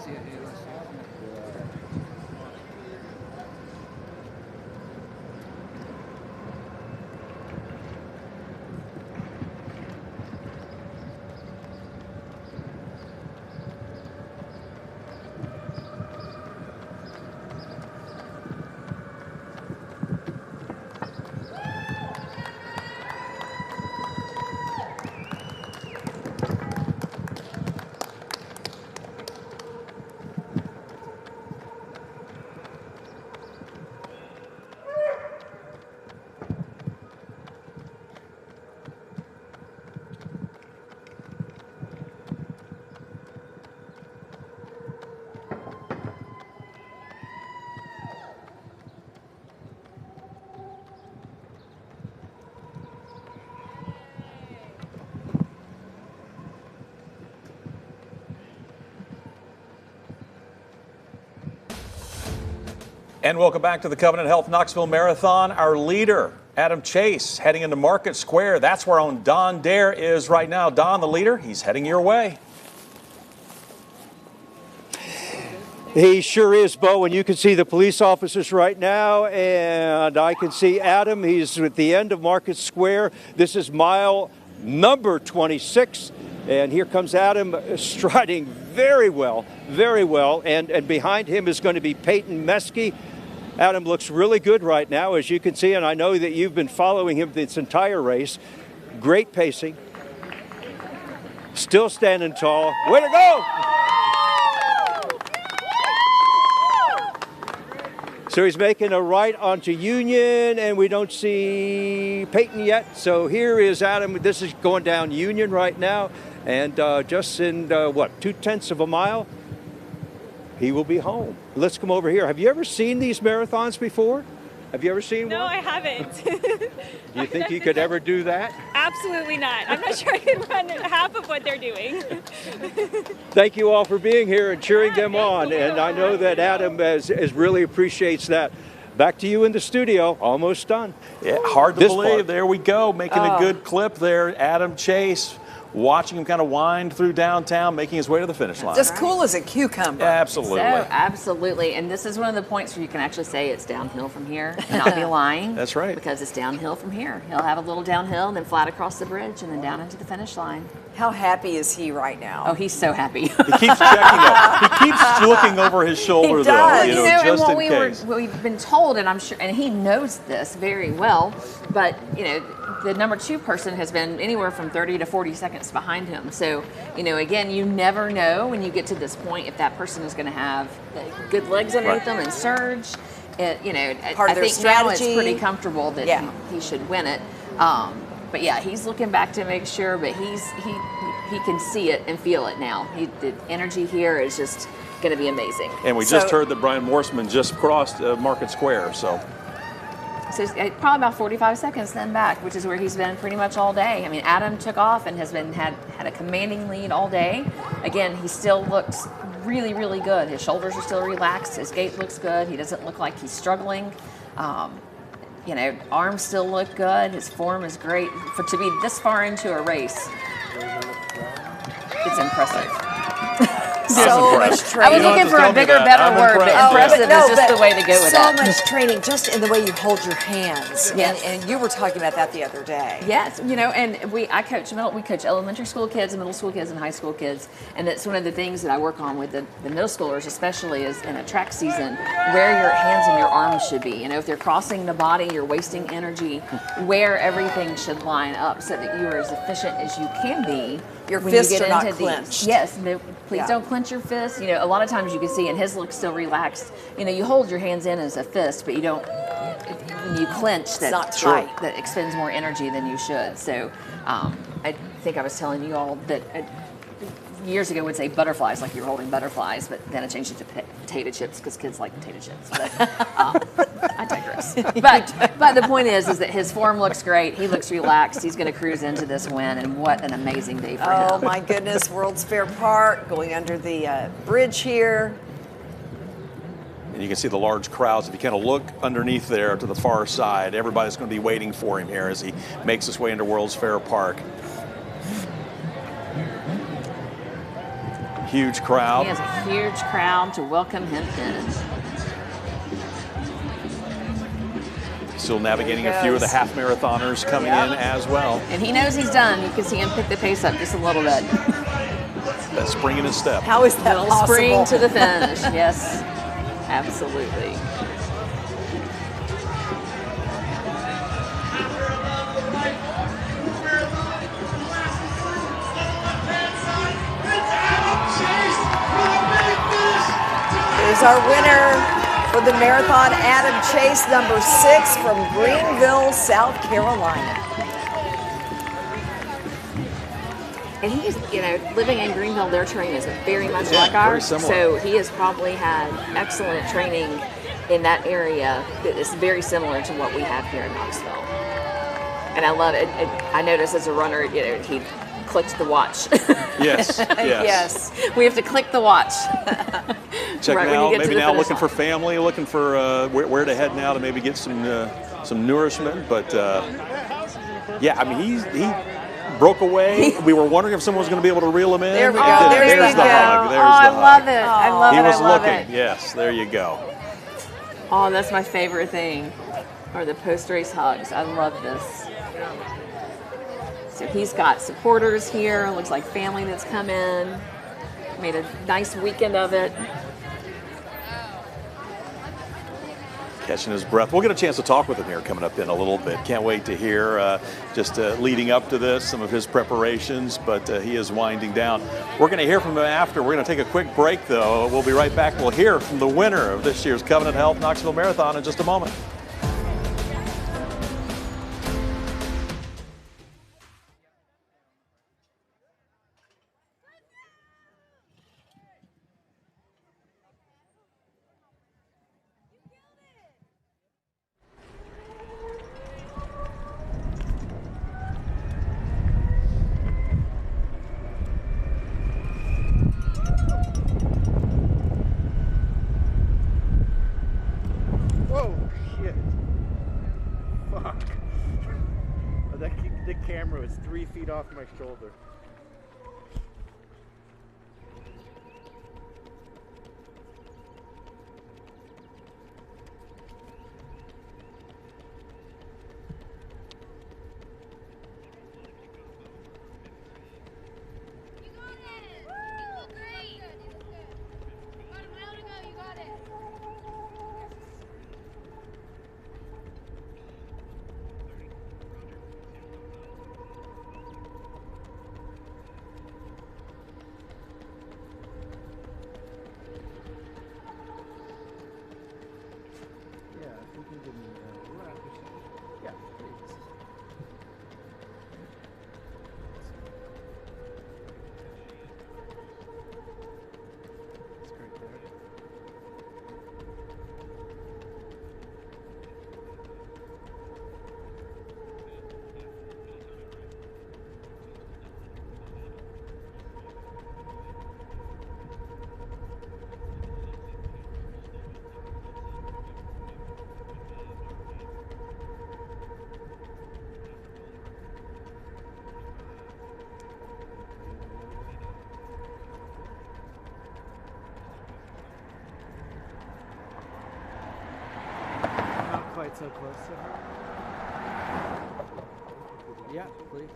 [SPEAKER 15] physio here.
[SPEAKER 2] And welcome back to the Covenant Health Knoxville Marathon. Our leader, Adam Chase, heading into Market Square. That's where our own Don Dare is right now. Don, the leader, he's heading your way.
[SPEAKER 5] He sure is, Bo, and you can see the police officers right now, and I can see Adam. He's at the end of Market Square. This is mile number 26, and here comes Adam striding very well, and behind him is going to be Peyton Meskey. Adam looks really good right now, as you can see, and I know that you've been following him this entire race. Great pacing, still standing tall. Way to go! So he's making a right onto Union, and we don't see Peyton yet. So here is Adam. This is going down Union right now, and just in, 2/10 of a mile, he will be home. Let's come over here. Have you ever seen these marathons before? Have you ever seen one?
[SPEAKER 17] No, I haven't.
[SPEAKER 5] Do you think you could ever do that?
[SPEAKER 17] Absolutely not. I'm not sure I can run half of what they're doing.
[SPEAKER 5] Thank you all for being here and cheering them on. And I know that Adam really appreciates that. Back to you in the studio. Almost done.
[SPEAKER 2] Yeah, hard to believe. There we go. Making a good clip there. Adam Chase. Watching him kind of wind through downtown, making his way to the finish line.
[SPEAKER 3] Just cool as a cucumber.
[SPEAKER 2] Absolutely.
[SPEAKER 4] So, absolutely. And this is one of the points where you can actually say it's downhill from here and not be lying.
[SPEAKER 2] That's right.
[SPEAKER 4] Because it's downhill from here. He'll have a little downhill and then flat across the bridge and then down into the finish line.
[SPEAKER 3] How happy is he right now?
[SPEAKER 4] Oh, he's so happy.
[SPEAKER 2] He keeps checking it. He keeps looking over his shoulder,
[SPEAKER 4] He
[SPEAKER 2] though,
[SPEAKER 4] does.
[SPEAKER 2] just
[SPEAKER 4] and
[SPEAKER 2] in case.
[SPEAKER 4] what we've been told, and I'm sure, and he knows this very well, but, the number 2 person has been anywhere from 30 to 40 seconds behind him. So, again, you never know when you get to this point if that person is going to have good legs underneath them and surge. I think now it's pretty comfortable that he should win it. But yeah, he's looking back to make sure, but he can see it and feel it now. The energy here is just going to be amazing.
[SPEAKER 2] And we just heard that Brian Morseman just crossed Market Square, So
[SPEAKER 4] it's probably about 45 seconds then back, which is where he's been pretty much all day. I mean, Adam took off and has had a commanding lead all day. Again, he still looks really, really good. His shoulders are still relaxed. His gait looks good. He doesn't look like he's struggling. Arms still look good. His form is great. To be this far into a race, it's impressive.
[SPEAKER 3] So much training.
[SPEAKER 4] I was looking for a bigger, better word, but impressive is just the way to go with that.
[SPEAKER 3] So much training just in the way you hold your hands. Yes. And you were talking about that the other day.
[SPEAKER 4] Yes, and we coach elementary school kids, middle school kids, and high school kids, and it's one of the things that I work on with the middle schoolers, especially is in a track season, where your hands and your arms should be. If they're crossing the body, you're wasting energy, where everything should line up so that you are as efficient as you can be.
[SPEAKER 3] Your fists are not clenched.
[SPEAKER 4] Yes, please don't clench your fists. A lot of times you can see, and his looks still relaxed. You hold your hands in as a fist, but you don't. When you clench, that expends more energy than you should. So, I think I was telling you all that years ago would say butterflies, like you're holding butterflies, but then I changed it to potato chips because kids like potato chips. But I digress. But the point is that his form looks great. He looks relaxed. He's going to cruise into this win, and what an amazing day for him.
[SPEAKER 3] Oh my goodness, World's Fair Park, going under the bridge here.
[SPEAKER 2] And you can see the large crowds. If you kind of look underneath there to the far side, everybody's going to be waiting for him here as he makes his way into World's Fair Park. Huge crowd.
[SPEAKER 11] He has a huge crowd to welcome him in.
[SPEAKER 2] Still navigating a few of the half marathoners coming in as well.
[SPEAKER 11] And he knows he's done. You can see him pick the pace up just a little bit.
[SPEAKER 2] That spring in his step.
[SPEAKER 3] How is that
[SPEAKER 11] Little
[SPEAKER 3] possible?
[SPEAKER 11] spring to the finish. Yes, absolutely.
[SPEAKER 3] Here's our winner for the marathon, Adam Chase, number 6 from Greenville, South Carolina.
[SPEAKER 11] And he's, living in Greenville, their training is very much like
[SPEAKER 2] very
[SPEAKER 11] ours.
[SPEAKER 2] similar.
[SPEAKER 11] So he has probably had excellent training in that area that is very similar to what we have here in Knoxville. And I love it. I noticed as a runner, he clicked the watch.
[SPEAKER 2] Yes, yes.
[SPEAKER 11] Yes. We have to click the watch.
[SPEAKER 2] Check
[SPEAKER 11] right
[SPEAKER 2] now,
[SPEAKER 11] when you get
[SPEAKER 2] maybe
[SPEAKER 11] to the
[SPEAKER 2] now
[SPEAKER 11] finish
[SPEAKER 2] looking
[SPEAKER 11] line.
[SPEAKER 2] for family, looking for where to head now to maybe get some nourishment. But yeah, I mean he broke away. We were wondering if someone was going to be able to reel him in.
[SPEAKER 3] There we
[SPEAKER 2] And
[SPEAKER 3] go.
[SPEAKER 2] there's
[SPEAKER 3] There's
[SPEAKER 2] the
[SPEAKER 3] the
[SPEAKER 2] hug.
[SPEAKER 3] go.
[SPEAKER 2] There's
[SPEAKER 11] I
[SPEAKER 2] the
[SPEAKER 11] love
[SPEAKER 2] hug.
[SPEAKER 11] it. I love
[SPEAKER 2] He
[SPEAKER 11] it.
[SPEAKER 2] was
[SPEAKER 11] I love
[SPEAKER 2] looking.
[SPEAKER 11] it.
[SPEAKER 2] Yes, there you go.
[SPEAKER 11] Oh, that's my favorite thing, are the post-race hugs. I love this. So he's got supporters here. Looks like family that's come in. Made a nice weekend of it.
[SPEAKER 2] Catching his breath. We'll get a chance to talk with him here coming up in a little bit. Can't wait to hear just leading up to this, some of his preparations, but he is winding down. We're going to hear from him after. We're going to take a quick break, though. We'll be right back. We'll hear from the winner of this year's Covenant Health Knoxville Marathon in just a moment.
[SPEAKER 15] Whoa, shit. Fuck. The camera was 3 feet off my shoulder. Quite so close to her. Yeah, please.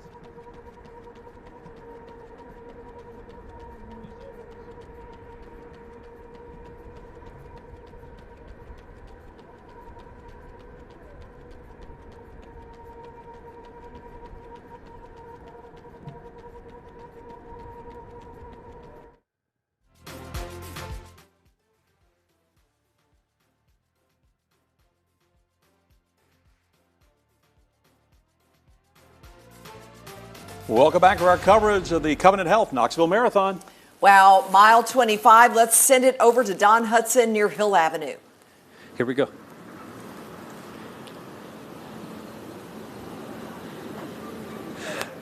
[SPEAKER 2] Welcome back to our coverage of the Covenant Health Knoxville Marathon.
[SPEAKER 3] Wow, mile 25. Let's send it over to Don Hudson near Hill Avenue.
[SPEAKER 9] Here we go.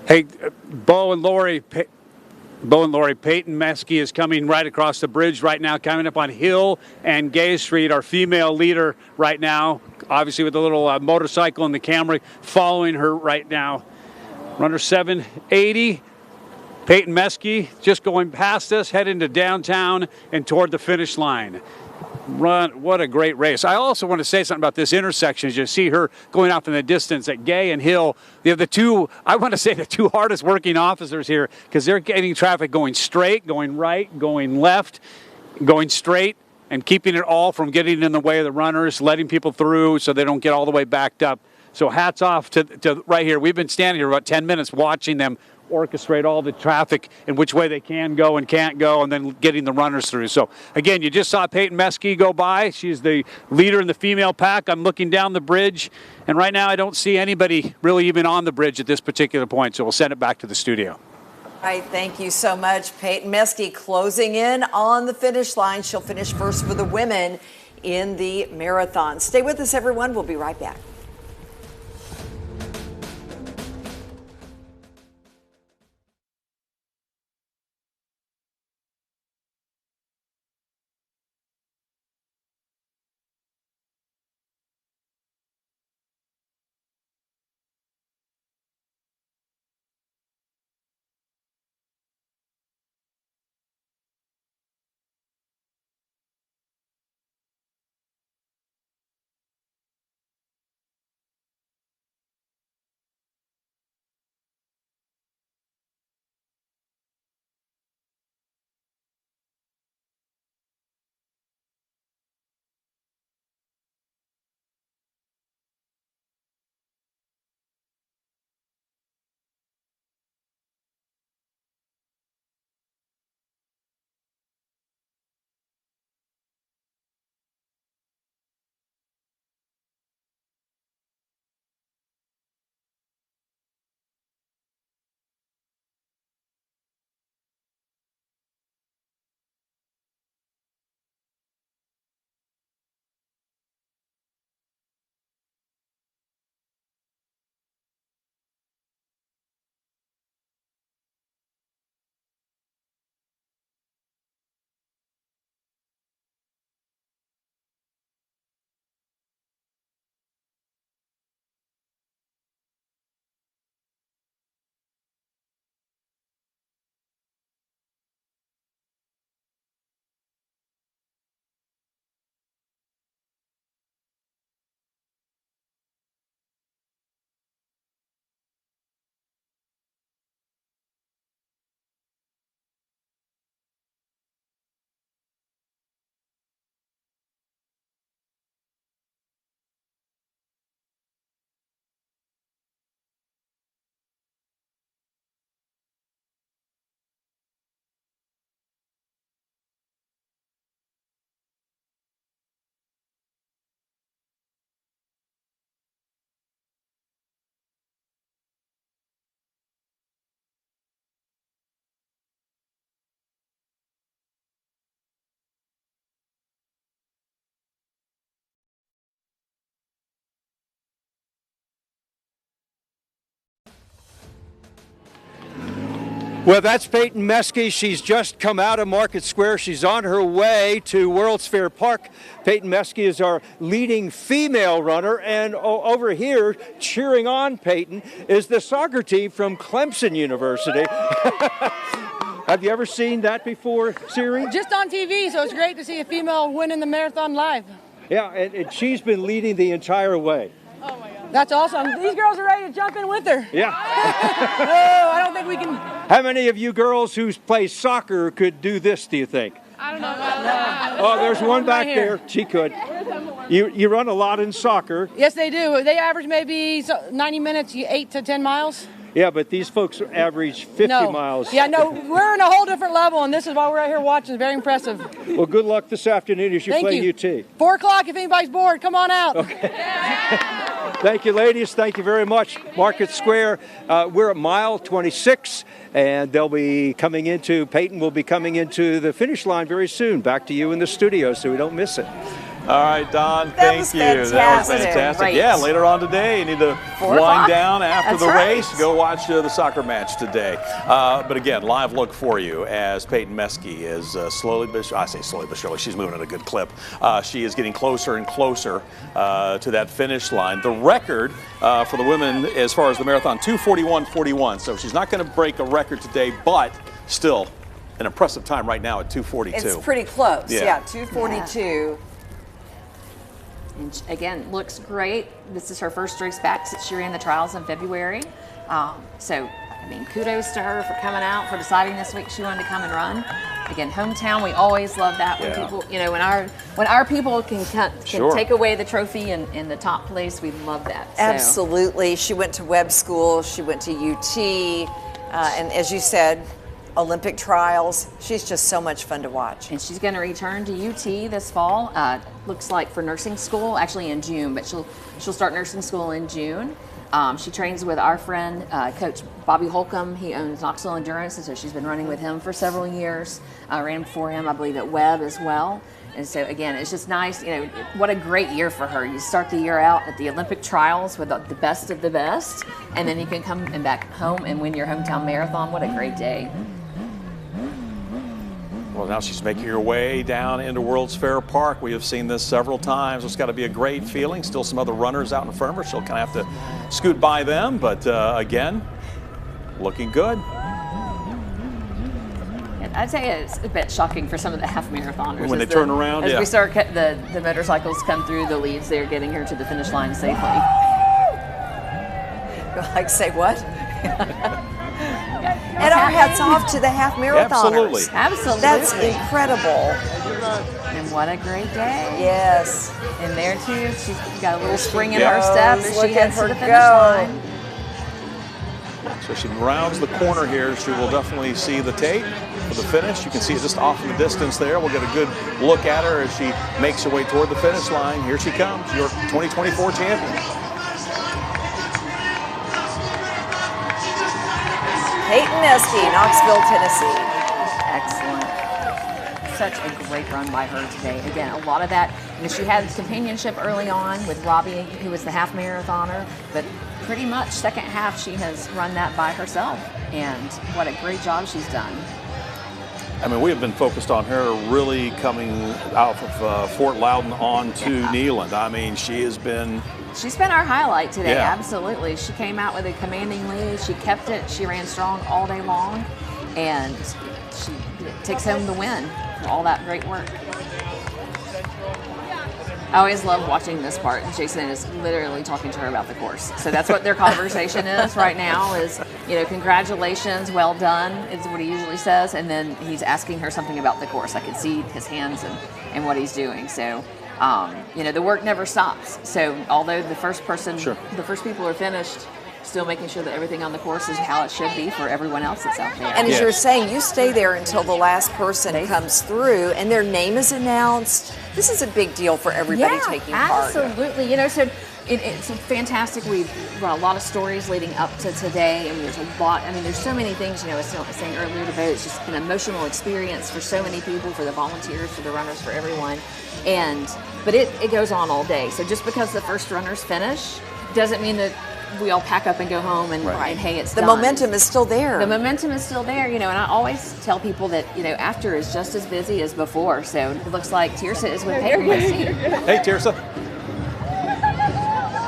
[SPEAKER 9] Hey, Bo and Lori, Peyton Meskey is coming right across the bridge right now, coming up on Hill and Gay Street. Our female leader right now, obviously with a little motorcycle and the camera following her right now. Runner 780. Peyton Meskey just going past us, heading to downtown and toward the finish line. What a great race. I also want to say something about this intersection. As you see her going off in the distance at Gay and Hill, they have the two hardest working officers here, because they're getting traffic going straight, going right, going left, going straight, and keeping it all from getting in the way of the runners, letting people through so they don't get all the way backed up. So hats off to right here. We've been standing here about 10 minutes watching them orchestrate all the traffic in which way they can go and can't go, and then getting the runners through. So again, you just saw Peyton Meskey go by. She's the leader in the female pack. I'm looking down the bridge, and right now I don't see anybody really even on the bridge at this particular point, so we'll send it back to the studio.
[SPEAKER 3] All right, thank you so much. Peyton Meskey closing in on the finish line. She'll finish first for the women in the marathon. Stay with us, everyone. We'll be right back.
[SPEAKER 5] Well, that's Peyton Meskey. She's just come out of Market Square. She's on her way to World's Fair Park. Peyton Meskey is our leading female runner, and over here cheering on Peyton is the soccer team from Clemson University. Have you ever seen that before, Siri?
[SPEAKER 16] Just on TV, so it's great to see a female winning the marathon live.
[SPEAKER 5] Yeah, and she's been leading the entire way.
[SPEAKER 16] Oh my God. That's awesome. These girls are ready to jump in with her.
[SPEAKER 5] Yeah.
[SPEAKER 16] No, I don't think we can.
[SPEAKER 5] How many of you girls who play soccer could do this, do you think?
[SPEAKER 16] I don't know about that.
[SPEAKER 5] Oh, there's one back there. She could. You run a lot in soccer.
[SPEAKER 16] Yes, they do. They average maybe 90 minutes, 8 to 10 miles.
[SPEAKER 5] Yeah, but these folks average 50 miles.
[SPEAKER 16] Yeah, no, we're in a whole different level, and this is why we're out here watching. It's very impressive.
[SPEAKER 5] Well, good luck this afternoon as you play UT.
[SPEAKER 16] 4 o'clock if anybody's bored. Come on out.
[SPEAKER 5] Okay. Thank you, ladies. Thank you very much. Market Square. We're at mile 26, and they'll be coming into, Peyton will be coming into the finish line very soon. Back to you in the studio so we don't miss it.
[SPEAKER 2] All right, Don,
[SPEAKER 3] That
[SPEAKER 2] thank
[SPEAKER 3] was
[SPEAKER 2] you.
[SPEAKER 3] fantastic.
[SPEAKER 2] That was fantastic.
[SPEAKER 3] Great.
[SPEAKER 2] Yeah, later on today, you need to
[SPEAKER 3] 4
[SPEAKER 2] wind
[SPEAKER 3] o'clock?
[SPEAKER 2] down after
[SPEAKER 3] That's
[SPEAKER 2] the
[SPEAKER 3] right.
[SPEAKER 2] race. Go watch the soccer match today. But again, live look for you as Peyton Meskey is slowly but surely, she's moving at a good clip. She is getting closer and closer to that finish line. The record for the women as far as the marathon, 2:41.41. So she's not going to break a record today, but still an impressive time right now at 2:42.
[SPEAKER 3] It's pretty close.
[SPEAKER 2] Yeah.
[SPEAKER 3] 2:42.
[SPEAKER 4] And again, looks great. This is her first race back since she ran the trials in February. So, I mean, kudos to her for coming out, for deciding this week she wanted to come and run. Again, hometown, we always love that when people, you know, when our people can take away the trophy and the top place, we love that. So.
[SPEAKER 3] Absolutely. She went to Webb School. She went to UT. And as you said, Olympic trials. She's just so much fun to watch.
[SPEAKER 4] And she's going to return to UT this fall. Looks like for nursing school, actually in June, but she'll start nursing school in June. She trains with our friend, Coach Bobby Holcomb. He owns Knoxville Endurance, and so she's been running with him for several years. Ran for him, I believe, at Webb as well. And so, again, it's just nice. You know, what a great year for her. You start the year out at the Olympic trials with the best of the best, and then you can come and back home and win your hometown marathon. What a great day.
[SPEAKER 2] Well, now she's making her way down into World's Fair Park. We have seen this several times. It's got to be a great feeling. Still some other runners out in front of her. She'll kind of have to scoot by them, but again, looking good.
[SPEAKER 4] I'd say it's a bit shocking for some of the half marathoners.
[SPEAKER 2] When they turn around,
[SPEAKER 4] as we start, the motorcycles come through the leads, they're getting her to the finish line safely.
[SPEAKER 3] Like, say what? And our hats off to the half marathoners.
[SPEAKER 4] Absolutely.
[SPEAKER 3] That's incredible.
[SPEAKER 4] And what a great day.
[SPEAKER 3] Yes.
[SPEAKER 4] And there too, she's got a little spring in her step as she heads to the finish line.
[SPEAKER 2] So she rounds the corner here. She will definitely see the tape for the finish. You can see it just off in the distance there. We'll get a good look at her as she makes her way toward the finish line. Here she comes, your 2024 champion.
[SPEAKER 3] Peyton Meskey, Knoxville, Tennessee.
[SPEAKER 4] Excellent. Such a great run by her today. Again, a lot of that, you know, she had companionship early on with Robbie, who was the half marathoner, but pretty much second half she has run that by herself. And what a great job she's done.
[SPEAKER 2] I mean, we have been focused on her really coming out of Fort Loudon on to Neyland. I mean, she's been our highlight today, absolutely. She came out with a commanding lead. She kept it. She ran strong all day long, and she takes home the win for all that great work. I always love watching this part. Jason is literally talking to her about the course. So that's what their conversation is right now is, you know, congratulations, well done, is what he usually says. And then he's asking her something about the course. I can see his hands and what he's doing. So, you know, the work never stops. So although the first people are finished, still making sure that everything on the course is how it should be for everyone else that's out there.
[SPEAKER 3] And as you're saying, you stay there until the last person comes through and their name is announced. This is a big deal for everybody taking part.
[SPEAKER 4] Absolutely. You know, so it's fantastic. We've run a lot of stories leading up to today, and there's a lot. I mean, there's so many things. You know, as I was saying earlier today, it's just an emotional experience for so many people, for the volunteers, for the runners, for everyone. But it goes on all day. So just because the first runners finish doesn't mean that we all pack up and go home and hey, it's done.
[SPEAKER 3] The momentum is still there.
[SPEAKER 4] The momentum is still there, you know, and I always tell people that, you know, after is just as busy as before. So it looks like Tirsa is with Peyton.
[SPEAKER 2] Hey, Tirsa.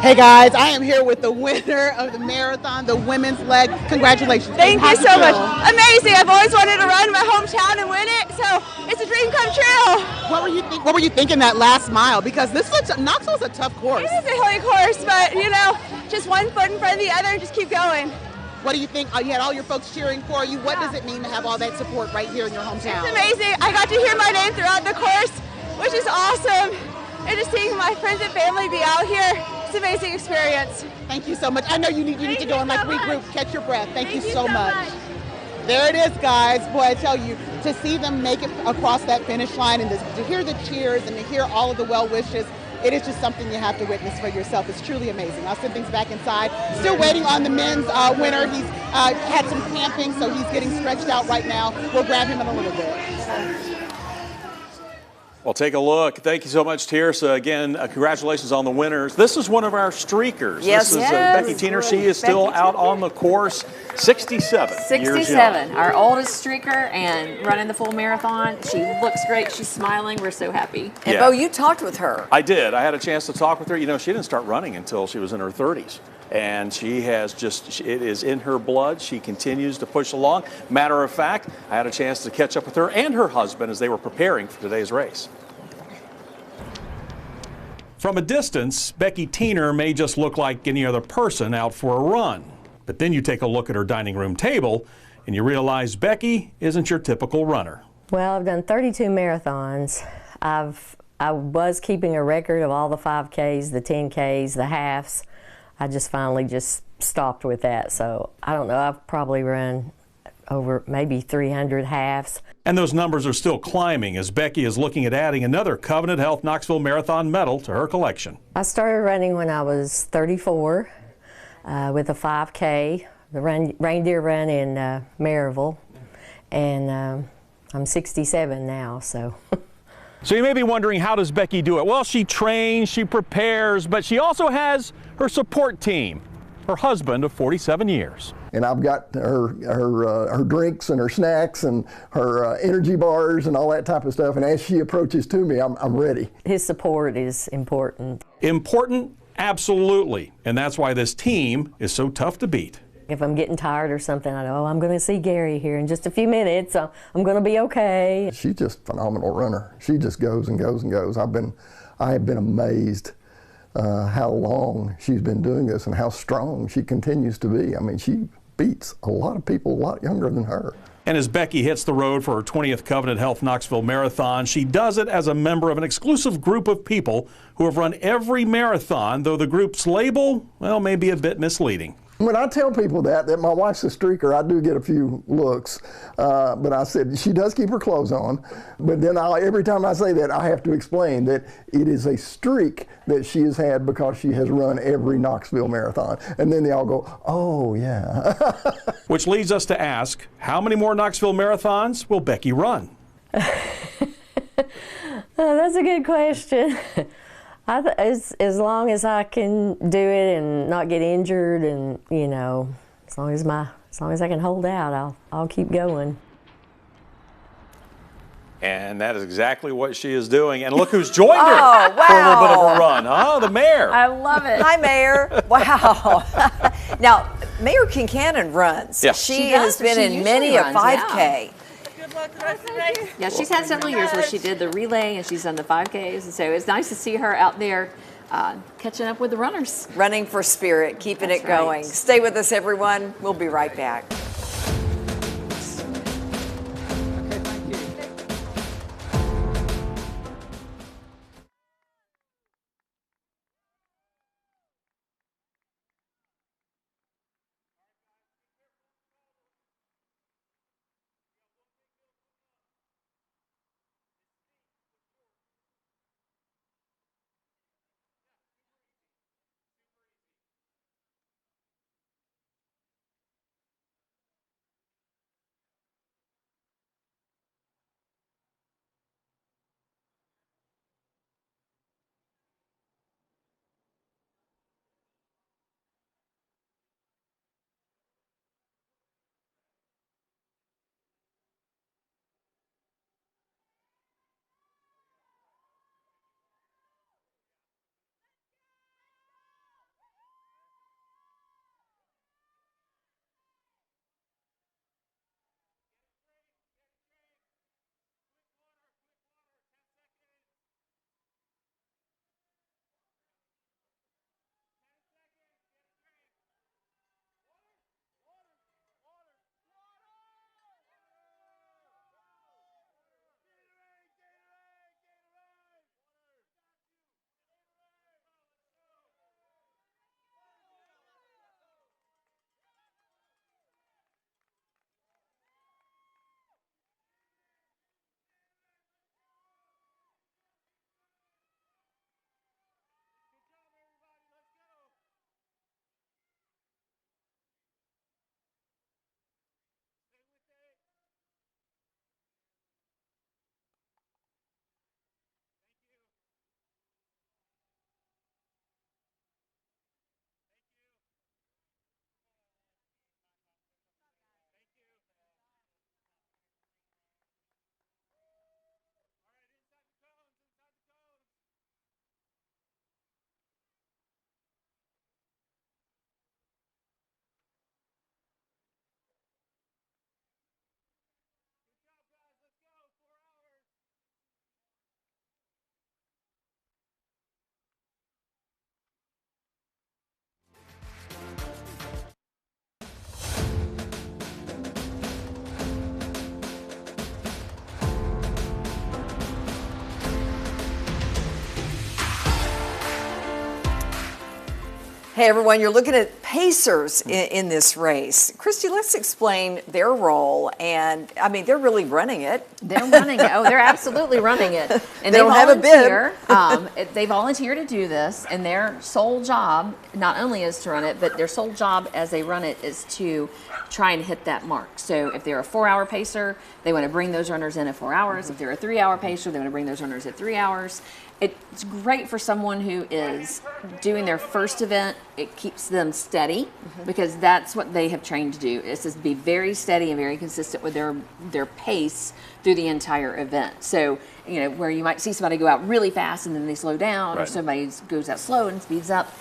[SPEAKER 18] Hey guys, I am here with the winner of the marathon, the women's leg. Congratulations.
[SPEAKER 19] Thank you so much. Amazing. I've always wanted to run in my hometown and win it, so it's a dream come true.
[SPEAKER 18] What were you thinking that last mile? Because Knoxville's a tough course.
[SPEAKER 19] It is a hilly course, but you know, just one foot in front of the other and just keep going.
[SPEAKER 18] What do you think? You had all your folks cheering for you. What does it mean to have all that support right here in your hometown?
[SPEAKER 19] It's amazing. I got to hear my name throughout the course, which is awesome. And just seeing my friends and family be out here, it's an amazing experience.
[SPEAKER 18] Thank you so much. I know you need to go and regroup, catch your breath. Thank you so much. There it is, guys. Boy, I tell you, to see them make it across that finish line and to hear the cheers and to hear all of the well wishes, it is just something you have to witness for yourself. It's truly amazing. I'll send things back inside. Still waiting on the men's winner. He's had some cramping, so he's getting stretched out right now. We'll grab him in a little bit.
[SPEAKER 2] Well, take a look. Thank you so much, Tirsa. Again, congratulations on the winners. This is one of our streakers.
[SPEAKER 3] Yes,
[SPEAKER 2] this is Becky Teener. She is still out on the course, 67 years young.
[SPEAKER 11] Our oldest streaker and running the full marathon. She looks great. She's smiling. We're so happy.
[SPEAKER 3] And Bo, you talked with her.
[SPEAKER 2] I did. I had a chance to talk with her. You know, she didn't start running until she was in her 30s. And she has just, it is in her blood. She continues to push along. Matter of fact, I had a chance to catch up with her and her husband as they were preparing for today's race. From a distance, Becky Teener may just look like any other person out for a run. But then you take a look at her dining room table and you realize Becky isn't your typical runner.
[SPEAKER 20] Well, I've done 32 marathons. I was keeping a record of all the 5Ks, the 10Ks, the halves. I just finally stopped with that. So I don't know, I've probably run over maybe 300 halves.
[SPEAKER 2] And those numbers are still climbing as Becky is looking at adding another Covenant Health Knoxville Marathon medal to her collection.
[SPEAKER 20] I started running when I was 34 with a 5K, the reindeer run in Maryville, and I'm 67 now, so.
[SPEAKER 2] So you may be wondering, how does Becky do it? Well, she trains, she prepares, but she also has her support team, her husband of 47 years.
[SPEAKER 22] And I've got her drinks and her snacks and her energy bars and all that type of stuff. And as she approaches to me, I'm ready.
[SPEAKER 20] His support is important.
[SPEAKER 2] Important? Absolutely. And that's why this team is so tough to beat.
[SPEAKER 20] If I'm getting tired or something, I know, I'm going to see Gary here in just a few minutes, so I'm going to be okay.
[SPEAKER 22] She's just a phenomenal runner. She just goes and goes and goes. I have been amazed how long she's been doing this and how strong she continues to be. I mean, she beats a lot of people a lot younger than her.
[SPEAKER 2] And as Becky hits the road for her 20th Covenant Health Knoxville Marathon, she does it as a member of an exclusive group of people who have run every marathon, though the group's label, well, may be a bit misleading.
[SPEAKER 22] When I tell people that my wife's a streaker, I do get a few looks. But I said, she does keep her clothes on. But then every time I say that, I have to explain that it is a streak that she has had because she has run every Knoxville marathon. And then they all go, oh, yeah.
[SPEAKER 2] Which leads us to ask, how many more Knoxville marathons will Becky run?
[SPEAKER 20] That's a good question. As long as I can do it and not get injured, and you know, as long as I can hold out, I'll keep going.
[SPEAKER 2] And that is exactly what she is doing. And look who's joined her for a little bit of a run. Oh, the mayor.
[SPEAKER 3] I love it. Hi, Mayor. Wow. Now, Mayor Kincannon runs.
[SPEAKER 2] Yeah.
[SPEAKER 3] She has been in many a 5K.
[SPEAKER 11] Yeah, she's had several years where she did the relay and she's done the 5Ks, and so it's nice to see her out there catching up with the runners.
[SPEAKER 3] Running for spirit, keeping it going.
[SPEAKER 11] Right.
[SPEAKER 3] Stay with us, everyone. We'll be right back. Hey everyone, you're looking at pacers in this race. Christy, let's explain their role. And I mean, they're really running it.
[SPEAKER 4] They're running it. Oh, they're absolutely running it. And
[SPEAKER 3] They don't have a bib.
[SPEAKER 4] They volunteer to do this, and their sole job not only is to run it, but their sole job as they run it is to try and hit that mark. So if they're a 4-hour pacer, they want to bring those runners in at 4 hours. If they're a 3-hour pacer, they want to bring those runners at 3 hours. It's great for someone who is doing their first event. It keeps them steady because that's what they have trained to do. Is to be very steady and very consistent with their pace through the entire event. So, you know, where you might see somebody go out really fast and then they slow down, or somebody goes out slow and speeds up,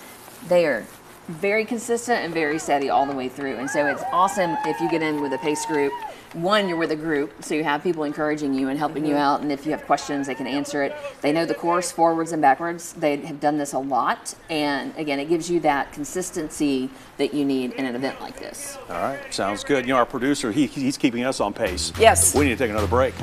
[SPEAKER 4] they are very consistent and very steady all the way through. And so it's awesome if you get in with a pace group. One, you're with a group, so you have people encouraging you and helping you out, and if you have questions, they can answer it. They know the course forwards and backwards. They have done this a lot, and again, it gives you that consistency that you need in an event like this.
[SPEAKER 2] All right, sounds good. You know, our producer, he's keeping us on pace.
[SPEAKER 3] Yes.
[SPEAKER 2] We need to take another break.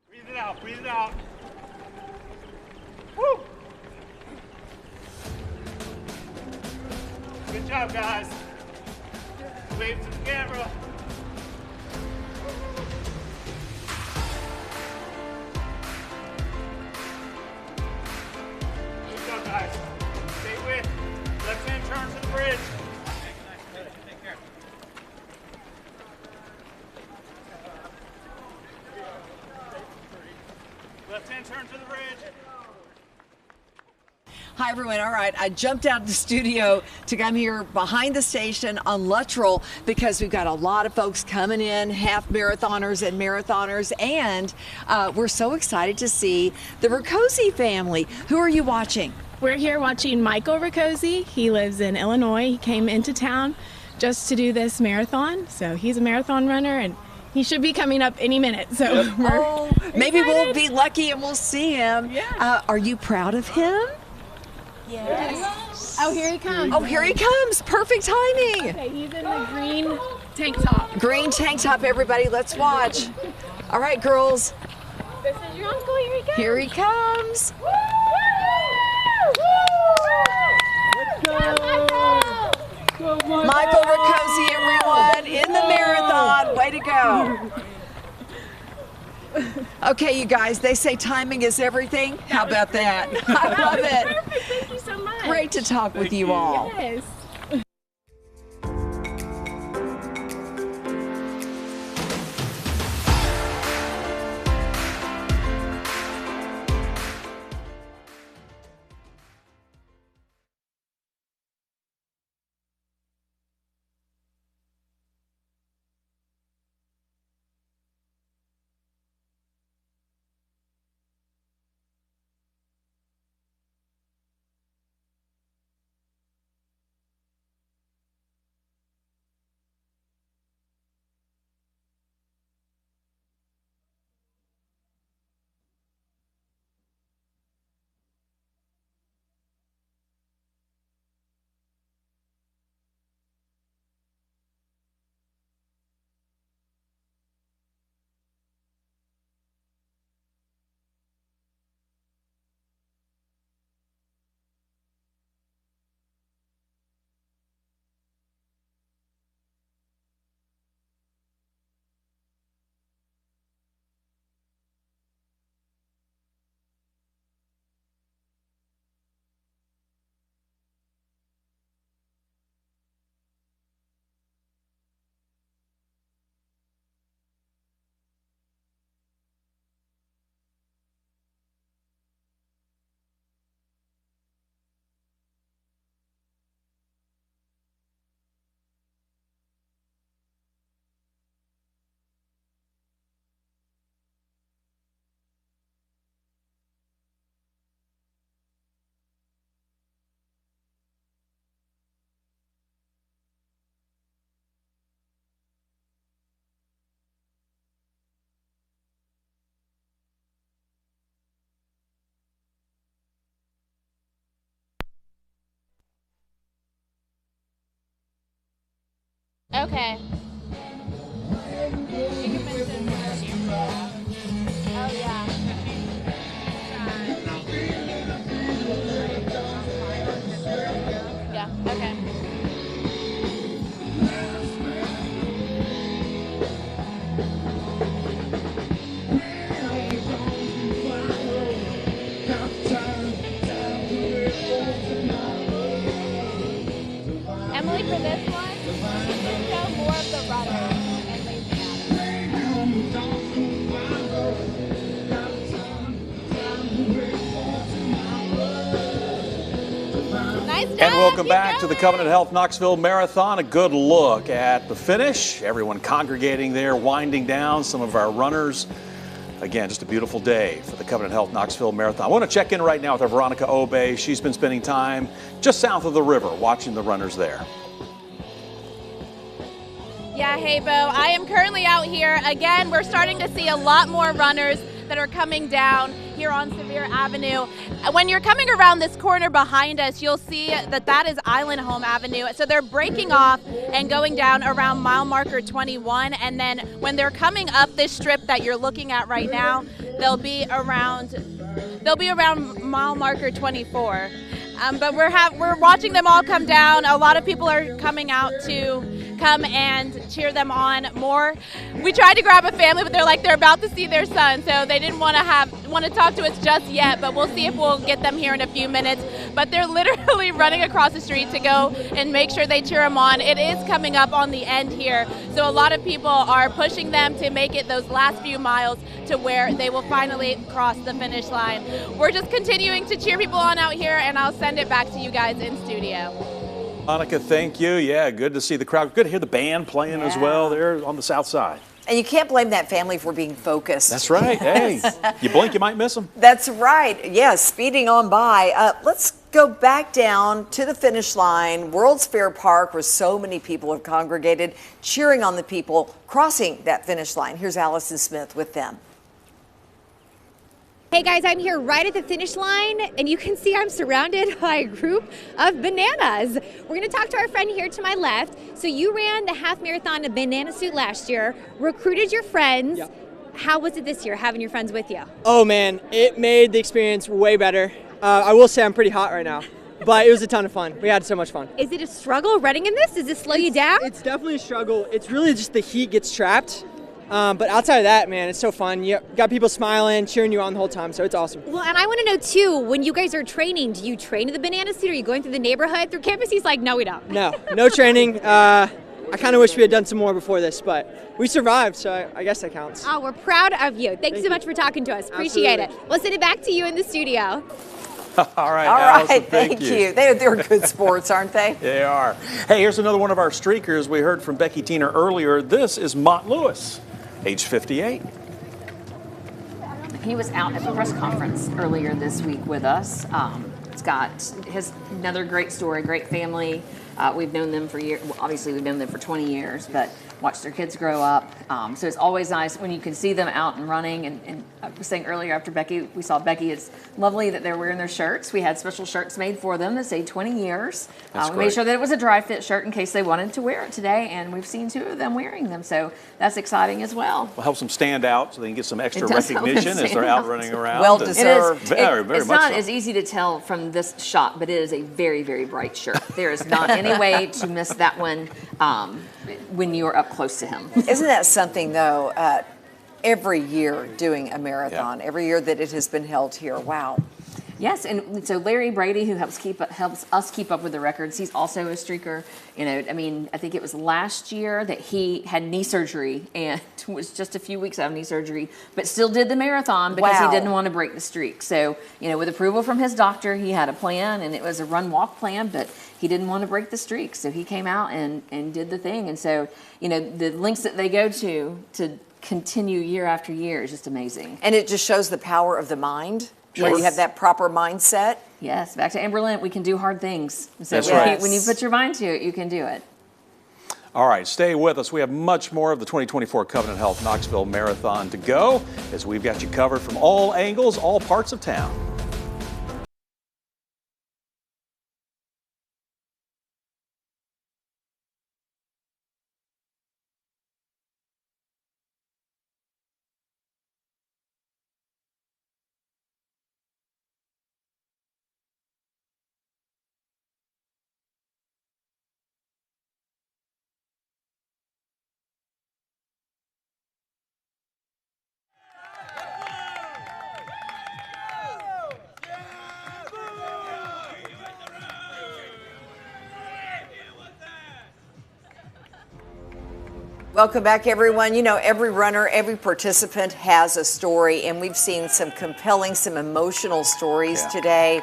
[SPEAKER 13] Breathe it out, breathe it out. Woo! Good job, guys. Wave to the camera. Good job, guys. Stay with. Left hand turn to the bridge. Take care. Left hand turn to the bridge.
[SPEAKER 3] Hi everyone. All right, I jumped out of the studio to come here behind the station on Luttrell because we've got a lot of folks coming in, half marathoners and marathoners, and we're so excited to see the Riccozzi family. Who are you watching?
[SPEAKER 21] We're here watching Michael Riccozzi. He lives in Illinois. He came into town just to do this marathon, so he's a marathon runner, and he should be coming up any minute. So
[SPEAKER 3] Maybe we'll be lucky and we'll see him.
[SPEAKER 21] Yeah.
[SPEAKER 3] Are you proud of him?
[SPEAKER 21] Yes. Oh, here he comes.
[SPEAKER 3] Oh, here he comes. Perfect timing.
[SPEAKER 21] Okay, he's in the green tank top.
[SPEAKER 3] Green tank top, everybody. Let's watch. All right, girls.
[SPEAKER 21] This is your uncle. Here he comes.
[SPEAKER 3] Here he comes.
[SPEAKER 21] Let's go.
[SPEAKER 3] Michael Riccozzi, everyone, in the marathon. Way to go. Okay, you guys, they say timing is everything. How about that? I love it.
[SPEAKER 21] Perfect. Thank you so much.
[SPEAKER 3] Great to talk with you all.
[SPEAKER 21] Yes.
[SPEAKER 1] Okay. Oh, yeah. Yeah, okay. Emily, for this one, you can show more of the runners and Lacey Adams. Nice job.
[SPEAKER 2] And welcome back to the Covenant Health Knoxville Marathon. A good look at the finish. Everyone congregating there, winding down. Some of our runners. Again, just a beautiful day for the Covenant Health Knoxville Marathon. I want to check in right now with our Veronica Obey. She's been spending time just south of the river watching the runners there.
[SPEAKER 1] Yeah, hey, Bo. I am currently out here. Again, we're starting to see a lot more runners that are coming down here on Sevier Avenue. When you're coming around this corner behind us, you'll see that is Island Home Avenue. So they're breaking off and going down around mile marker 21. And then when they're coming up this strip that you're looking at right now, they'll be around mile marker 24. But we're watching them all come down. A lot of people are coming out to come and cheer them on more. We tried to grab a family, but they're about to see their son, so they didn't want to talk to us just yet, but we'll see if we'll get them here in a few minutes. But they're literally running across the street to go and make sure they cheer them on. It is coming up on the end here, so a lot of people are pushing them to make it those last few miles to where they will finally cross the finish line. We're just continuing to cheer people on out here, and I'll send it back to you guys in studio.
[SPEAKER 2] Monica, thank you. Yeah, good to see the crowd. Good to hear the band playing as well there on the south side.
[SPEAKER 3] And you can't blame that family for being focused.
[SPEAKER 2] That's right. Hey, you blink, you might miss them.
[SPEAKER 3] That's right. Yes, speeding on by. Let's go back down to the finish line, World's Fair Park, where so many people have congregated, cheering on the people crossing that finish line. Here's Allison Smith with them.
[SPEAKER 6] Hey guys, I'm here right at the finish line, and you can see I'm surrounded by a group of bananas. We're going to talk to our friend here to my left. So you ran the half marathon in banana suit last year, recruited your friends. Yep. How was it this year, having your friends with you?
[SPEAKER 8] Oh man, it made the experience way better. I will say I'm pretty hot right now, but it was a ton of fun. We had so much fun.
[SPEAKER 6] Is it a struggle running in this? Does it slow you down?
[SPEAKER 8] It's definitely a struggle. It's really just the heat gets trapped. But outside of that, man, it's so fun. You got people smiling, cheering you on the whole time, so it's awesome.
[SPEAKER 6] Well, and I want to know, too, when you guys are training, do you train in the banana suit? Are you going through the neighborhood, through campus? He's like, no, we don't.
[SPEAKER 8] No training. I kind of wish we had done some more before this, but we survived, so I guess that counts.
[SPEAKER 6] Oh, we're proud of you. Thanks so much for talking to us. Appreciate it. We'll send it back to you in the studio.
[SPEAKER 2] All right,
[SPEAKER 3] Allison,
[SPEAKER 2] thank
[SPEAKER 3] you. They're good sports, aren't they?
[SPEAKER 2] They are. Hey, here's another one of our streakers. We heard from Becky Teener earlier. This is Mott Lewis, age 58.
[SPEAKER 4] He was out at the press conference earlier this week with us. It's got another great story, great family. We've known them for years. Well, obviously, we've known them for 20 years, but watched their kids grow up. So it's always nice when you can see them out and running. And I was saying earlier after we saw Becky, it's lovely that they're wearing their shirts. We had special shirts made for them that say 20 years. We made sure that it was a dry fit shirt in case they wanted to wear it today, and we've seen 2 of them wearing them. So that's exciting as well.
[SPEAKER 2] Well, helps them stand out so they can get some extra recognition as they're out running around.
[SPEAKER 3] Well deserved.
[SPEAKER 2] Very
[SPEAKER 4] it's
[SPEAKER 2] much
[SPEAKER 4] not
[SPEAKER 2] so.
[SPEAKER 4] as easy to tell from this shot, but it is a very, very bright shirt. There is not any way to miss that one when you're up close to him.
[SPEAKER 3] Isn't that something, though, every year doing a marathon, every year that it has been held here? Wow.
[SPEAKER 4] Yes, and so Larry Brady, who helps us keep up with the records, he's also a streaker. You know, I mean, I think it was last year that he had knee surgery and was just a few weeks out of knee surgery, but still did the marathon because he didn't want to break the streak. So, you know, with approval from his doctor, he had a plan, and it was a run-walk plan, but he didn't want to break the streak. So he came out and did the thing. And so, you know, the lengths that they go to continue year after year is just amazing.
[SPEAKER 3] And it just shows the power of the mind. Where you have that proper mindset.
[SPEAKER 4] Yes, back to Amberlin, we can do hard things. So
[SPEAKER 2] That's right.
[SPEAKER 4] when you put your mind to it, you can do it.
[SPEAKER 2] All right, stay with us. We have much more of the 2024 Covenant Health Knoxville Marathon to go, as we've got you covered from all angles, all parts of town.
[SPEAKER 3] Welcome back, everyone. You know, every runner, every participant has a story, and we've seen some compelling, some emotional stories today.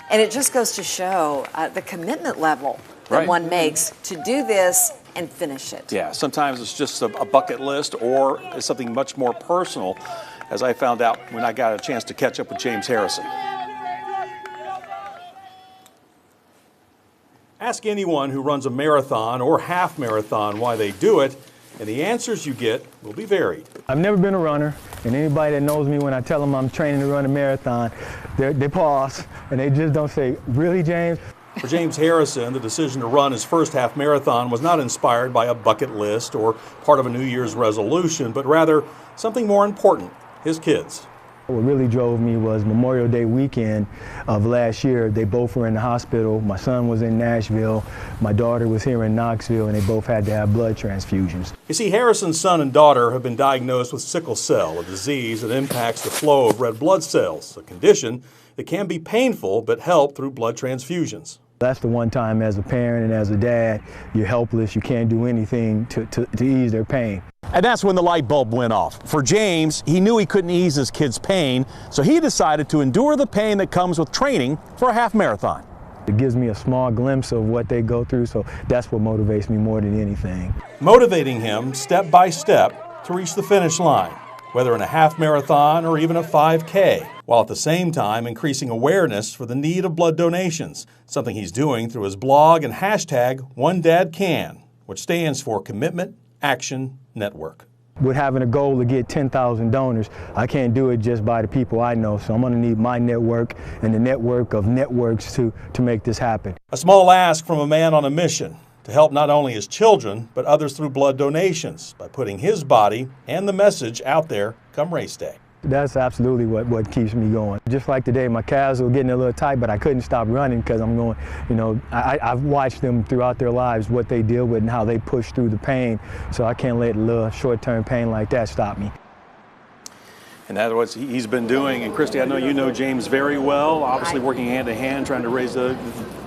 [SPEAKER 3] And it just goes to show the commitment level that one makes to do this and finish it.
[SPEAKER 2] Yeah, sometimes it's just a bucket list, or it's something much more personal, as I found out when I got a chance to catch up with James Harrison. Ask anyone who runs a marathon or half marathon why they do it, and the answers you get will be varied.
[SPEAKER 7] I've never been a runner, and anybody that knows me, when I tell them I'm training to run a marathon, they pause and they just don't say, "Really, James?"
[SPEAKER 2] For James Harrison, the decision to run his first half marathon was not inspired by a bucket list or part of a New Year's resolution, but rather something more important, his kids.
[SPEAKER 7] What really drove me was Memorial Day weekend of last year. They both were in the hospital. My son was in Nashville. My daughter was here in Knoxville, and they both had to have blood transfusions.
[SPEAKER 2] You see, Harrison's son and daughter have been diagnosed with sickle cell, a disease that impacts the flow of red blood cells, a condition that can be painful but help through blood transfusions.
[SPEAKER 7] That's the one time as a parent and as a dad, you're helpless. You can't do anything to ease their pain.
[SPEAKER 2] And that's when the light bulb went off. For James, he knew he couldn't ease his kids' pain, so he decided to endure the pain that comes with training for a half marathon.
[SPEAKER 7] It gives me a small glimpse of what they go through, so that's what motivates me more than anything.
[SPEAKER 2] Motivating him step by step to reach the finish line, whether in a half marathon or even a 5K, while at the same time increasing awareness for the need of blood donations, something he's doing through his blog and hashtag #OneDadCan, which stands for Commitment Action Network.
[SPEAKER 7] With having a goal to get 10,000 donors, I can't do it just by the people I know, so I'm going to need my network and the network of networks to make this happen.
[SPEAKER 2] A small ask from a man on a mission to help not only his children, but others through blood donations by putting his body and the message out there come race day.
[SPEAKER 7] That's absolutely what keeps me going. Just like today, my calves were getting a little tight, but I couldn't stop running because I'm going, you know, I've watched them throughout their lives, what they deal with and how they push through the pain. So I can't let a little short-term pain like that stop me.
[SPEAKER 2] And that's what he's been doing. And Christy, I know you know James very well, obviously working hand in hand, trying to raise the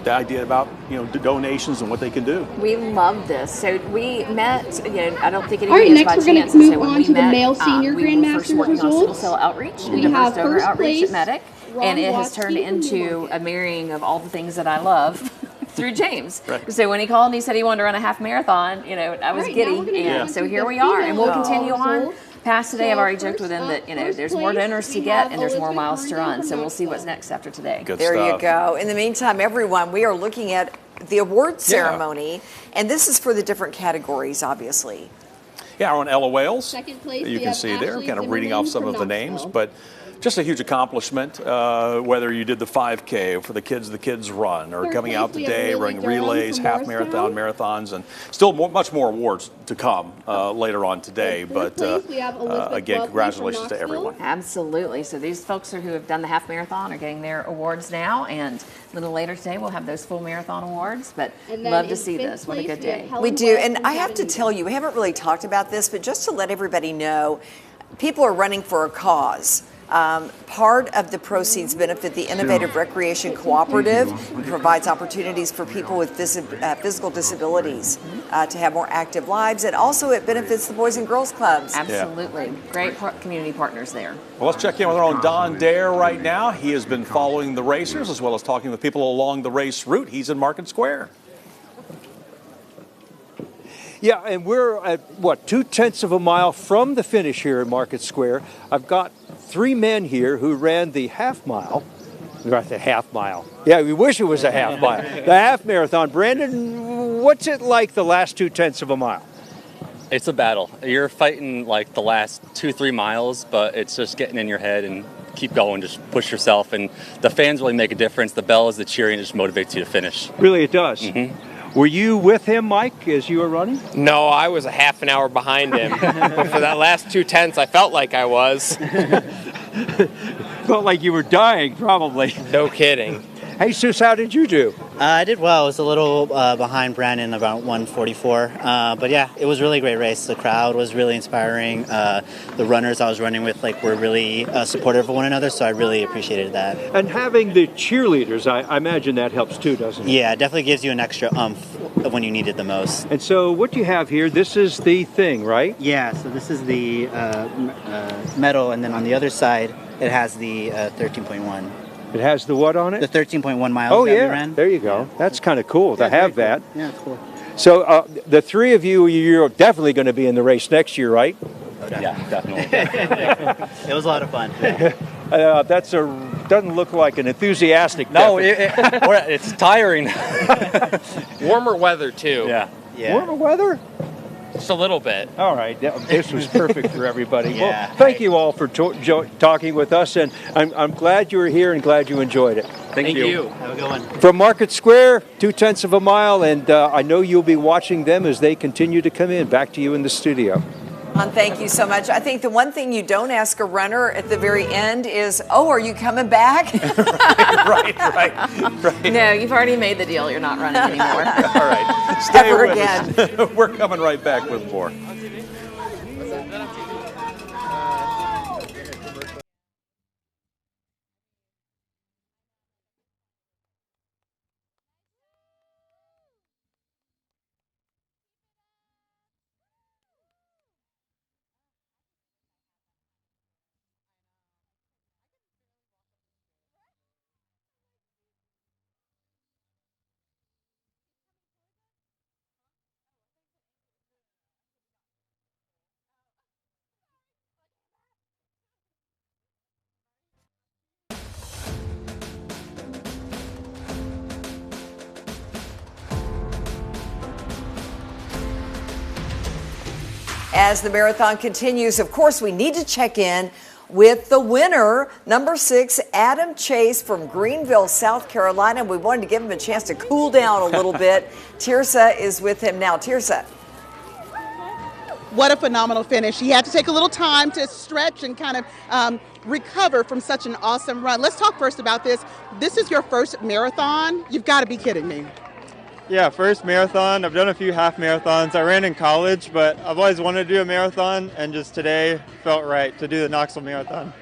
[SPEAKER 2] idea about, you know, donations and what they can do.
[SPEAKER 11] We love this. So we met, you know, I don't think
[SPEAKER 12] All right,
[SPEAKER 11] anybody
[SPEAKER 12] next
[SPEAKER 11] has
[SPEAKER 12] we're
[SPEAKER 11] by
[SPEAKER 12] going
[SPEAKER 11] chance
[SPEAKER 12] to move
[SPEAKER 11] say when
[SPEAKER 12] on
[SPEAKER 11] we
[SPEAKER 12] to the
[SPEAKER 11] met,
[SPEAKER 12] male senior
[SPEAKER 11] we were first
[SPEAKER 12] grandmaster
[SPEAKER 11] working on sickle
[SPEAKER 12] results.
[SPEAKER 11] cell outreach and
[SPEAKER 12] We
[SPEAKER 11] diverse
[SPEAKER 12] have
[SPEAKER 11] donor
[SPEAKER 12] first
[SPEAKER 11] outreach at
[SPEAKER 12] place,
[SPEAKER 11] Medic, and it has turned
[SPEAKER 12] Watsky
[SPEAKER 11] into a marrying of all the things that I love through James.
[SPEAKER 2] Right.
[SPEAKER 11] So when he called and he said he wanted to run a half marathon, you know, I was
[SPEAKER 12] Right, now we're
[SPEAKER 11] giddy,
[SPEAKER 12] gonna
[SPEAKER 11] and
[SPEAKER 12] go
[SPEAKER 11] so
[SPEAKER 12] into
[SPEAKER 11] here
[SPEAKER 12] the
[SPEAKER 11] we are, and we'll
[SPEAKER 12] female
[SPEAKER 11] continue on.
[SPEAKER 12] results.
[SPEAKER 11] Past today, I've
[SPEAKER 12] So
[SPEAKER 11] already joked with him that, you know,
[SPEAKER 12] first
[SPEAKER 11] there's more
[SPEAKER 12] place,
[SPEAKER 11] donors to
[SPEAKER 12] we
[SPEAKER 11] get
[SPEAKER 12] have
[SPEAKER 11] and there's more
[SPEAKER 12] Elizabeth
[SPEAKER 11] miles to
[SPEAKER 12] Herndon
[SPEAKER 11] run.
[SPEAKER 12] from
[SPEAKER 11] So we'll see what's
[SPEAKER 12] Knoxville.
[SPEAKER 11] next after today.
[SPEAKER 2] Good
[SPEAKER 3] There
[SPEAKER 2] stuff.
[SPEAKER 3] you go. In the meantime, everyone, we are looking at the award ceremony, and this is for the different categories, obviously.
[SPEAKER 2] Yeah, on Ella Wales,
[SPEAKER 12] Second place,
[SPEAKER 2] you
[SPEAKER 12] we
[SPEAKER 2] can
[SPEAKER 12] have
[SPEAKER 2] see there,
[SPEAKER 12] Ashley
[SPEAKER 2] kind of reading off some
[SPEAKER 12] Zimmerman
[SPEAKER 2] of the
[SPEAKER 12] from
[SPEAKER 2] names,
[SPEAKER 12] Knoxville.
[SPEAKER 2] but just a huge accomplishment, whether you did the 5K for the kids run, or
[SPEAKER 12] Third
[SPEAKER 2] coming
[SPEAKER 12] place,
[SPEAKER 2] out
[SPEAKER 12] we have
[SPEAKER 2] today,
[SPEAKER 12] Lily
[SPEAKER 2] running
[SPEAKER 12] Durham
[SPEAKER 2] relays,
[SPEAKER 12] from
[SPEAKER 2] half marathon, marathons, and still much more awards to come later on today.
[SPEAKER 12] Fourth
[SPEAKER 2] But
[SPEAKER 12] place, we have Elizabeth
[SPEAKER 2] again,
[SPEAKER 12] Welty
[SPEAKER 2] congratulations
[SPEAKER 12] from
[SPEAKER 2] to everyone.
[SPEAKER 12] Knoxville.
[SPEAKER 11] Absolutely. So these folks who have done the half marathon are getting their awards now, and a little later today we'll have those full marathon awards. But
[SPEAKER 12] And then
[SPEAKER 11] love to
[SPEAKER 12] in
[SPEAKER 11] see
[SPEAKER 12] fifth
[SPEAKER 11] this. What a
[SPEAKER 12] place,
[SPEAKER 11] good
[SPEAKER 12] we have
[SPEAKER 11] day.
[SPEAKER 12] Helen
[SPEAKER 3] We do,
[SPEAKER 12] Webb
[SPEAKER 3] and
[SPEAKER 12] from
[SPEAKER 3] I have to
[SPEAKER 12] Chattanooga.
[SPEAKER 3] tell you, we haven't really talked about this, but just to let everybody know, people are running for a cause. Part of the proceeds benefit the Innovative Recreation Cooperative. It provides opportunities for people with physical disabilities to have more active lives, and also it benefits the Boys and Girls Clubs.
[SPEAKER 11] Absolutely. Great community partners there.
[SPEAKER 2] Well, let's check in with our own Don Dare right now. He has been following the racers as well as talking with people along the race route. He's in Market Square.
[SPEAKER 5] Yeah, and we're at, 2/10 of a mile from the finish here in Market Square. I've got 3 men here who ran the half mile. Not the half mile. Yeah, we wish it was a half mile. The half marathon. Brandon, what's it like the last 2/10 of a mile?
[SPEAKER 23] It's a battle. You're fighting like the last 2-3 miles, but it's just getting in your head and keep going, just push yourself. And the fans really make a difference. The bells, the cheering just motivates you to finish.
[SPEAKER 5] Really, it does.
[SPEAKER 23] Mm-hmm.
[SPEAKER 5] Were you with him, Mike, as you were running?
[SPEAKER 24] No, I was a half an hour behind him. But for that last 2/10, I felt like I was.
[SPEAKER 5] Felt like you were dying, probably.
[SPEAKER 24] No kidding.
[SPEAKER 5] Hey, Sus, how did you do?
[SPEAKER 10] I did well. I was a little behind Brandon, about 144. But yeah, it was a really great race. The crowd was really inspiring. The runners I was running with were really supportive of one another, so I really appreciated that.
[SPEAKER 5] And having the cheerleaders, I imagine that helps too, doesn't it?
[SPEAKER 10] Yeah, it definitely gives you an extra umph when you need it the most.
[SPEAKER 5] And so what you have here, this is the thing, right?
[SPEAKER 10] Yeah, so this is the medal, and then on the other side, it has the 13.1.
[SPEAKER 5] It has the what on it?
[SPEAKER 10] The 13.1 miles
[SPEAKER 5] oh,
[SPEAKER 10] that we
[SPEAKER 5] yeah.
[SPEAKER 10] ran.
[SPEAKER 5] There you go. That's kind of cool to have that.
[SPEAKER 10] Cool. Yeah, it's cool.
[SPEAKER 5] So the three of you, you're definitely going to be in the race next year, right?
[SPEAKER 10] Oh, definitely. Yeah, definitely. It was a lot of fun.
[SPEAKER 5] Doesn't look like an enthusiastic.
[SPEAKER 23] No, it's tiring. Warmer weather too.
[SPEAKER 10] Yeah.
[SPEAKER 5] Warmer weather?
[SPEAKER 23] Just a little bit.
[SPEAKER 5] All right, this was perfect for everybody.
[SPEAKER 10] Yeah.
[SPEAKER 5] Well, thank you all for talking with us, and I'm glad you were here and glad you enjoyed it.
[SPEAKER 23] Thank you.
[SPEAKER 10] Have a good one.
[SPEAKER 5] From Market Square, 0.2 of a mile, and I know you'll be watching them as they continue to come in. Back to you in the studio.
[SPEAKER 3] Thank you so much. I think the one thing you don't ask a runner at the very end is, oh, are you coming back?
[SPEAKER 2] right.
[SPEAKER 11] No, you've already made the deal. You're not running anymore.
[SPEAKER 2] All right. Stay
[SPEAKER 3] Ever
[SPEAKER 2] with
[SPEAKER 3] again.
[SPEAKER 2] us. We're coming right back with more.
[SPEAKER 3] As the marathon continues, of course, we need to check in with the winner, number 6, Adam Chase from Greenville, South Carolina. We wanted to give him a chance to cool down a little bit. Tirsa is with him now. Tirsa.
[SPEAKER 18] What a phenomenal finish. He had to take a little time to stretch and kind of recover from such an awesome run. Let's talk first about this. This is your first marathon? You've got to be kidding me.
[SPEAKER 12] Yeah, first marathon. I've done a few half marathons. I ran in college, but I've always wanted to do a marathon, and just today felt right to do the Knoxville Marathon.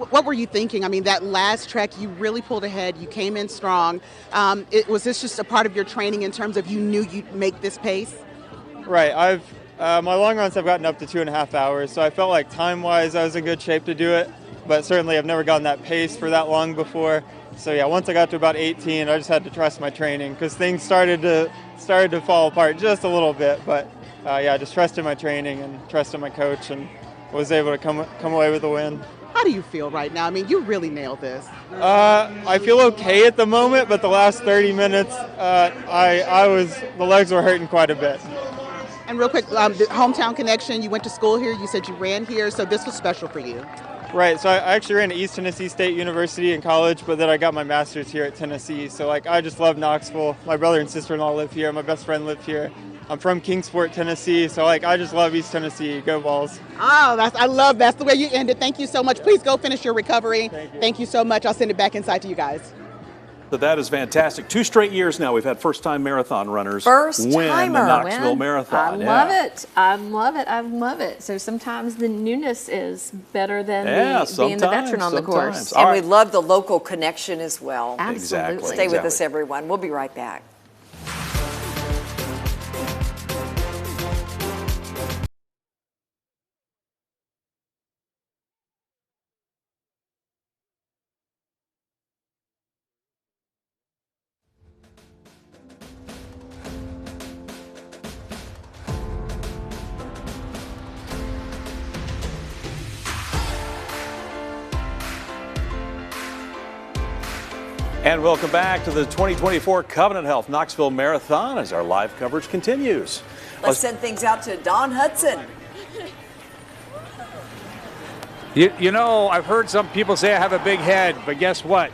[SPEAKER 18] What were you thinking? I mean, that last trek, you really pulled ahead. You came in strong. Was this just a part of your training in terms of you knew you'd make this pace?
[SPEAKER 12] Right. My long runs have gotten up to 2.5 hours, so I felt like time-wise I was in good shape to do it, but certainly I've never gotten that pace for that long before. So yeah, once I got to about 18, I just had to trust my training because things started to fall apart just a little bit. But yeah, I just trusted my training and trusted my coach and was able to come away with a win.
[SPEAKER 18] How do you feel right now? I mean, you really nailed this.
[SPEAKER 12] I feel okay at the moment, but the last 30 minutes, the legs were hurting quite a bit.
[SPEAKER 18] And real quick, the hometown connection, you went to school here, you said you ran here, so this was special for you.
[SPEAKER 12] Right, so I actually ran at East Tennessee State University in college, but then I got my master's here at Tennessee. So I just love Knoxville. My brother and sister-in-law live here. My best friend live here. I'm from Kingsport, Tennessee, so I just love East Tennessee. Go Vols.
[SPEAKER 18] Oh, I love that's the way you ended. Thank you so much. Please go finish your recovery. Thank you so much. I'll send it back inside to you guys.
[SPEAKER 2] So that is fantastic. 2 straight years now we've had first-time marathon runners win the Knoxville Marathon.
[SPEAKER 11] I love it. I love it. I love it. So sometimes the newness is better than being the veteran on the course.
[SPEAKER 3] And we love the local connection as well.
[SPEAKER 11] Absolutely.
[SPEAKER 3] Stay with us, everyone. We'll be right back.
[SPEAKER 2] And welcome back to the 2024 Covenant Health Knoxville Marathon as our live coverage continues.
[SPEAKER 3] Let's send things out to Don Hudson.
[SPEAKER 9] You know, I've heard some people say I have a big head, but guess what?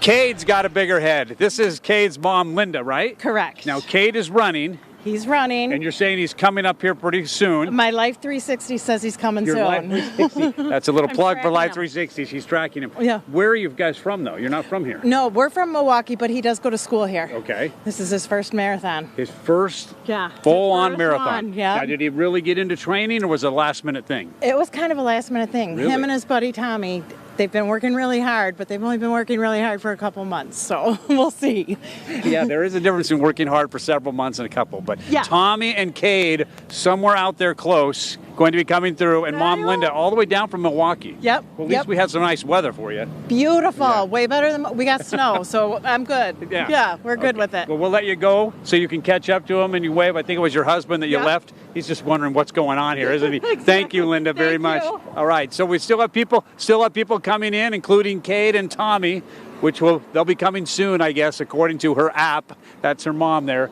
[SPEAKER 9] Cade's got a bigger head. This is Cade's mom, Linda, right?
[SPEAKER 14] Correct.
[SPEAKER 9] Now, Cade is running.
[SPEAKER 14] He's running.
[SPEAKER 9] And you're saying he's coming up here pretty soon.
[SPEAKER 14] My Life 360 says he's coming
[SPEAKER 9] Your
[SPEAKER 14] soon.
[SPEAKER 9] Life 360. That's a little
[SPEAKER 14] I'm
[SPEAKER 9] plug for
[SPEAKER 14] tracking
[SPEAKER 9] Life
[SPEAKER 14] him.
[SPEAKER 9] 360. She's tracking him.
[SPEAKER 14] Yeah.
[SPEAKER 9] Where are you guys from, though? You're not from here.
[SPEAKER 14] No, we're from Milwaukee, but he does go to school here.
[SPEAKER 9] Okay.
[SPEAKER 14] This is his first marathon.
[SPEAKER 9] His first
[SPEAKER 14] Yeah.
[SPEAKER 9] full-on
[SPEAKER 14] First
[SPEAKER 9] marathon.
[SPEAKER 14] one, yeah.
[SPEAKER 9] Now, did he really get into training, or was it a last-minute thing?
[SPEAKER 14] It was kind of a last minute thing.
[SPEAKER 9] Really?
[SPEAKER 14] Him and his buddy Tommy, they've been working really hard, but they've only been working really hard for a couple months, so we'll see.
[SPEAKER 9] Yeah, there is a difference in working hard for several months and a couple. But
[SPEAKER 14] Yeah.
[SPEAKER 9] Tommy and Cade, somewhere out there close, going to be coming through, and Mom Linda, all the way down from Milwaukee.
[SPEAKER 14] Yep.
[SPEAKER 9] Well, at least we had some nice weather for you.
[SPEAKER 14] Beautiful. Way better than we got snow, so I'm good.
[SPEAKER 9] Yeah.
[SPEAKER 14] We're good with it.
[SPEAKER 9] Well, we'll let you go so you can catch up to him and you wave. I think it was your husband that you
[SPEAKER 14] Yep.
[SPEAKER 9] left. He's just wondering what's going on here, isn't he? Thank you, Linda, very much. All right, so we still have people coming in, including Cade and Tommy, which they'll be coming soon, I guess, according to her app. That's her mom there.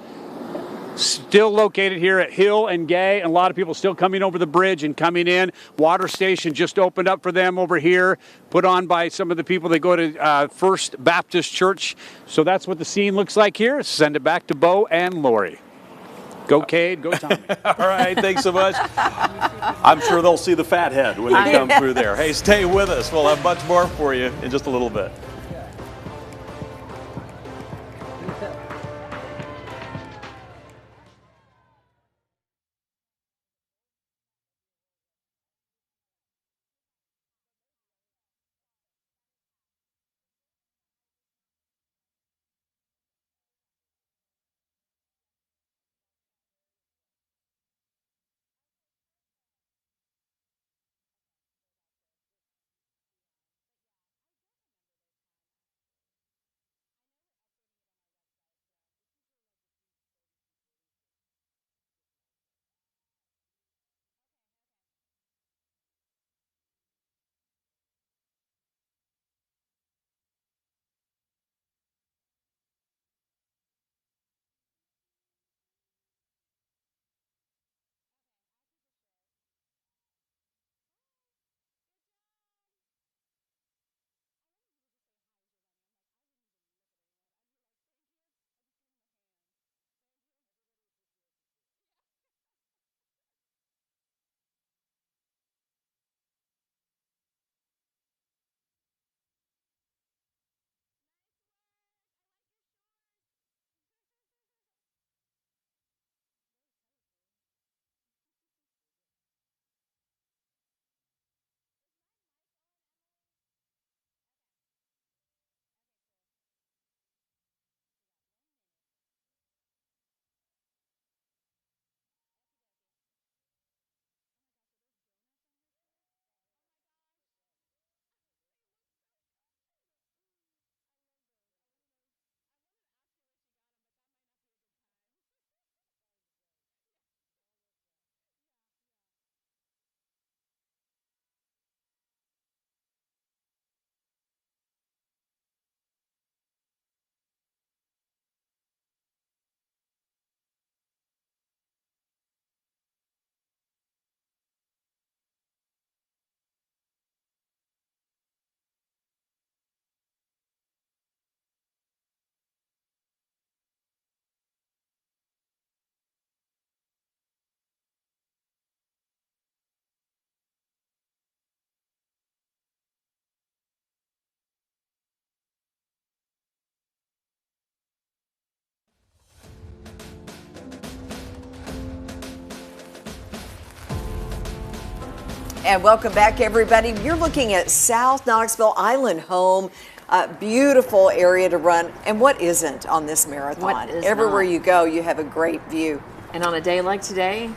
[SPEAKER 9] Still located here at Hill and Gay, and a lot of people still coming over the bridge and coming in. Water station just opened up for them over here, put on by some of the people that go to First Baptist Church. So that's what the scene looks like here. Send it back to Bo and Lori. Go Cade, go Tommy.
[SPEAKER 2] All right, thanks so much. I'm sure they'll see the fat head when they come through there. Hey, stay with us. We'll have much more for you in just a little bit.
[SPEAKER 3] And welcome back, everybody. You're looking at South Knoxville Island Home. Beautiful area to run. And what isn't on this marathon?
[SPEAKER 11] What is
[SPEAKER 3] Everywhere
[SPEAKER 11] not?
[SPEAKER 3] you go, you have a great view.
[SPEAKER 11] And on a day like today,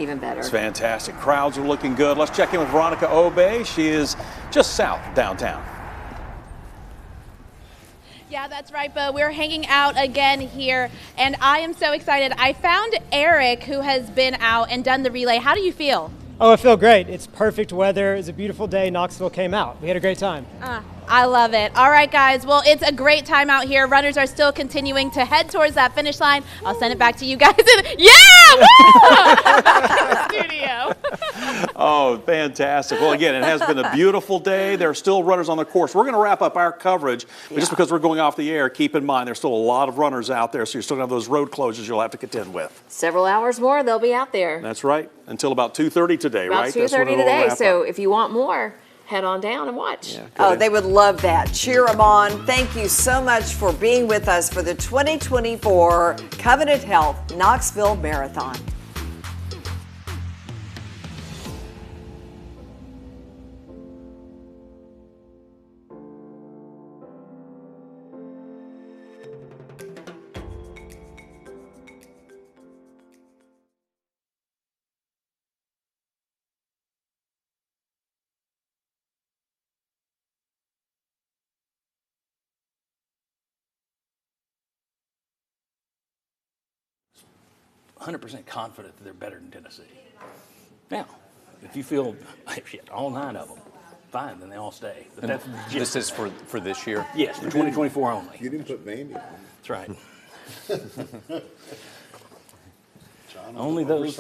[SPEAKER 11] even better.
[SPEAKER 2] It's fantastic. Crowds are looking good. Let's check in with Veronica Obey. She is just south of downtown.
[SPEAKER 1] Yeah, that's right, Bo. We're hanging out again here, and I am so excited. I found Eric, who has been out and done the relay. How do you feel?
[SPEAKER 8] Oh, I feel great. It's perfect weather. It's a beautiful day. Knoxville came out. We had a great time.
[SPEAKER 1] I love it. All right, guys. Well, it's a great time out here. Runners are still continuing to head towards that finish line. I'll send it back to you guys. Yeah! Woo! studio.
[SPEAKER 2] Oh, fantastic. Well, again, it has been a beautiful day. There are still runners on the course. We're going to wrap up our coverage, but just because we're going off the air, keep in mind there's still a lot of runners out there, so you're still going to have those road closures you'll have to contend with.
[SPEAKER 11] Several hours more, they'll be out there.
[SPEAKER 2] That's right. Until about 2:30 today,
[SPEAKER 11] About
[SPEAKER 2] right?
[SPEAKER 11] 2:30 today. So if you want more, head on down and watch.
[SPEAKER 3] Oh, they would love that. Cheer them on. Thank you so much for being with us for the 2024 Covenant Health Knoxville Marathon.
[SPEAKER 15] Confident that they're better than Tennessee. Now, if you feel, shit, all 9 of them, fine, then they all stay. But that's
[SPEAKER 16] this is for this year?
[SPEAKER 15] Yes, for 2024 only.
[SPEAKER 17] You didn't put Vandy on.
[SPEAKER 15] That's right. Only those.